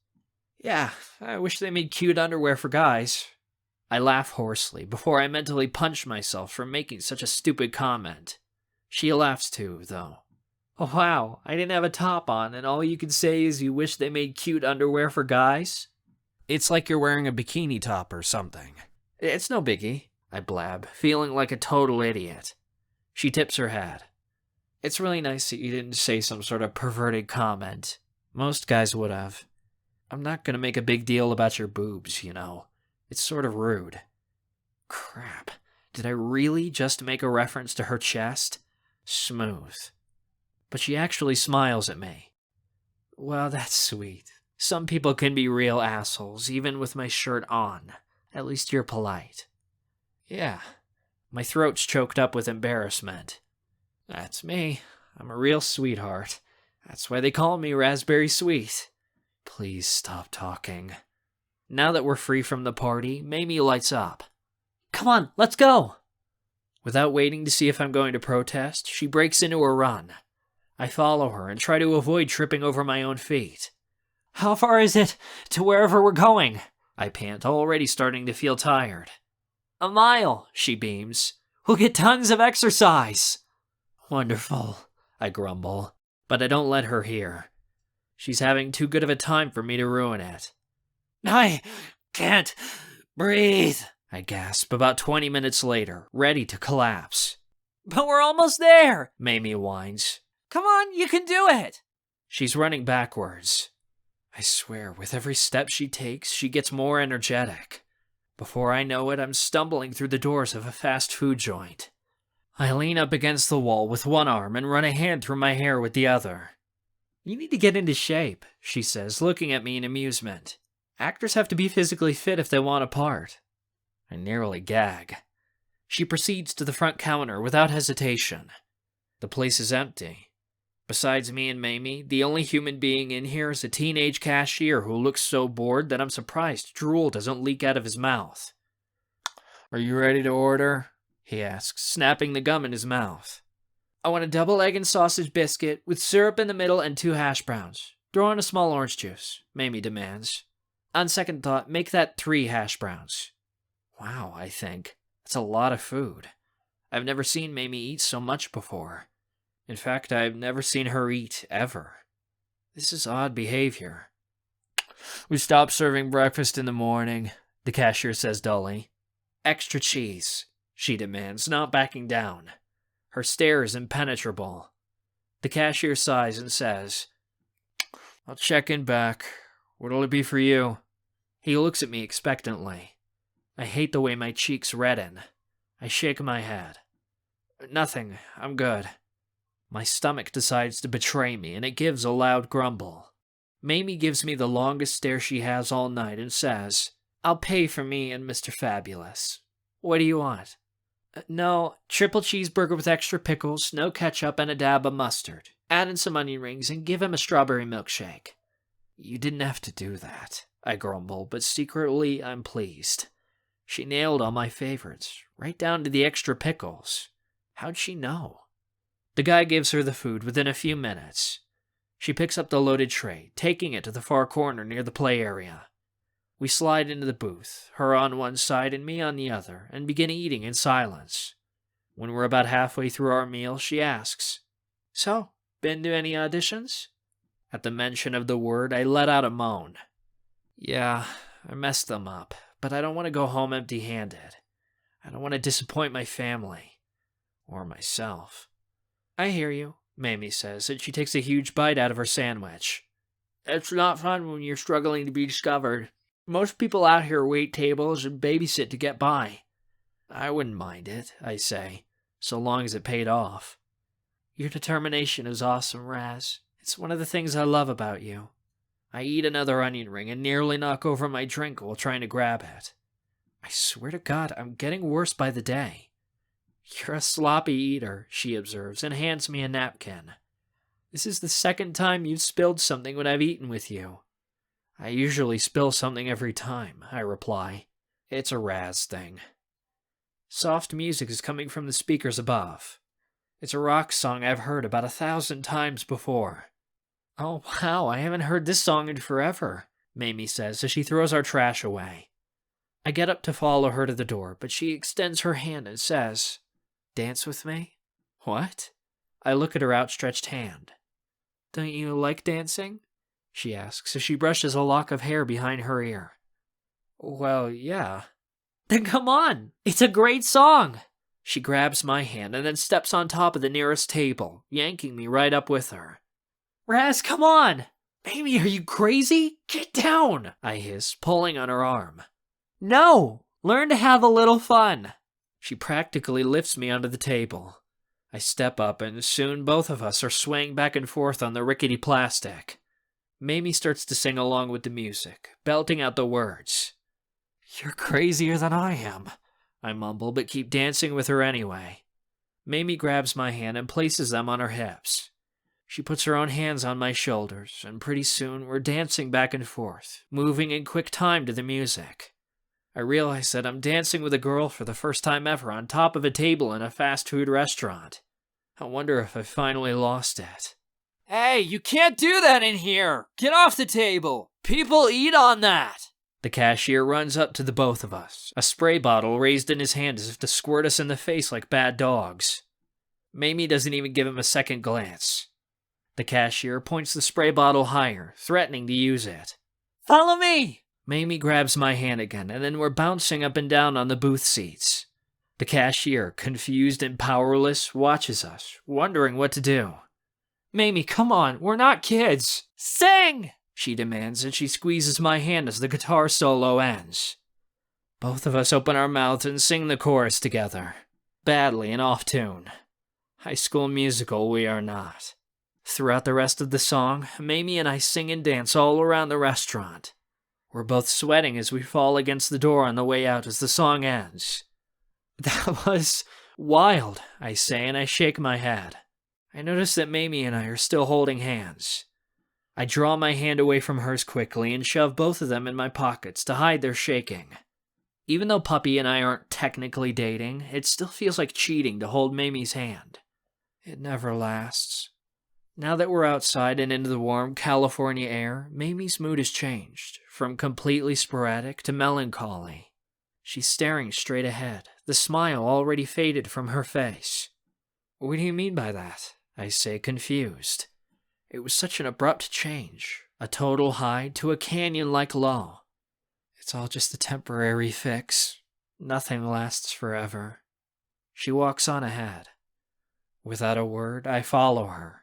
Yeah, I wish they made cute underwear for guys. I laugh hoarsely before I mentally punch myself for making such a stupid comment. She laughs too, though. Oh wow, I didn't have a top on, and all you can say is you wish they made cute underwear for guys? It's like you're wearing a bikini top or something. It's no biggie, I blab, feeling like a total idiot. She tips her head. It's really nice that you didn't say some sort of perverted comment. Most guys would have. I'm not gonna make a big deal about your boobs, you know. It's sort of rude. Crap, did I really just make a reference to her chest? Smooth. But she actually smiles at me. Well, that's sweet. Some people can be real assholes, even with my shirt on. At least you're polite. Yeah. My throat's choked up with embarrassment. That's me. I'm a real sweetheart. That's why they call me Razberry Sweet. Please stop talking. Now that we're free from the party, Mamie lights up. Come on, let's go! Without waiting to see if I'm going to protest, she breaks into a run. I follow her and try to avoid tripping over my own feet. How far is it to wherever we're going? I pant, already starting to feel tired. A mile, she beams. We'll get tons of exercise. Wonderful, I grumble, but I don't let her hear. She's having too good of a time for me to ruin it. I can't breathe, I gasp about 20 minutes later, ready to collapse. But we're almost there, Mamie whines. Come on, you can do it! She's running backwards. I swear, with every step she takes, she gets more energetic. Before I know it, I'm stumbling through the doors of a fast food joint. I lean up against the wall with one arm and run a hand through my hair with the other. You need to get into shape, she says, looking at me in amusement. Actors have to be physically fit if they want a part. I nearly gag. She proceeds to the front counter without hesitation. The place is empty. Besides me and Mamie, the only human being in here is a teenage cashier who looks so bored that I'm surprised drool doesn't leak out of his mouth. "Are you ready to order?" he asks, snapping the gum in his mouth. "I want a double egg and sausage biscuit with syrup in the middle and 2 hash browns. Throw in a small orange juice," Mamie demands. On second thought, make that 3 hash browns. Wow, I think. That's a lot of food. I've never seen Mamie eat so much before. In fact, I've never seen her eat, ever. This is odd behavior. "We stopped serving breakfast in the morning," the cashier says dully. "Extra cheese," she demands, not backing down. Her stare is impenetrable. The cashier sighs and says, "I'll check in back. What'll it be for you?" He looks at me expectantly. I hate the way my cheeks redden. I shake my head. "Nothing. I'm good." My stomach decides to betray me, and it gives a loud grumble. Mamie gives me the longest stare she has all night and says, "I'll pay for me and Mr. Fabulous. What do you want?" "No, triple cheeseburger with extra pickles, no ketchup, and a dab of mustard. Add in some onion rings and give him a strawberry milkshake." "You didn't have to do that," I grumble, but secretly I'm pleased. She nailed all my favorites, right down to the extra pickles. How'd she know? The guy gives her the food within a few minutes. She picks up the loaded tray, taking it to the far corner near the play area. We slide into the booth, her on one side and me on the other, and begin eating in silence. When we're about halfway through our meal, she asks, "So, been to any auditions?" At the mention of the word, I let out a moan. "Yeah, I messed them up, but I don't want to go home empty-handed. I don't want to disappoint my family. Or myself." "I hear you," Mamie says, and she takes a huge bite out of her sandwich. "It's not fun when you're struggling to be discovered. Most people out here wait tables and babysit to get by." "I wouldn't mind it," I say, so long as it paid off. "Your determination is awesome, Raz. It's one of the things I love about you." I eat another onion ring and nearly knock over my drink while trying to grab it. I swear to God, I'm getting worse by the day. "You're a sloppy eater," she observes, and hands me a napkin. "This is the second time you've spilled something when I've eaten with you." "I usually spill something every time," I reply. It's a Raz thing. Soft music is coming from the speakers above. It's a rock song I've heard about 1,000 times before. "Oh, wow, I haven't heard this song in forever," Mamie says as she throws our trash away. I get up to follow her to the door, but she extends her hand and says, "Dance with me?" "What?" I look at her outstretched hand. "Don't you like dancing?" she asks as she brushes a lock of hair behind her ear. "Well, yeah." "Then come on! It's a great song!" She grabs my hand and then steps on top of the nearest table, yanking me right up with her. "Raz, come on!" "Mamie, are you crazy? Get down!" I hiss, pulling on her arm. "No! Learn to have a little fun." She practically lifts me onto the table. I step up, and soon both of us are swaying back and forth on the rickety plastic. Mamie starts to sing along with the music, belting out the words. "You're crazier than I am," I mumble, but keep dancing with her anyway. Mamie grabs my hand and places them on her hips. She puts her own hands on my shoulders, and pretty soon we're dancing back and forth, moving in quick time to the music. I realize that I'm dancing with a girl for the first time ever on top of a table in a fast food restaurant. I wonder if I finally lost it. "Hey, you can't do that in here! Get off the table! People eat on that!" The cashier runs up to the both of us, a spray bottle raised in his hand as if to squirt us in the face like bad dogs. Mamie doesn't even give him a second glance. The cashier points the spray bottle higher, threatening to use it. "Follow me!" Mamie grabs my hand again, and then we're bouncing up and down on the booth seats. The cashier, confused and powerless, watches us, wondering what to do. "Mamie, come on, we're not kids. Sing!" she demands, and she squeezes my hand as the guitar solo ends. Both of us open our mouths and sing the chorus together, badly and off tune. High School Musical we are not. Throughout the rest of the song, Mamie and I sing and dance all around the restaurant. We're both sweating as we fall against the door on the way out as the song ends. "That was wild," I say, and I shake my head. I notice that Mamie and I are still holding hands. I draw my hand away from hers quickly and shove both of them in my pockets to hide their shaking. Even though Puppy and I aren't technically dating, it still feels like cheating to hold Mamie's hand. It never lasts. Now that we're outside and into the warm California air, Mamie's mood has changed, from completely sporadic to melancholy. She's staring straight ahead, the smile already faded from her face. What do you mean by that? I say, confused. It was such an abrupt change, a total high to a canyon-like low. It's all just a temporary fix. Nothing lasts forever. She walks on ahead. Without a word, I follow her.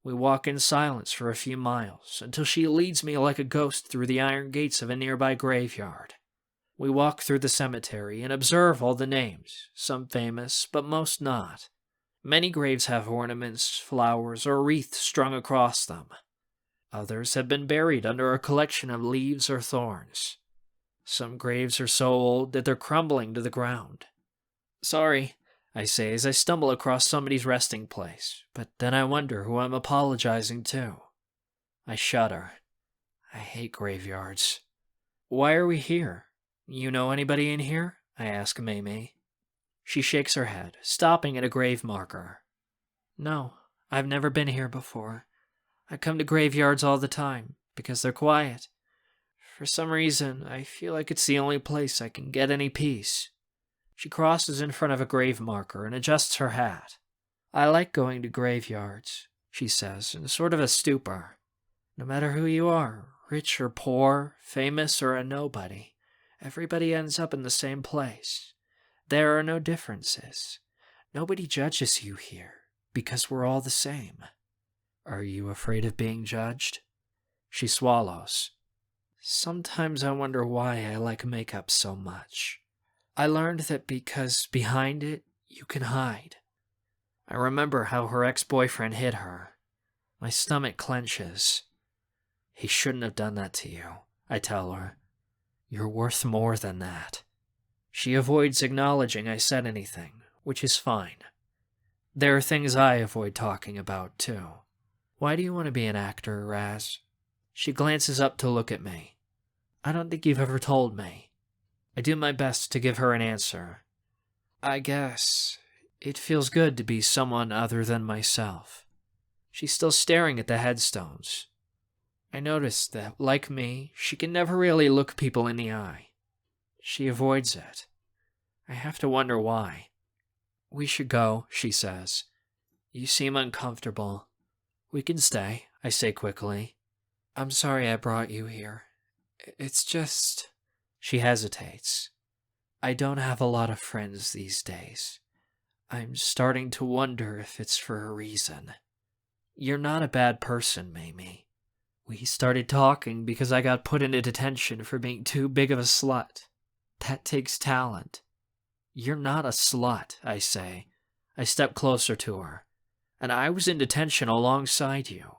We walk in silence for a few miles, until she leads me like a ghost through the iron gates of a nearby graveyard. We walk through the cemetery and observe all the names, some famous, but most not. Many graves have ornaments, flowers, or wreaths strung across them. Others have been buried under a collection of leaves or thorns. Some graves are so old that they're crumbling to the ground. Sorry, I say as I stumble across somebody's resting place, but then I wonder who I'm apologizing to. I shudder. I hate graveyards. Why are we here? You know anybody in here? I ask Mamie. She shakes her head, stopping at a grave marker. No, I've never been here before. I come to graveyards all the time, because they're quiet. For some reason, I feel like it's the only place I can get any peace. She crosses in front of a grave marker and adjusts her hat. I like going to graveyards, she says, in sort of a stupor. No matter who you are, rich or poor, famous or a nobody, everybody ends up in the same place. There are no differences. Nobody judges you here, because we're all the same. Are you afraid of being judged? She swallows. Sometimes I wonder why I like makeup so much. I learned that because behind it, you can hide. I remember how her ex-boyfriend hit her. My stomach clenches. He shouldn't have done that to you, I tell her. You're worth more than that. She avoids acknowledging I said anything, which is fine. There are things I avoid talking about, too. Why do you want to be an actor, Raz? She glances up to look at me. I don't think you've ever told me. I do my best to give her an answer. I guess it feels good to be someone other than myself. She's still staring at the headstones. I notice that, like me, she can never really look people in the eye. She avoids it. I have to wonder why. We should go, she says. You seem uncomfortable. We can stay, I say quickly. I'm sorry I brought you here. It's just... She hesitates. I don't have a lot of friends these days. I'm starting to wonder if it's for a reason. You're not a bad person, Mamie. We started talking because I got put into detention for being too big of a slut. That takes talent. You're not a slut, I say. I step closer to her. And I was in detention alongside you.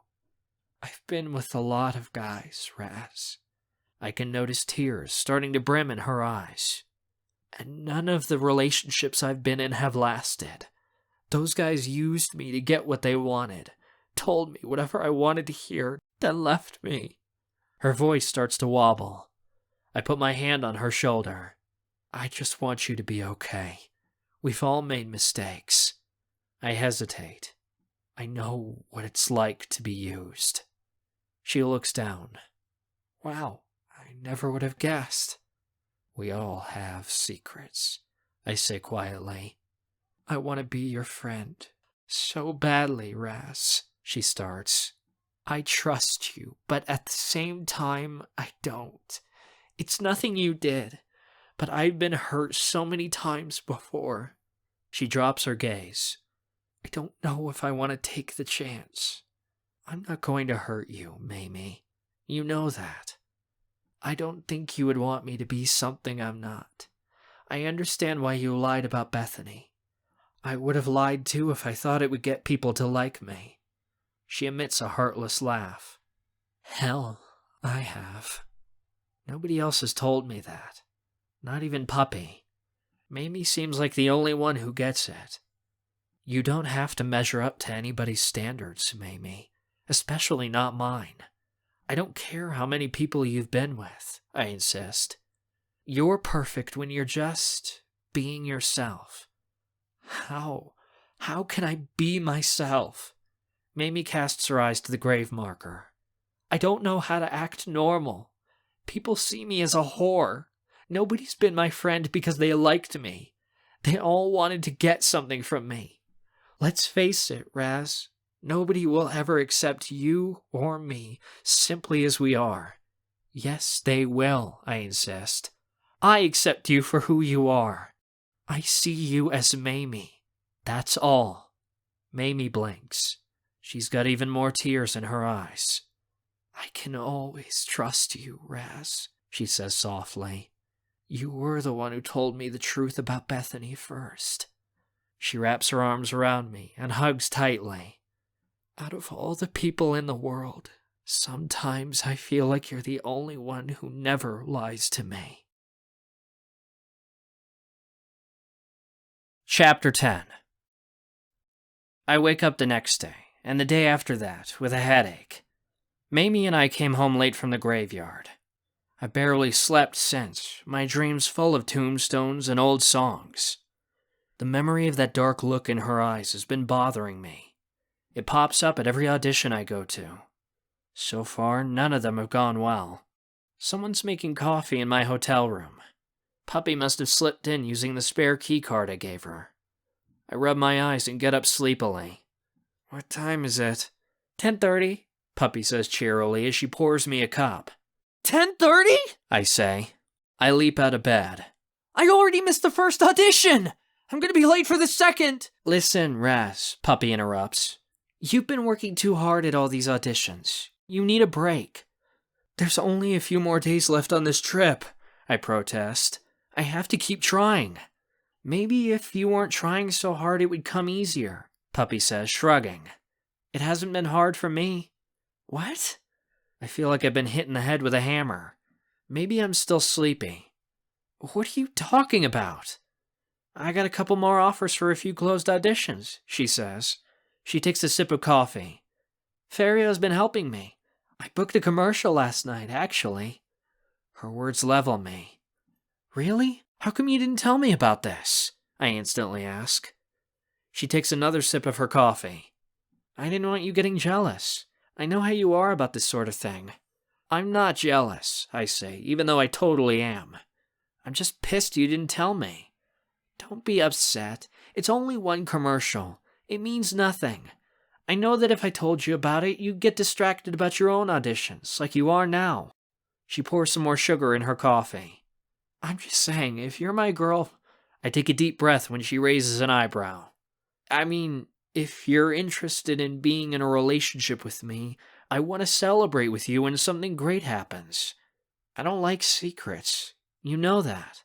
I've been with a lot of guys, Raz. I can notice tears starting to brim in her eyes. And none of the relationships I've been in have lasted. Those guys used me to get what they wanted, told me whatever I wanted to hear, then left me. Her voice starts to wobble. I put my hand on her shoulder. I just want you to be okay. We've all made mistakes. I hesitate. I know what it's like to be used. She looks down. Wow, I never would have guessed. We all have secrets, I say quietly. I want to be your friend. So badly, Raz, she starts. I trust you, but at the same time, I don't. It's nothing you did, but I've been hurt so many times before. She drops her gaze. I don't know if I want to take the chance. I'm not going to hurt you, Mamie. You know that. I don't think you would want me to be something I'm not. I understand why you lied about Bethany. I would have lied too if I thought it would get people to like me. She emits a heartless laugh. Hell, I have. Nobody else has told me that. Not even Puppy. Mamie seems like the only one who gets it. You don't have to measure up to anybody's standards, Mamie, especially not mine. I don't care how many people you've been with, I insist. You're perfect when you're just being yourself. How can I be myself? Mamie casts her eyes to the grave marker. I don't know how to act normal. People see me as a whore. Nobody's been my friend because they liked me. They all wanted to get something from me. Let's face it, Raz. Nobody will ever accept you or me simply as we are. Yes, they will, I insist. I accept you for who you are. I see you as Mamie. That's all. Mamie blinks. She's got even more tears in her eyes. I can always trust you, Raz, she says softly. You were the one who told me the truth about Bethany first. She wraps her arms around me and hugs tightly. Out of all the people in the world, sometimes I feel like you're the only one who never lies to me. Chapter 10. I wake up the next day, and the day after that, with a headache. Mamie and I came home late from the graveyard. I barely slept since, my dreams full of tombstones and old songs. The memory of that dark look in her eyes has been bothering me. It pops up at every audition I go to. So far, none of them have gone well. Someone's making coffee in my hotel room. Puppy must have slipped in using the spare key card I gave her. I rub my eyes and get up sleepily. What time is it? 10:30, Puppy says cheerily as she pours me a cup. 10:30? I say. I leap out of bed. I already missed the first audition! I'm gonna be late for the second! Listen, Raz, Puppy interrupts. You've been working too hard at all these auditions. You need a break. There's only a few more days left on this trip, I protest. I have to keep trying. Maybe if you weren't trying so hard it would come easier, Puppy says, shrugging. It hasn't been hard for me. What? I feel like I've been hit in the head with a hammer. Maybe I'm still sleepy. What are you talking about? I got a couple more offers for a few closed auditions, she says. She takes a sip of coffee. Ferrio's been helping me. I booked a commercial last night, actually. Her words level me. Really? How come you didn't tell me about this? I instantly ask. She takes another sip of her coffee. I didn't want you getting jealous. I know how you are about this sort of thing. I'm not jealous, I say, even though I totally am. I'm just pissed you didn't tell me. Don't be upset. It's only one commercial. It means nothing. I know that if I told you about it, you'd get distracted about your own auditions, like you are now. She pours some more sugar in her coffee. I'm just saying, if you're my girl... I take a deep breath when she raises an eyebrow. I mean, if you're interested in being in a relationship with me, I want to celebrate with you when something great happens. I don't like secrets. You know that.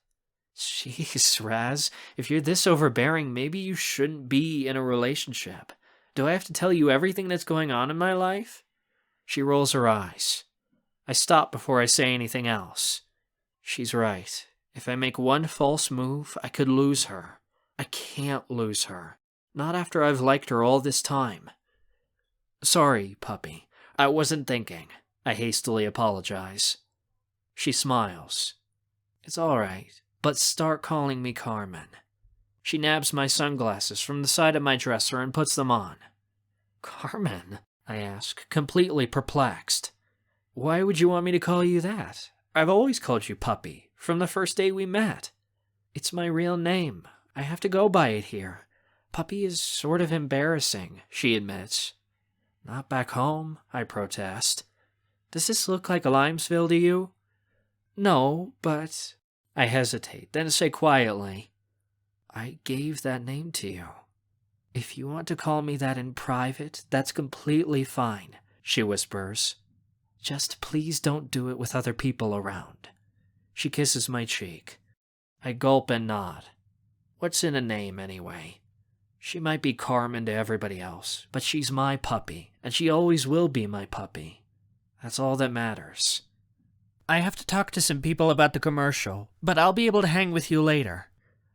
Jeez, Raz, if you're this overbearing, maybe you shouldn't be in a relationship. Do I have to tell you everything that's going on in my life? She rolls her eyes. I stop before I say anything else. She's right. If I make one false move, I could lose her. I can't lose her. Not after I've liked her all this time. Sorry, Puppy. I wasn't thinking. I hastily apologize. She smiles. It's all right, but start calling me Carmen. She nabs my sunglasses from the side of my dresser and puts them on. Carmen? I ask, completely perplexed. Why would you want me to call you that? I've always called you Puppy, from the first day we met. It's my real name. I have to go by it here. Puppy is sort of embarrassing, she admits. Not back home, I protest. Does this look like Limesville to you? No, but... I hesitate, then say quietly, I gave that name to you. If you want to call me that in private, that's completely fine, she whispers. Just please don't do it with other people around. She kisses my cheek. I gulp and nod. What's in a name, anyway? She might be Carmen to everybody else, but she's my puppy, and she always will be my puppy. That's all that matters. I have to talk to some people about the commercial, but I'll be able to hang with you later.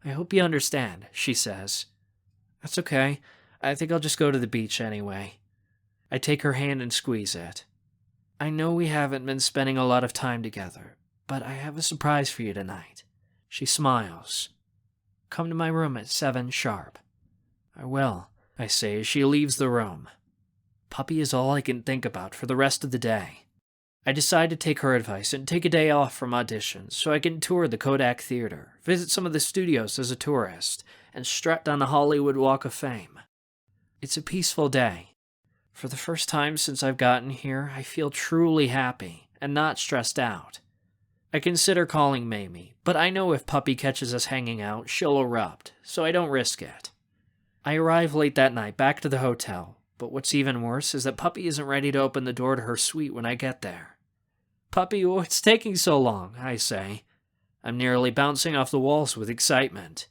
I hope you understand, she says. That's okay. I think I'll just go to the beach anyway. I take her hand and squeeze it. I know we haven't been spending a lot of time together, but I have a surprise for you tonight. She smiles. Come to my room at 7 sharp. I will, I say as she leaves the room. Puppy is all I can think about for the rest of the day. I decide to take her advice and take a day off from auditions so I can tour the Kodak Theater, visit some of the studios as a tourist, and strut down the Hollywood Walk of Fame. It's a peaceful day. For the first time since I've gotten here, I feel truly happy and not stressed out. I consider calling Mamie, but I know if Puppy catches us hanging out, she'll erupt, so I don't risk it. I arrive late that night back to the hotel, but what's even worse is that Puppy isn't ready to open the door to her suite when I get there. Puppy, what's taking so long? I say. I'm nearly bouncing off the walls with excitement.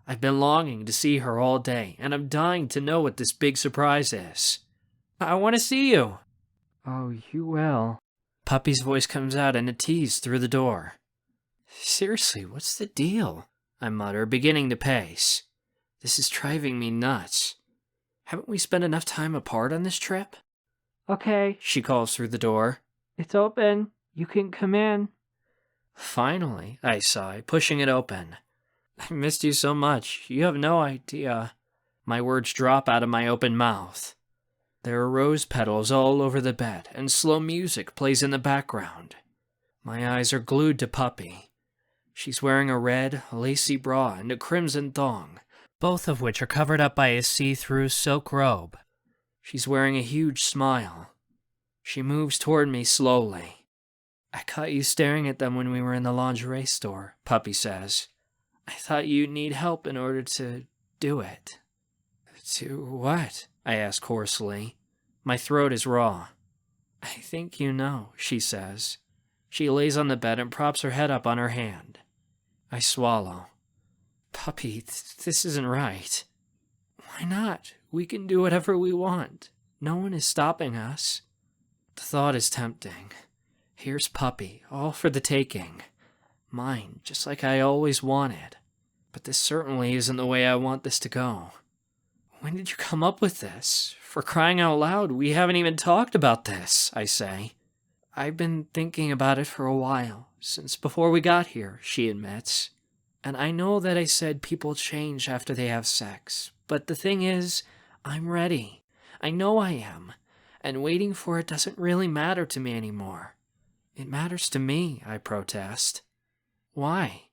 I've been longing to see her all day, and I'm dying to know what this big surprise is. I want to see you. Oh, you will. Puppy's voice comes out in a tease through the door. Seriously, what's the deal? I mutter, beginning to pace. This is driving me nuts. Haven't we spent enough time apart on this trip? Okay, she calls through the door. It's open. You can come in. Finally, I sigh, pushing it open. I missed you so much. You have no idea. My words drop out of my open mouth. There are rose petals all over the bed, and slow music plays in the background. My eyes are glued to Puppy. She's wearing a red, lacy bra and a crimson thong, both of which are covered up by a see-through silk robe. She's wearing a huge smile. She moves toward me slowly. I caught you staring at them when we were in the lingerie store, Puppy says. I thought you'd need help in order to do it. To what? I ask hoarsely. My throat is raw. I think you know, she says. She lays on the bed and props her head up on her hand. I swallow. Puppy, this isn't right. Why not? We can do whatever we want. No one is stopping us. The thought is tempting. Here's Puppy, all for the taking. Mine, just like I always wanted. But this certainly isn't the way I want this to go. When did you come up with this? For crying out loud, we haven't even talked about this, I say. I've been thinking about it for a while, since before we got here, she admits. And I know that I said people change after they have sex, but the thing is, I'm ready. I know I am, and waiting for it doesn't really matter to me anymore. It matters to me, I protest. Why?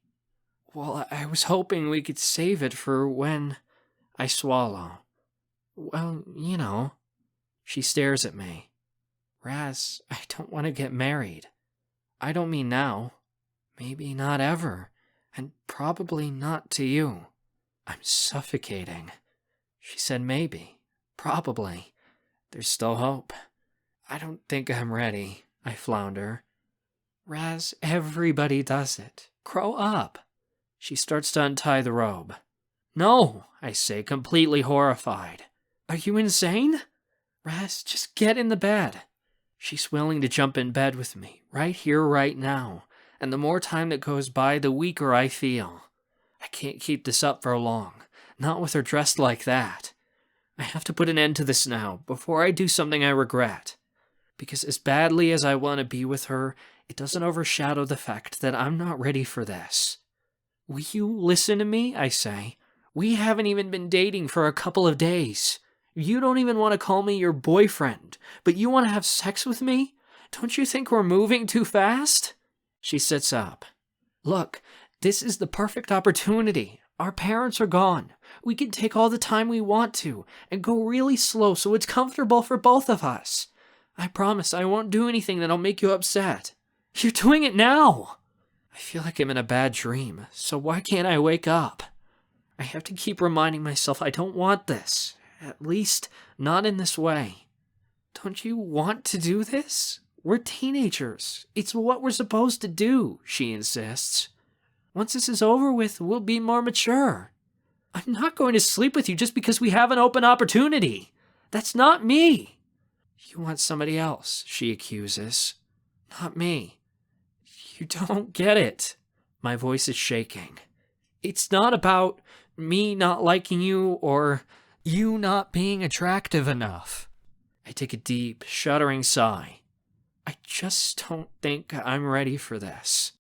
Well, I was hoping we could save it for when... I swallow. Well, you know. She stares at me. Raz, I don't want to get married. I don't mean now. Maybe not ever. And probably not to you. I'm suffocating. She said maybe. Probably. There's still hope. I don't think I'm ready, I flounder. Raz, everybody does it. Grow up. She starts to untie the robe. No, I say, completely horrified. Are you insane? Raz, just get in the bed. She's willing to jump in bed with me, right here, right now, and the more time that goes by, the weaker I feel. I can't keep this up for long, not with her dressed like that. I have to put an end to this now, before I do something I regret. Because as badly as I want to be with her, it doesn't overshadow the fact that I'm not ready for this. Will you listen to me, I say? We haven't even been dating for a couple of days. You don't even want to call me your boyfriend, but you want to have sex with me? Don't you think we're moving too fast? She sits up. Look, this is the perfect opportunity. Our parents are gone. We can take all the time we want to and go really slow so it's comfortable for both of us. I promise I won't do anything that'll make you upset. You're doing it now. I feel like I'm in a bad dream, so why can't I wake up? I have to keep reminding myself I don't want this. At least, not in this way. Don't you want to do this? We're teenagers. It's what we're supposed to do, she insists. Once this is over with, we'll be more mature. I'm not going to sleep with you just because we have an open opportunity. That's not me. You want somebody else, she accuses. Not me. You don't get it. My voice is shaking. It's not about me not liking you or You not being attractive enough. I take a deep, shuddering sigh. I just don't think I'm ready for this.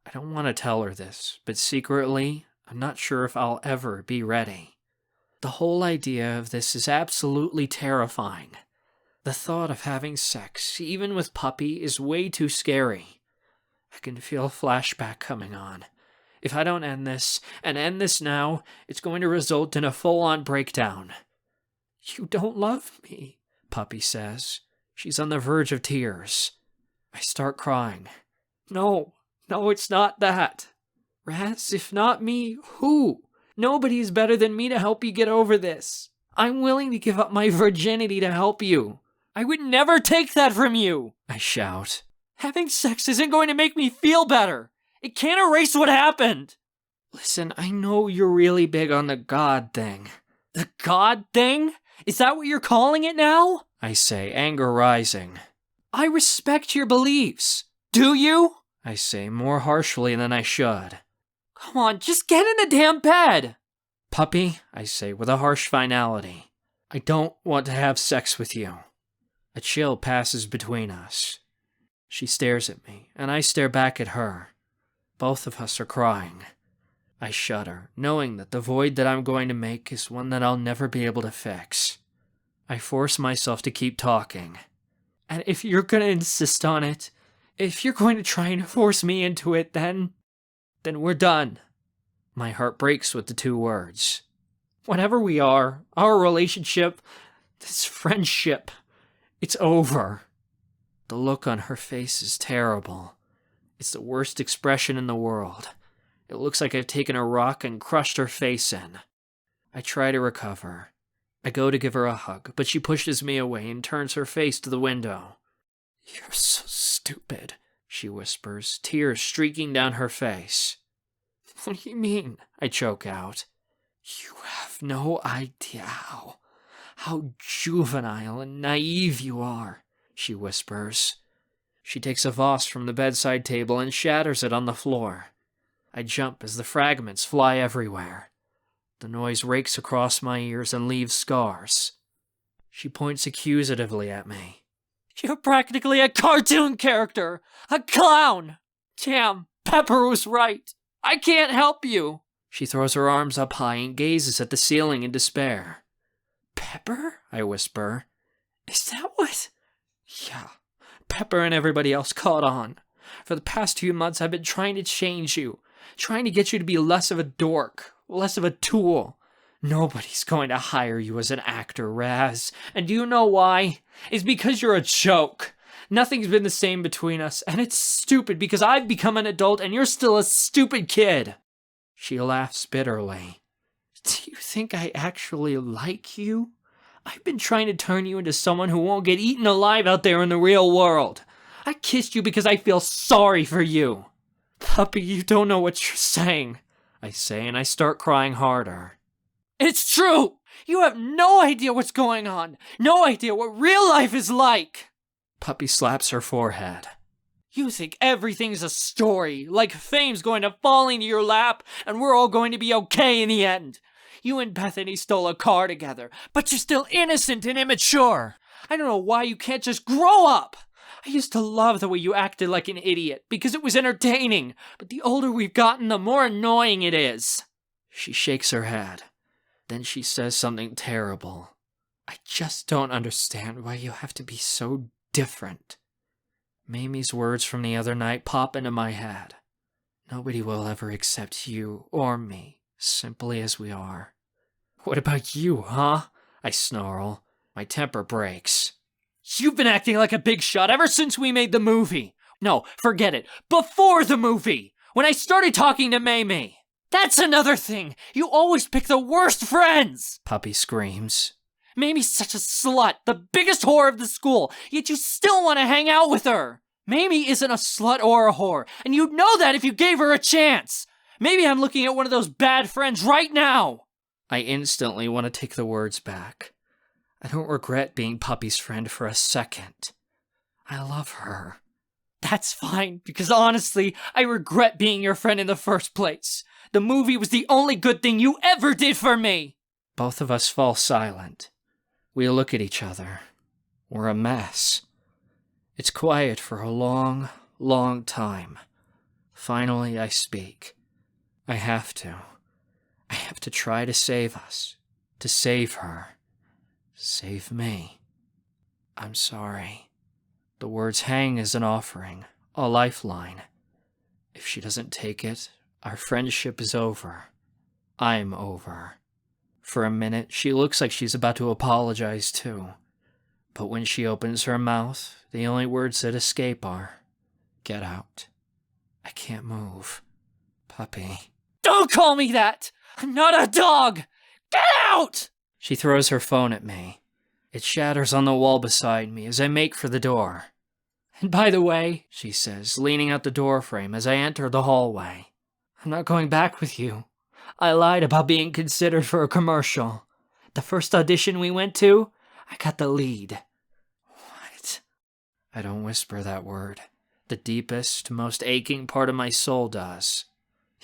I don't want to tell her this, but secretly, I'm not sure if I'll ever be ready. The whole idea of this is absolutely terrifying. The thought of having sex, even with Puppy, is way too scary. I can feel a flashback coming on. If I don't end this, and end this now, it's going to result in a full-on breakdown. You don't love me, Puppy says. She's on the verge of tears. I start crying. No, it's not that. Raz, if not me, who? Nobody's better than me to help you get over this. I'm willing to give up my virginity to help you. I would never take that from you, I shout. Having sex isn't going to make me feel better. It can't erase what happened. Listen, I know you're really big on the God thing. The God thing? Is that what you're calling it now? I say, anger rising. I respect your beliefs. Do you? I say, more harshly than I should. Come on, just get in the damn bed. Puppy, I say with a harsh finality, I don't want to have sex with you. A chill passes between us. She stares at me, and I stare back at her. Both of us are crying. I shudder, knowing that the void that I'm going to make is one that I'll never be able to fix. I force myself to keep talking. And if you're going to insist on it, if you're going to try and force me into it, then we're done. My heart breaks with the two words. Whatever we are, our relationship, this friendship, it's over. The look on her face is terrible. It's the worst expression in the world. It looks like I've taken a rock and crushed her face in. I try to recover. I go to give her a hug, but she pushes me away and turns her face to the window. You're so stupid, she whispers, tears streaking down her face. What do you mean? I choke out. You have no idea how juvenile and naive you are, she whispers. She takes a vase from the bedside table and shatters it on the floor. I jump as the fragments fly everywhere. The noise rakes across my ears and leaves scars. She points accusatively at me. You're practically a cartoon character! A clown! Damn, Pepper was right. I can't help you. She throws her arms up high and gazes at the ceiling in despair. Pepper? I whisper. Is that what? Yeah. Pepper and everybody else caught on. For the past few months, I've been trying to change you. Trying to get you to be less of a dork. Less of a tool. Nobody's going to hire you as an actor, Raz. And do you know why? It's because you're a joke. Nothing's been the same between us, and it's stupid because I've become an adult and you're still a stupid kid. She laughs bitterly. Do you think I actually like you? I've been trying to turn you into someone who won't get eaten alive out there in the real world. I kissed you because I feel sorry for you. Puppy, you don't know what you're saying, I say, and I start crying harder. It's true! You have no idea what's going on. No idea what real life is like. Puppy slaps her forehead. You think everything's a story, like fame's going to fall into your lap, and we're all going to be okay in the end. You and Bethany stole a car together, but you're still innocent and immature. I don't know why you can't just grow up. I used to love the way you acted like an idiot, because it was entertaining, but the older we've gotten, the more annoying it is. She shakes her head. Then she says something terrible. I just don't understand why you have to be so different. Mamie's words from the other night pop into my head. Nobody will ever accept you or me, simply as we are. What about you, huh? I snarl. My temper breaks. You've been acting like a big shot ever since we made the movie. No, forget it. Before the movie, when I started talking to Mamie. That's another thing. You always pick the worst friends, Puppy screams. Mamie's such a slut, the biggest whore of the school, yet you still want to hang out with her. Mamie isn't a slut or a whore, and you'd know that if you gave her a chance. Maybe I'm looking at one of those bad friends right now. I instantly want to take the words back. I don't regret being Puppy's friend for a second. I love her. That's fine, because honestly, I regret being your friend in the first place. The movie was the only good thing you ever did for me. Both of us fall silent. We look at each other. We're a mess. It's quiet for a long, long time. Finally, I speak. I have to. I have to try to save us. To save her. Save me. I'm sorry. The words hang as an offering, a lifeline. If she doesn't take it, our friendship is over. I'm over. For a minute, she looks like she's about to apologize too. But when she opens her mouth, the only words that escape are, "Get out. I can't move. Puppy." "Don't call me that! I'm not a dog! Get out!" She throws her phone at me. It shatters on the wall beside me as I make for the door. "And by the way," she says, leaning out the doorframe as I enter the hallway, "I'm not going back with you. I lied about being considered for a commercial. The first audition we went to, I got the lead." "What?" I don't whisper that word. The deepest, most aching part of my soul does.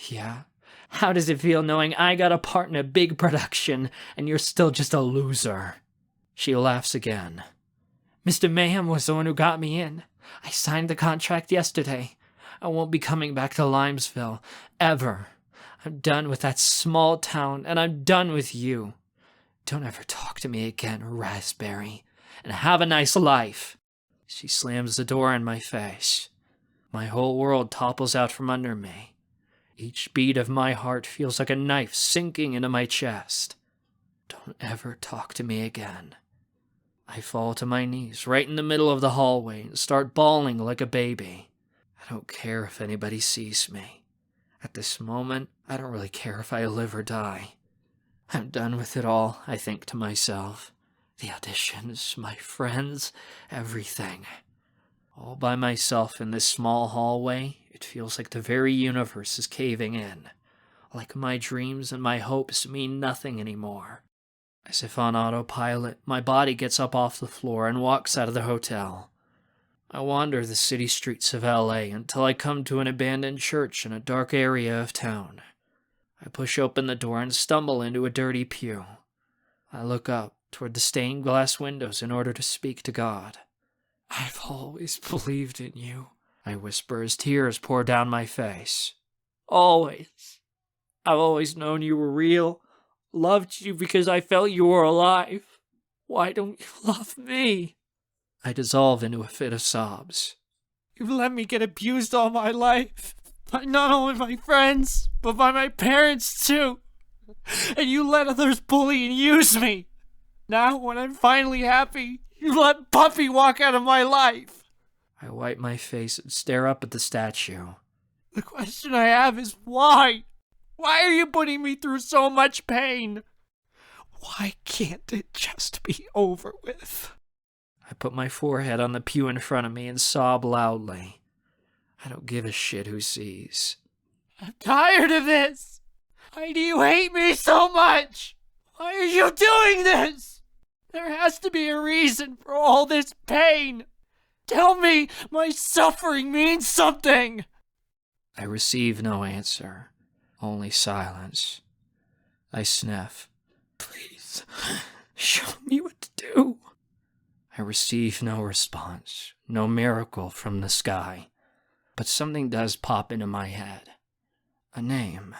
"Yeah? How does it feel knowing I got a part in a big production and you're still just a loser?" She laughs again. "Mr. Mayhem was the one who got me in. I signed the contract yesterday. I won't be coming back to Limesville, ever. I'm done with that small town, and I'm done with you. Don't ever talk to me again, Razberry, and have a nice life." She slams the door in my face. My whole world topples out from under me. Each beat of my heart feels like a knife sinking into my chest. Don't ever talk to me again. I fall to my knees right in the middle of the hallway and start bawling like a baby. I don't care if anybody sees me. At this moment, I don't really care if I live or die. I'm done with it all, I think to myself. The auditions, my friends, everything. All by myself in this small hallway, it feels like the very universe is caving in. Like my dreams and my hopes mean nothing anymore. As if on autopilot, my body gets up off the floor and walks out of the hotel. I wander the city streets of LA until I come to an abandoned church in a dark area of town. I push open the door and stumble into a dirty pew. I look up toward the stained glass windows in order to speak to God. "I've always believed in you," I whisper as tears pour down my face. "Always. I've always known you were real. Loved you because I felt you were alive. Why don't you love me?" I dissolve into a fit of sobs. "You've let me get abused all my life. By not only my friends, but by my parents too. And you let others bully and use me. Now, when I'm finally happy, you let Puppy walk out of my life." I wipe my face and stare up at the statue. "The question I have is why? Why are you putting me through so much pain? Why can't it just be over with?" I put my forehead on the pew in front of me and sob loudly. I don't give a shit who sees. "I'm tired of this. Why do you hate me so much? Why are you doing this? There has to be a reason for all this pain. Tell me my suffering means something." I receive no answer, only silence. I sniff. "Please, show me what to do." I receive no response, no miracle from the sky. But something does pop into my head. A name.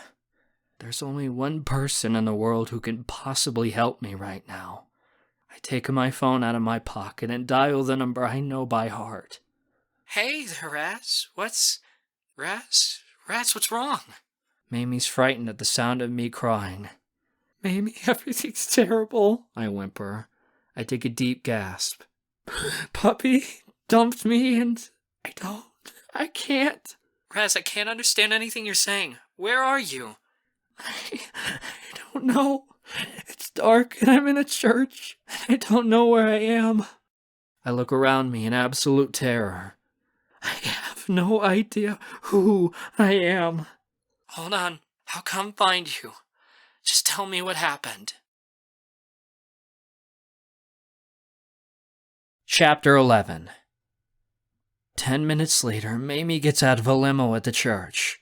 There's only one person in the world who can possibly help me right now. I take my phone out of my pocket and dial the number I know by heart. "Hey there, Raz. What's wrong?" Mamie's frightened at the sound of me crying. "Mamie, everything's terrible," I whimper. I take a deep gasp. "Puppy dumped me and I can't." Raz, I can't understand anything you're saying. Where are you? I don't know. It's dark and I'm in a church. I don't know where I am. I look around me in absolute terror. I have no idea who I am. Hold on. I'll come find you. Just tell me what happened. Chapter 11. 10 minutes later, Mamie gets out of a limo at the church.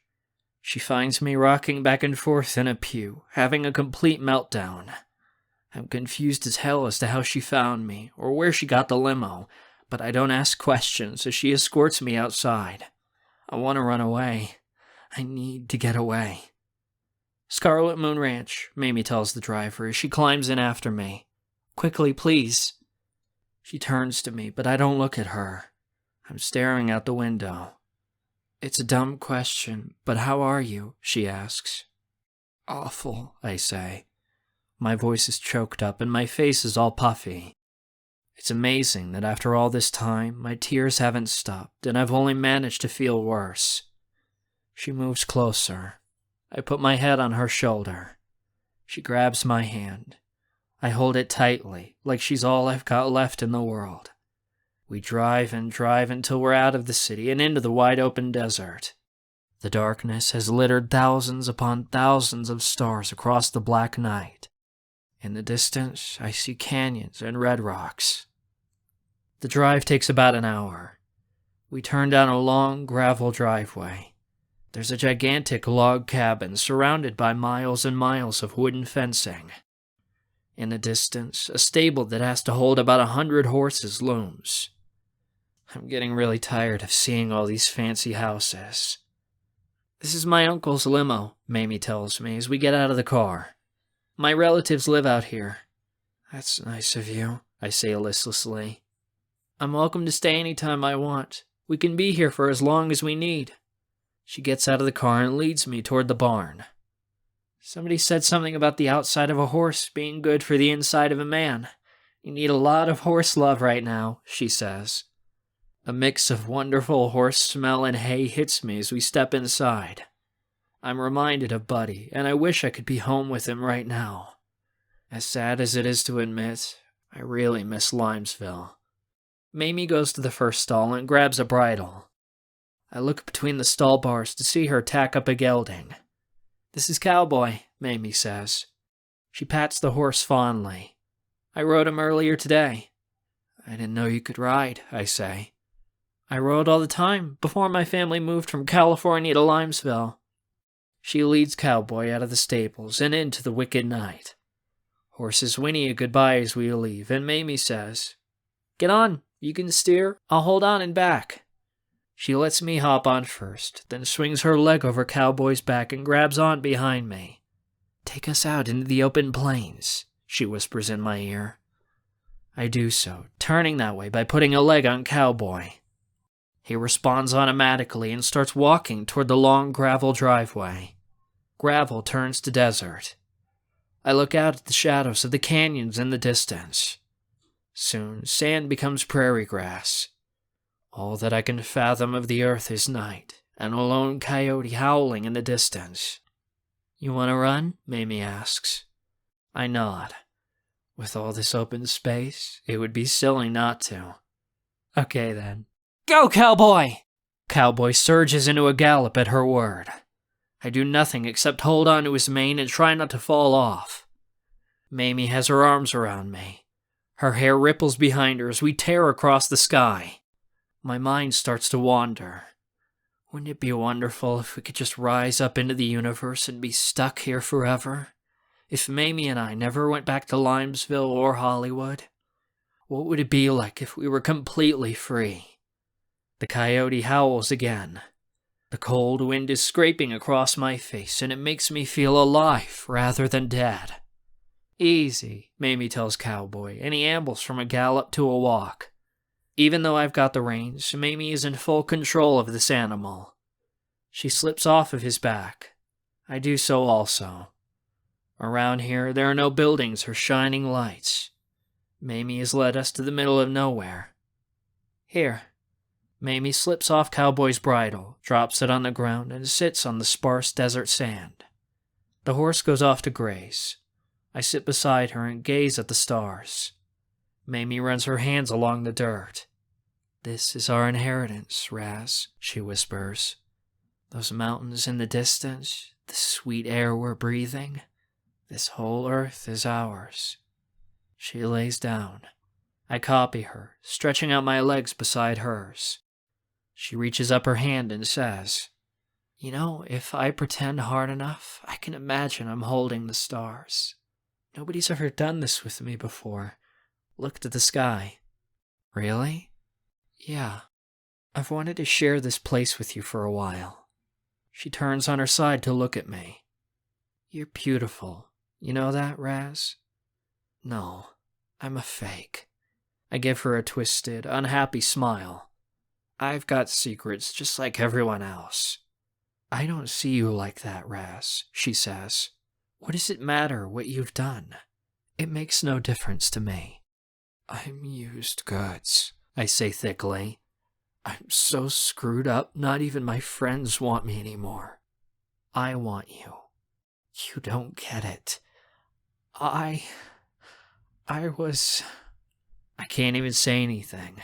She finds me rocking back and forth in a pew, having a complete meltdown. I'm confused as hell as to how she found me or where she got the limo, but I don't ask questions as she escorts me outside. I want to run away. I need to get away. Scarlet Moon Ranch, Mamie tells the driver as she climbs in after me. Quickly, please. She turns to me, but I don't look at her. I'm staring out the window. It's a dumb question, but how are you? She asks. Awful, I say. My voice is choked up and my face is all puffy. It's amazing that after all this time, my tears haven't stopped and I've only managed to feel worse. She moves closer. I put my head on her shoulder. She grabs my hand. I hold it tightly, like she's all I've got left in the world. We drive and drive until we're out of the city and into the wide open desert. The darkness has littered thousands upon thousands of stars across the black night. In the distance, I see canyons and red rocks. The drive takes about an hour. We turn down a long gravel driveway. There's a gigantic log cabin surrounded by miles and miles of wooden fencing. In the distance, a stable that has to hold about 100 horses looms. I'm getting really tired of seeing all these fancy houses. This is my uncle's limo, Mamie tells me as we get out of the car. My relatives live out here. That's nice of you, I say listlessly. I'm welcome to stay any time I want. We can be here for as long as we need. She gets out of the car and leads me toward the barn. Somebody said something about the outside of a horse being good for the inside of a man. You need a lot of horse love right now, she says. A mix of wonderful horse smell and hay hits me as we step inside. I'm reminded of Buddy, and I wish I could be home with him right now. As sad as it is to admit, I really miss Limesville. Mamie goes to the first stall and grabs a bridle. I look between the stall bars to see her tack up a gelding. This is Cowboy, Mamie says. She pats the horse fondly. I rode him earlier today. I didn't know you could ride, I say. I rode all the time before my family moved from California to Limesville. She leads Cowboy out of the stables and into the wicked night. Horses whinny a goodbye as we leave, and Mamie says, Get on, you can steer, I'll hold on and back. She lets me hop on first, then swings her leg over Cowboy's back and grabs on behind me. Take us out into the open plains, she whispers in my ear. I do so, turning that way by putting a leg on Cowboy. He responds automatically and starts walking toward the long gravel driveway. Gravel turns to desert. I look out at the shadows of the canyons in the distance. Soon, sand becomes prairie grass. All that I can fathom of the earth is night, and a lone coyote howling in the distance. You want to run? Mamie asks. I nod. With all this open space, it would be silly not to. Okay then. Go, Cowboy! Cowboy surges into a gallop at her word. I do nothing except hold on to his mane and try not to fall off. Mamie has her arms around me. Her hair ripples behind her as we tear across the sky. My mind starts to wander. Wouldn't it be wonderful if we could just rise up into the universe and be stuck here forever? If Mamie and I never went back to Limesville or Hollywood? What would it be like if we were completely free? The coyote howls again. The cold wind is scraping across my face, and it makes me feel alive rather than dead. Easy, Mamie tells Cowboy, and he ambles from a gallop to a walk. Even though I've got the reins, Mamie is in full control of this animal. She slips off of his back. I do so also. Around here, there are no buildings or shining lights. Mamie has led us to the middle of nowhere. Here. Mamie slips off Cowboy's bridle, drops it on the ground, and sits on the sparse desert sand. The horse goes off to graze. I sit beside her and gaze at the stars. Mamie runs her hands along the dirt. This is our inheritance, Raz, she whispers. Those mountains in the distance, the sweet air we're breathing, this whole earth is ours. She lays down. I copy her, stretching out my legs beside hers. She reaches up her hand and says, You know, if I pretend hard enough, I can imagine I'm holding the stars. Nobody's ever done this with me before. Looked at the sky. Really? Yeah. I've wanted to share this place with you for a while. She turns on her side to look at me. You're beautiful. You know that, Raz? No, I'm a fake. I give her a twisted, unhappy smile. I've got secrets just like everyone else. I don't see you like that, Raz, she says. What does it matter what you've done? It makes no difference to me. I'm used goods, I say thickly. I'm so screwed up, not even my friends want me anymore. I want you. You don't get it. I can't even say anything.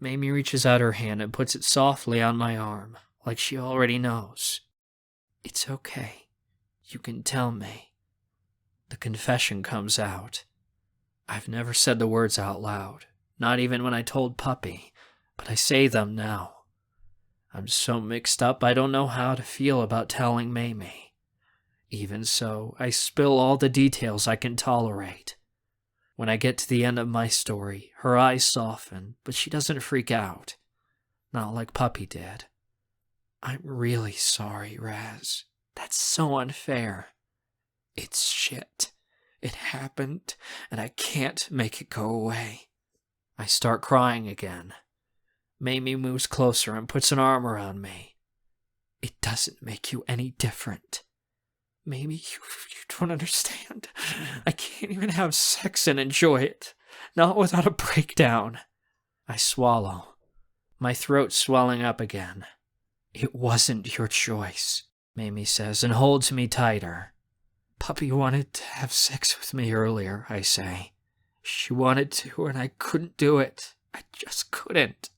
Mamie reaches out her hand and puts it softly on my arm, like she already knows. It's okay. You can tell me. The confession comes out. I've never said the words out loud, not even when I told Puppy, but I say them now. I'm so mixed up I don't know how to feel about telling Mamie. Even so, I spill all the details I can tolerate. When I get to the end of my story, her eyes soften, but she doesn't freak out. Not like Puppy did. I'm really sorry, Raz. That's so unfair. It's shit. It happened, and I can't make it go away. I start crying again. Mamie moves closer and puts an arm around me. It doesn't make you any different. Mamie, you don't understand. I can't even have sex and enjoy it. Not without a breakdown. I swallow. My throat swelling up again. It wasn't your choice, Mamie says and holds me tighter. Puppy wanted to have sex with me earlier, I say. She wanted to, and I couldn't do it. I just couldn't.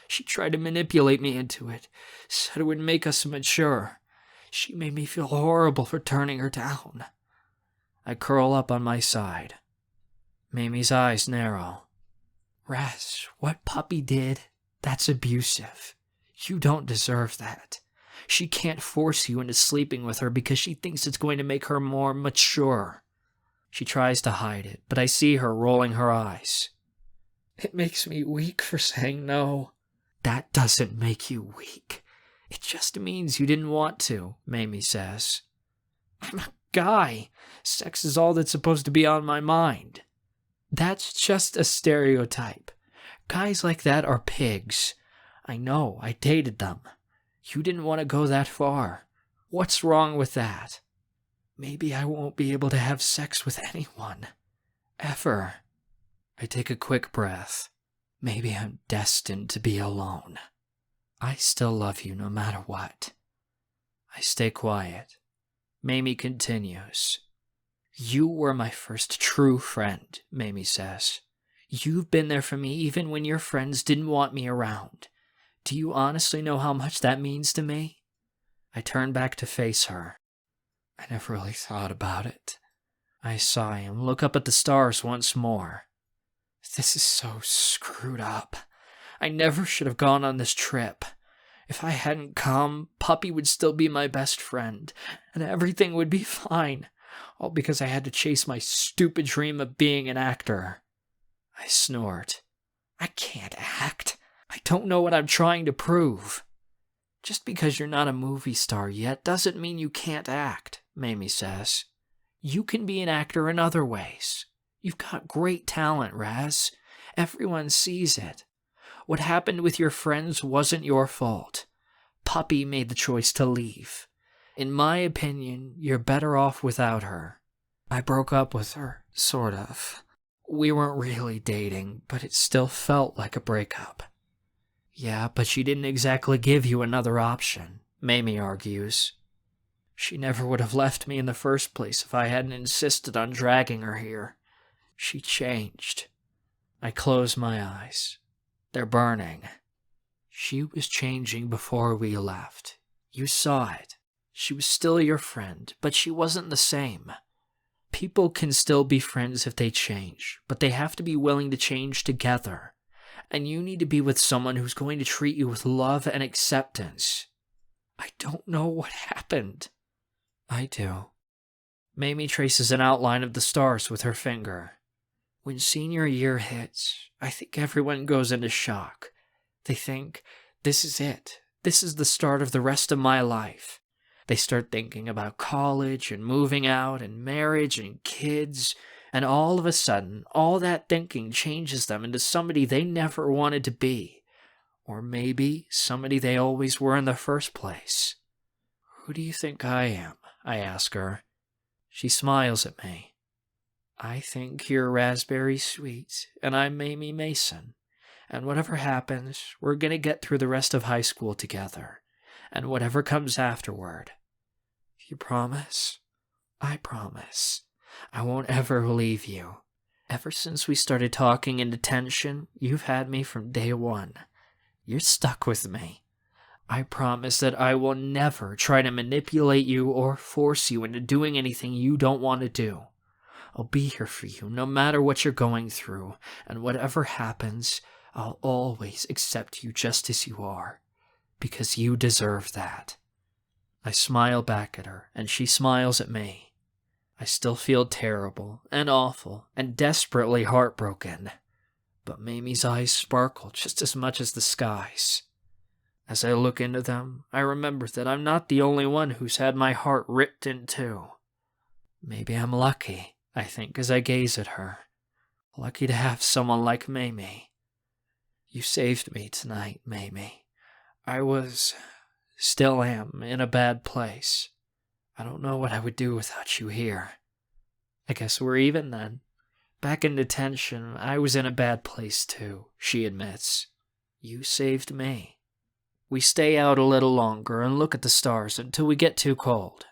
She tried to manipulate me into it, said it would make us mature. She made me feel horrible for turning her down. I curl up on my side. Mamie's eyes narrow. Raz, what Puppy did, that's abusive. You don't deserve that. She can't force you into sleeping with her because she thinks it's going to make her more mature. She tries to hide it, but I see her rolling her eyes. It makes me weak for saying no. That doesn't make you weak. It just means you didn't want to, Mamie says. I'm a guy. Sex is all that's supposed to be on my mind. That's just a stereotype. Guys like that are pigs. I know, I dated them. You didn't want to go that far. What's wrong with that? Maybe I won't be able to have sex with anyone. Ever. I take a quick breath. Maybe I'm destined to be alone. I still love you no matter what. I stay quiet. Mamie continues. You were my first true friend, Mamie says. You've been there for me even when your friends didn't want me around. Do you honestly know how much that means to me? I turn back to face her. I never really thought about it. I sigh and look up at the stars once more. This is so screwed up. I never should have gone on this trip. If I hadn't come, Puppy would still be my best friend, and everything would be fine, all because I had to chase my stupid dream of being an actor. I snort. I can't act. I don't know what I'm trying to prove. Just because you're not a movie star yet doesn't mean you can't act, Mamie says. You can be an actor in other ways. You've got great talent, Raz. Everyone sees it. What happened with your friends wasn't your fault. Puppy made the choice to leave. In my opinion, you're better off without her. I broke up with her, sort of. We weren't really dating, but it still felt like a breakup. Yeah, but she didn't exactly give you another option, Mamie argues. She never would have left me in the first place if I hadn't insisted on dragging her here. She changed. I close my eyes. They're burning. She was changing before we left. You saw it. She was still your friend, but she wasn't the same. People can still be friends if they change, but they have to be willing to change together. And you need to be with someone who's going to treat you with love and acceptance. I don't know what happened. I do. Mamie traces an outline of the stars with her finger. When senior year hits, I think everyone goes into shock. They think, this is it. This is the start of the rest of my life. They start thinking about college and moving out and marriage and kids, and all of a sudden, all that thinking changes them into somebody they never wanted to be. Or maybe somebody they always were in the first place. Who do you think I am? I ask her. She smiles at me. I think you're Razberry Sweet, and I'm Mamie Mason. And whatever happens, we're gonna get through the rest of high school together. And whatever comes afterward. You promise? I promise. I won't ever leave you. Ever since we started talking in detention, you've had me from day one. You're stuck with me. I promise that I will never try to manipulate you or force you into doing anything you don't want to do. I'll be here for you no matter what you're going through, and whatever happens, I'll always accept you just as you are, because you deserve that. I smile back at her, and she smiles at me. I still feel terrible and awful and desperately heartbroken, but Mamie's eyes sparkle just as much as the skies. As I look into them, I remember that I'm not the only one who's had my heart ripped in two. Maybe I'm lucky, I think, as I gaze at her. Lucky to have someone like Mamie. You saved me tonight, Mamie. Still am, in a bad place. I don't know what I would do without you here. I guess we're even then. Back in detention, I was in a bad place too, she admits. You saved me. We stay out a little longer and look at the stars until we get too cold.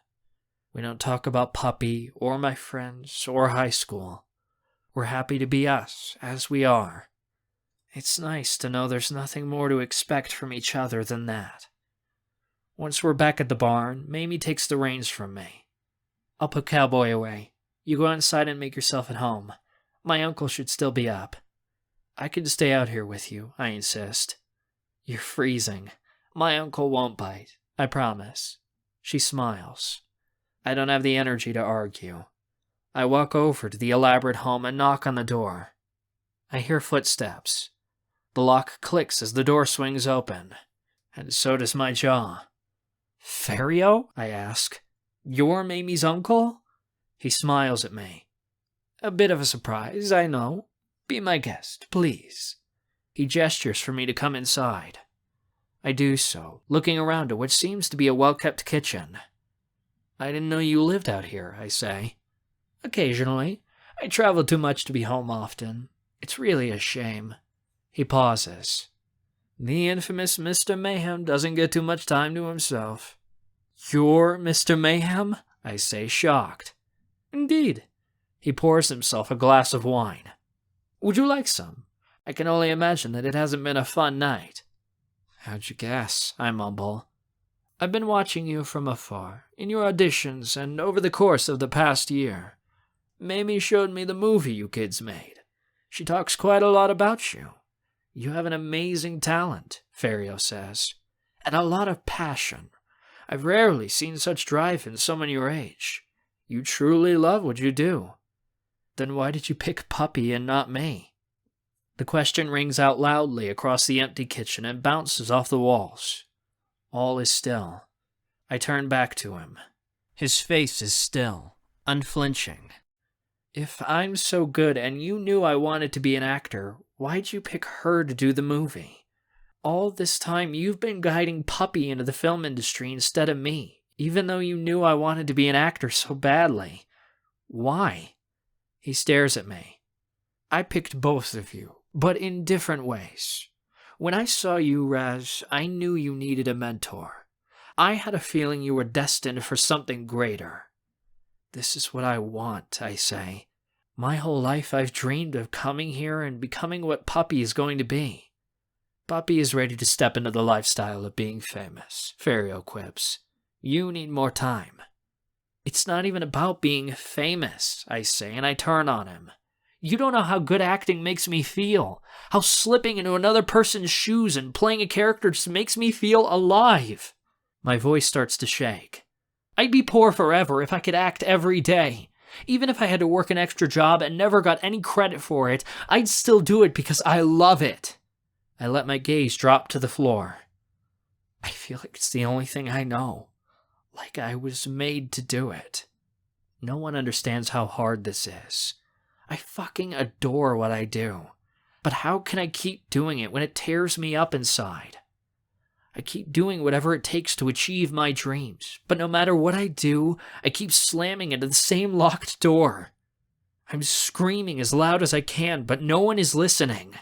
We don't talk about Puppy or my friends or high school. We're happy to be us, as we are. It's nice to know there's nothing more to expect from each other than that. Once we're back at the barn, Mamie takes the reins from me. I'll put Cowboy away. You go inside and make yourself at home. My uncle should still be up. I can stay out here with you, I insist. You're freezing. My uncle won't bite, I promise. She smiles. I don't have the energy to argue. I walk over to the elaborate home and knock on the door. I hear footsteps. The lock clicks as the door swings open, and so does my jaw. Ferio? I ask. You're Mamie's uncle? He smiles at me. A bit of a surprise, I know. Be my guest, please. He gestures for me to come inside. I do so, looking around at what seems to be a well-kept kitchen. I didn't know you lived out here, I say. Occasionally. I travel too much to be home often. It's really a shame. He pauses. The infamous Mr. Mayhem doesn't get too much time to himself. You're Mr. Mayhem? I say, shocked. Indeed. He pours himself a glass of wine. Would you like some? I can only imagine that it hasn't been a fun night. How'd you guess? I mumble. I've been watching you from afar, in your auditions and over the course of the past year. Mamie showed me the movie you kids made. She talks quite a lot about you. You have an amazing talent, Ferio says, and a lot of passion. I've rarely seen such drive in someone your age. You truly love what you do. Then why did you pick Puppy and not me? The question rings out loudly across the empty kitchen and bounces off the walls. All is still. I turn back to him. His face is still, unflinching. If I'm so good and you knew I wanted to be an actor, why'd you pick her to do the movie? All this time you've been guiding Puppy into the film industry instead of me, even though you knew I wanted to be an actor so badly. Why? He stares at me. I picked both of you, but in different ways. When I saw you, Raz, I knew you needed a mentor. I had a feeling you were destined for something greater. This is what I want, I say. My whole life I've dreamed of coming here and becoming what Puppy is going to be. Puppy is ready to step into the lifestyle of being famous, Ferio quips. You need more time. It's not even about being famous, I say, and I turn on him. You don't know how good acting makes me feel. How slipping into another person's shoes and playing a character just makes me feel alive. My voice starts to shake. I'd be poor forever if I could act every day. Even if I had to work an extra job and never got any credit for it, I'd still do it because I love it. I let my gaze drop to the floor. I feel like it's the only thing I know. Like I was made to do it. No one understands how hard this is. I fucking adore what I do. But how can I keep doing it when it tears me up inside? I keep doing whatever it takes to achieve my dreams, but no matter what I do, I keep slamming into the same locked door. I'm screaming as loud as I can, but no one is listening.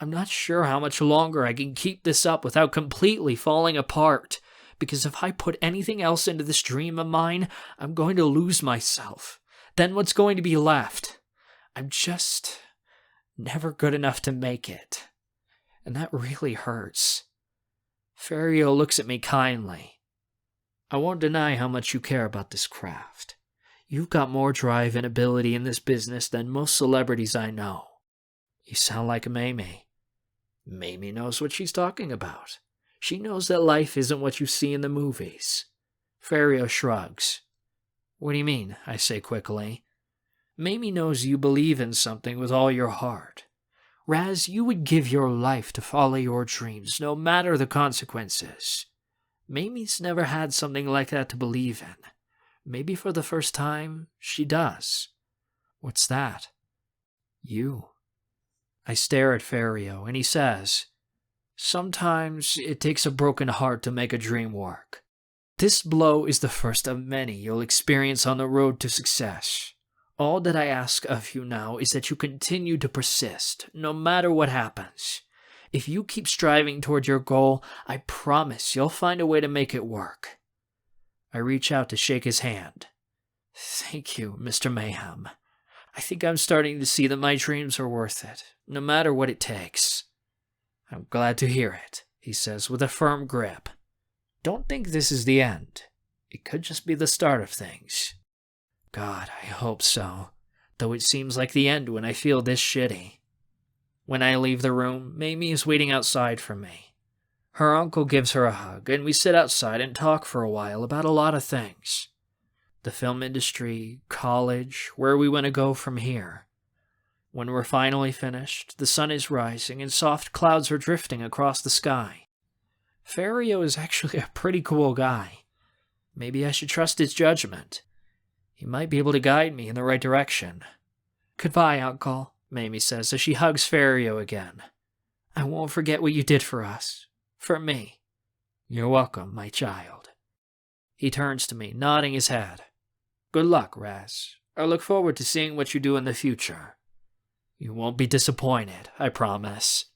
I'm not sure how much longer I can keep this up without completely falling apart, because if I put anything else into this dream of mine, I'm going to lose myself. Then what's going to be left? I'm just never good enough to make it. And that really hurts. Ferrio looks at me kindly. I won't deny how much you care about this craft. You've got more drive and ability in this business than most celebrities I know. You sound like Mamie. Mamie knows what she's talking about. She knows that life isn't what you see in the movies. Ferrio shrugs. What do you mean? I say quickly. Mamie knows you believe in something with all your heart. Raz, you would give your life to follow your dreams, no matter the consequences. Mamie's never had something like that to believe in. Maybe for the first time, she does. What's that? You. I stare at Ferrio, and he says, sometimes it takes a broken heart to make a dream work. This blow is the first of many you'll experience on the road to success. All that I ask of you now is that you continue to persist, no matter what happens. If you keep striving toward your goal, I promise you'll find a way to make it work. I reach out to shake his hand. Thank you, Mr. Mayhem. I think I'm starting to see that my dreams are worth it, no matter what it takes. I'm glad to hear it, he says with a firm grip. Don't think this is the end. It could just be the start of things. God, I hope so, though it seems like the end when I feel this shitty. When I leave the room, Mamie is waiting outside for me. Her uncle gives her a hug, and we sit outside and talk for a while about a lot of things. The film industry, college, where we want to go from here. When we're finally finished, the sun is rising and soft clouds are drifting across the sky. Ferrio is actually a pretty cool guy. Maybe I should trust his judgment. He might be able to guide me in the right direction. Goodbye, Uncle, Mamie says as she hugs Ferrio again. I won't forget what you did for us. For me. You're welcome, my child. He turns to me, nodding his head. Good luck, Raz. I look forward to seeing what you do in the future. You won't be disappointed, I promise.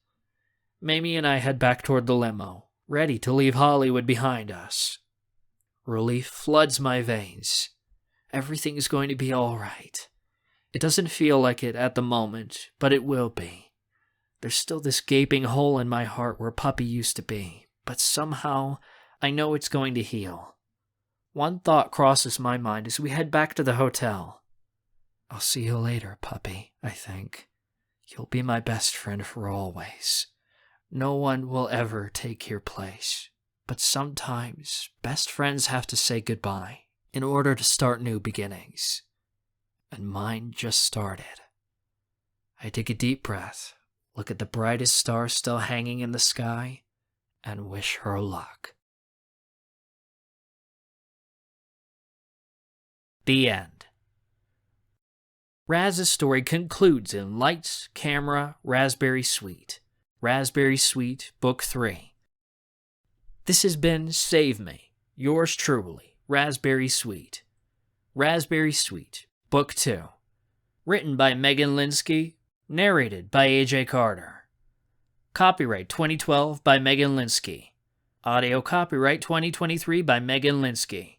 Mamie and I head back toward the limo, ready to leave Hollywood behind us. Relief floods my veins. Everything's going to be all right. It doesn't feel like it at the moment, but it will be. There's still this gaping hole in my heart where Puppy used to be, but somehow I know it's going to heal. One thought crosses my mind as we head back to the hotel. I'll see you later, Puppy, I think. You'll be my best friend for always. No one will ever take your place, but sometimes best friends have to say goodbye in order to start new beginnings. And mine just started. I take a deep breath, look at the brightest star still hanging in the sky, and wish her luck. The end. Raz's story concludes in Lights, Camera, Razberry Sweet. Razberry Sweet, Book 3. This has been Save Me, yours truly, Razberry Sweet. Razberry Sweet, Book 2. Written by Megan Linsky, narrated by AJ Carter. Copyright 2012 by Megan Linsky. Audio copyright 2023 by Megan Linsky.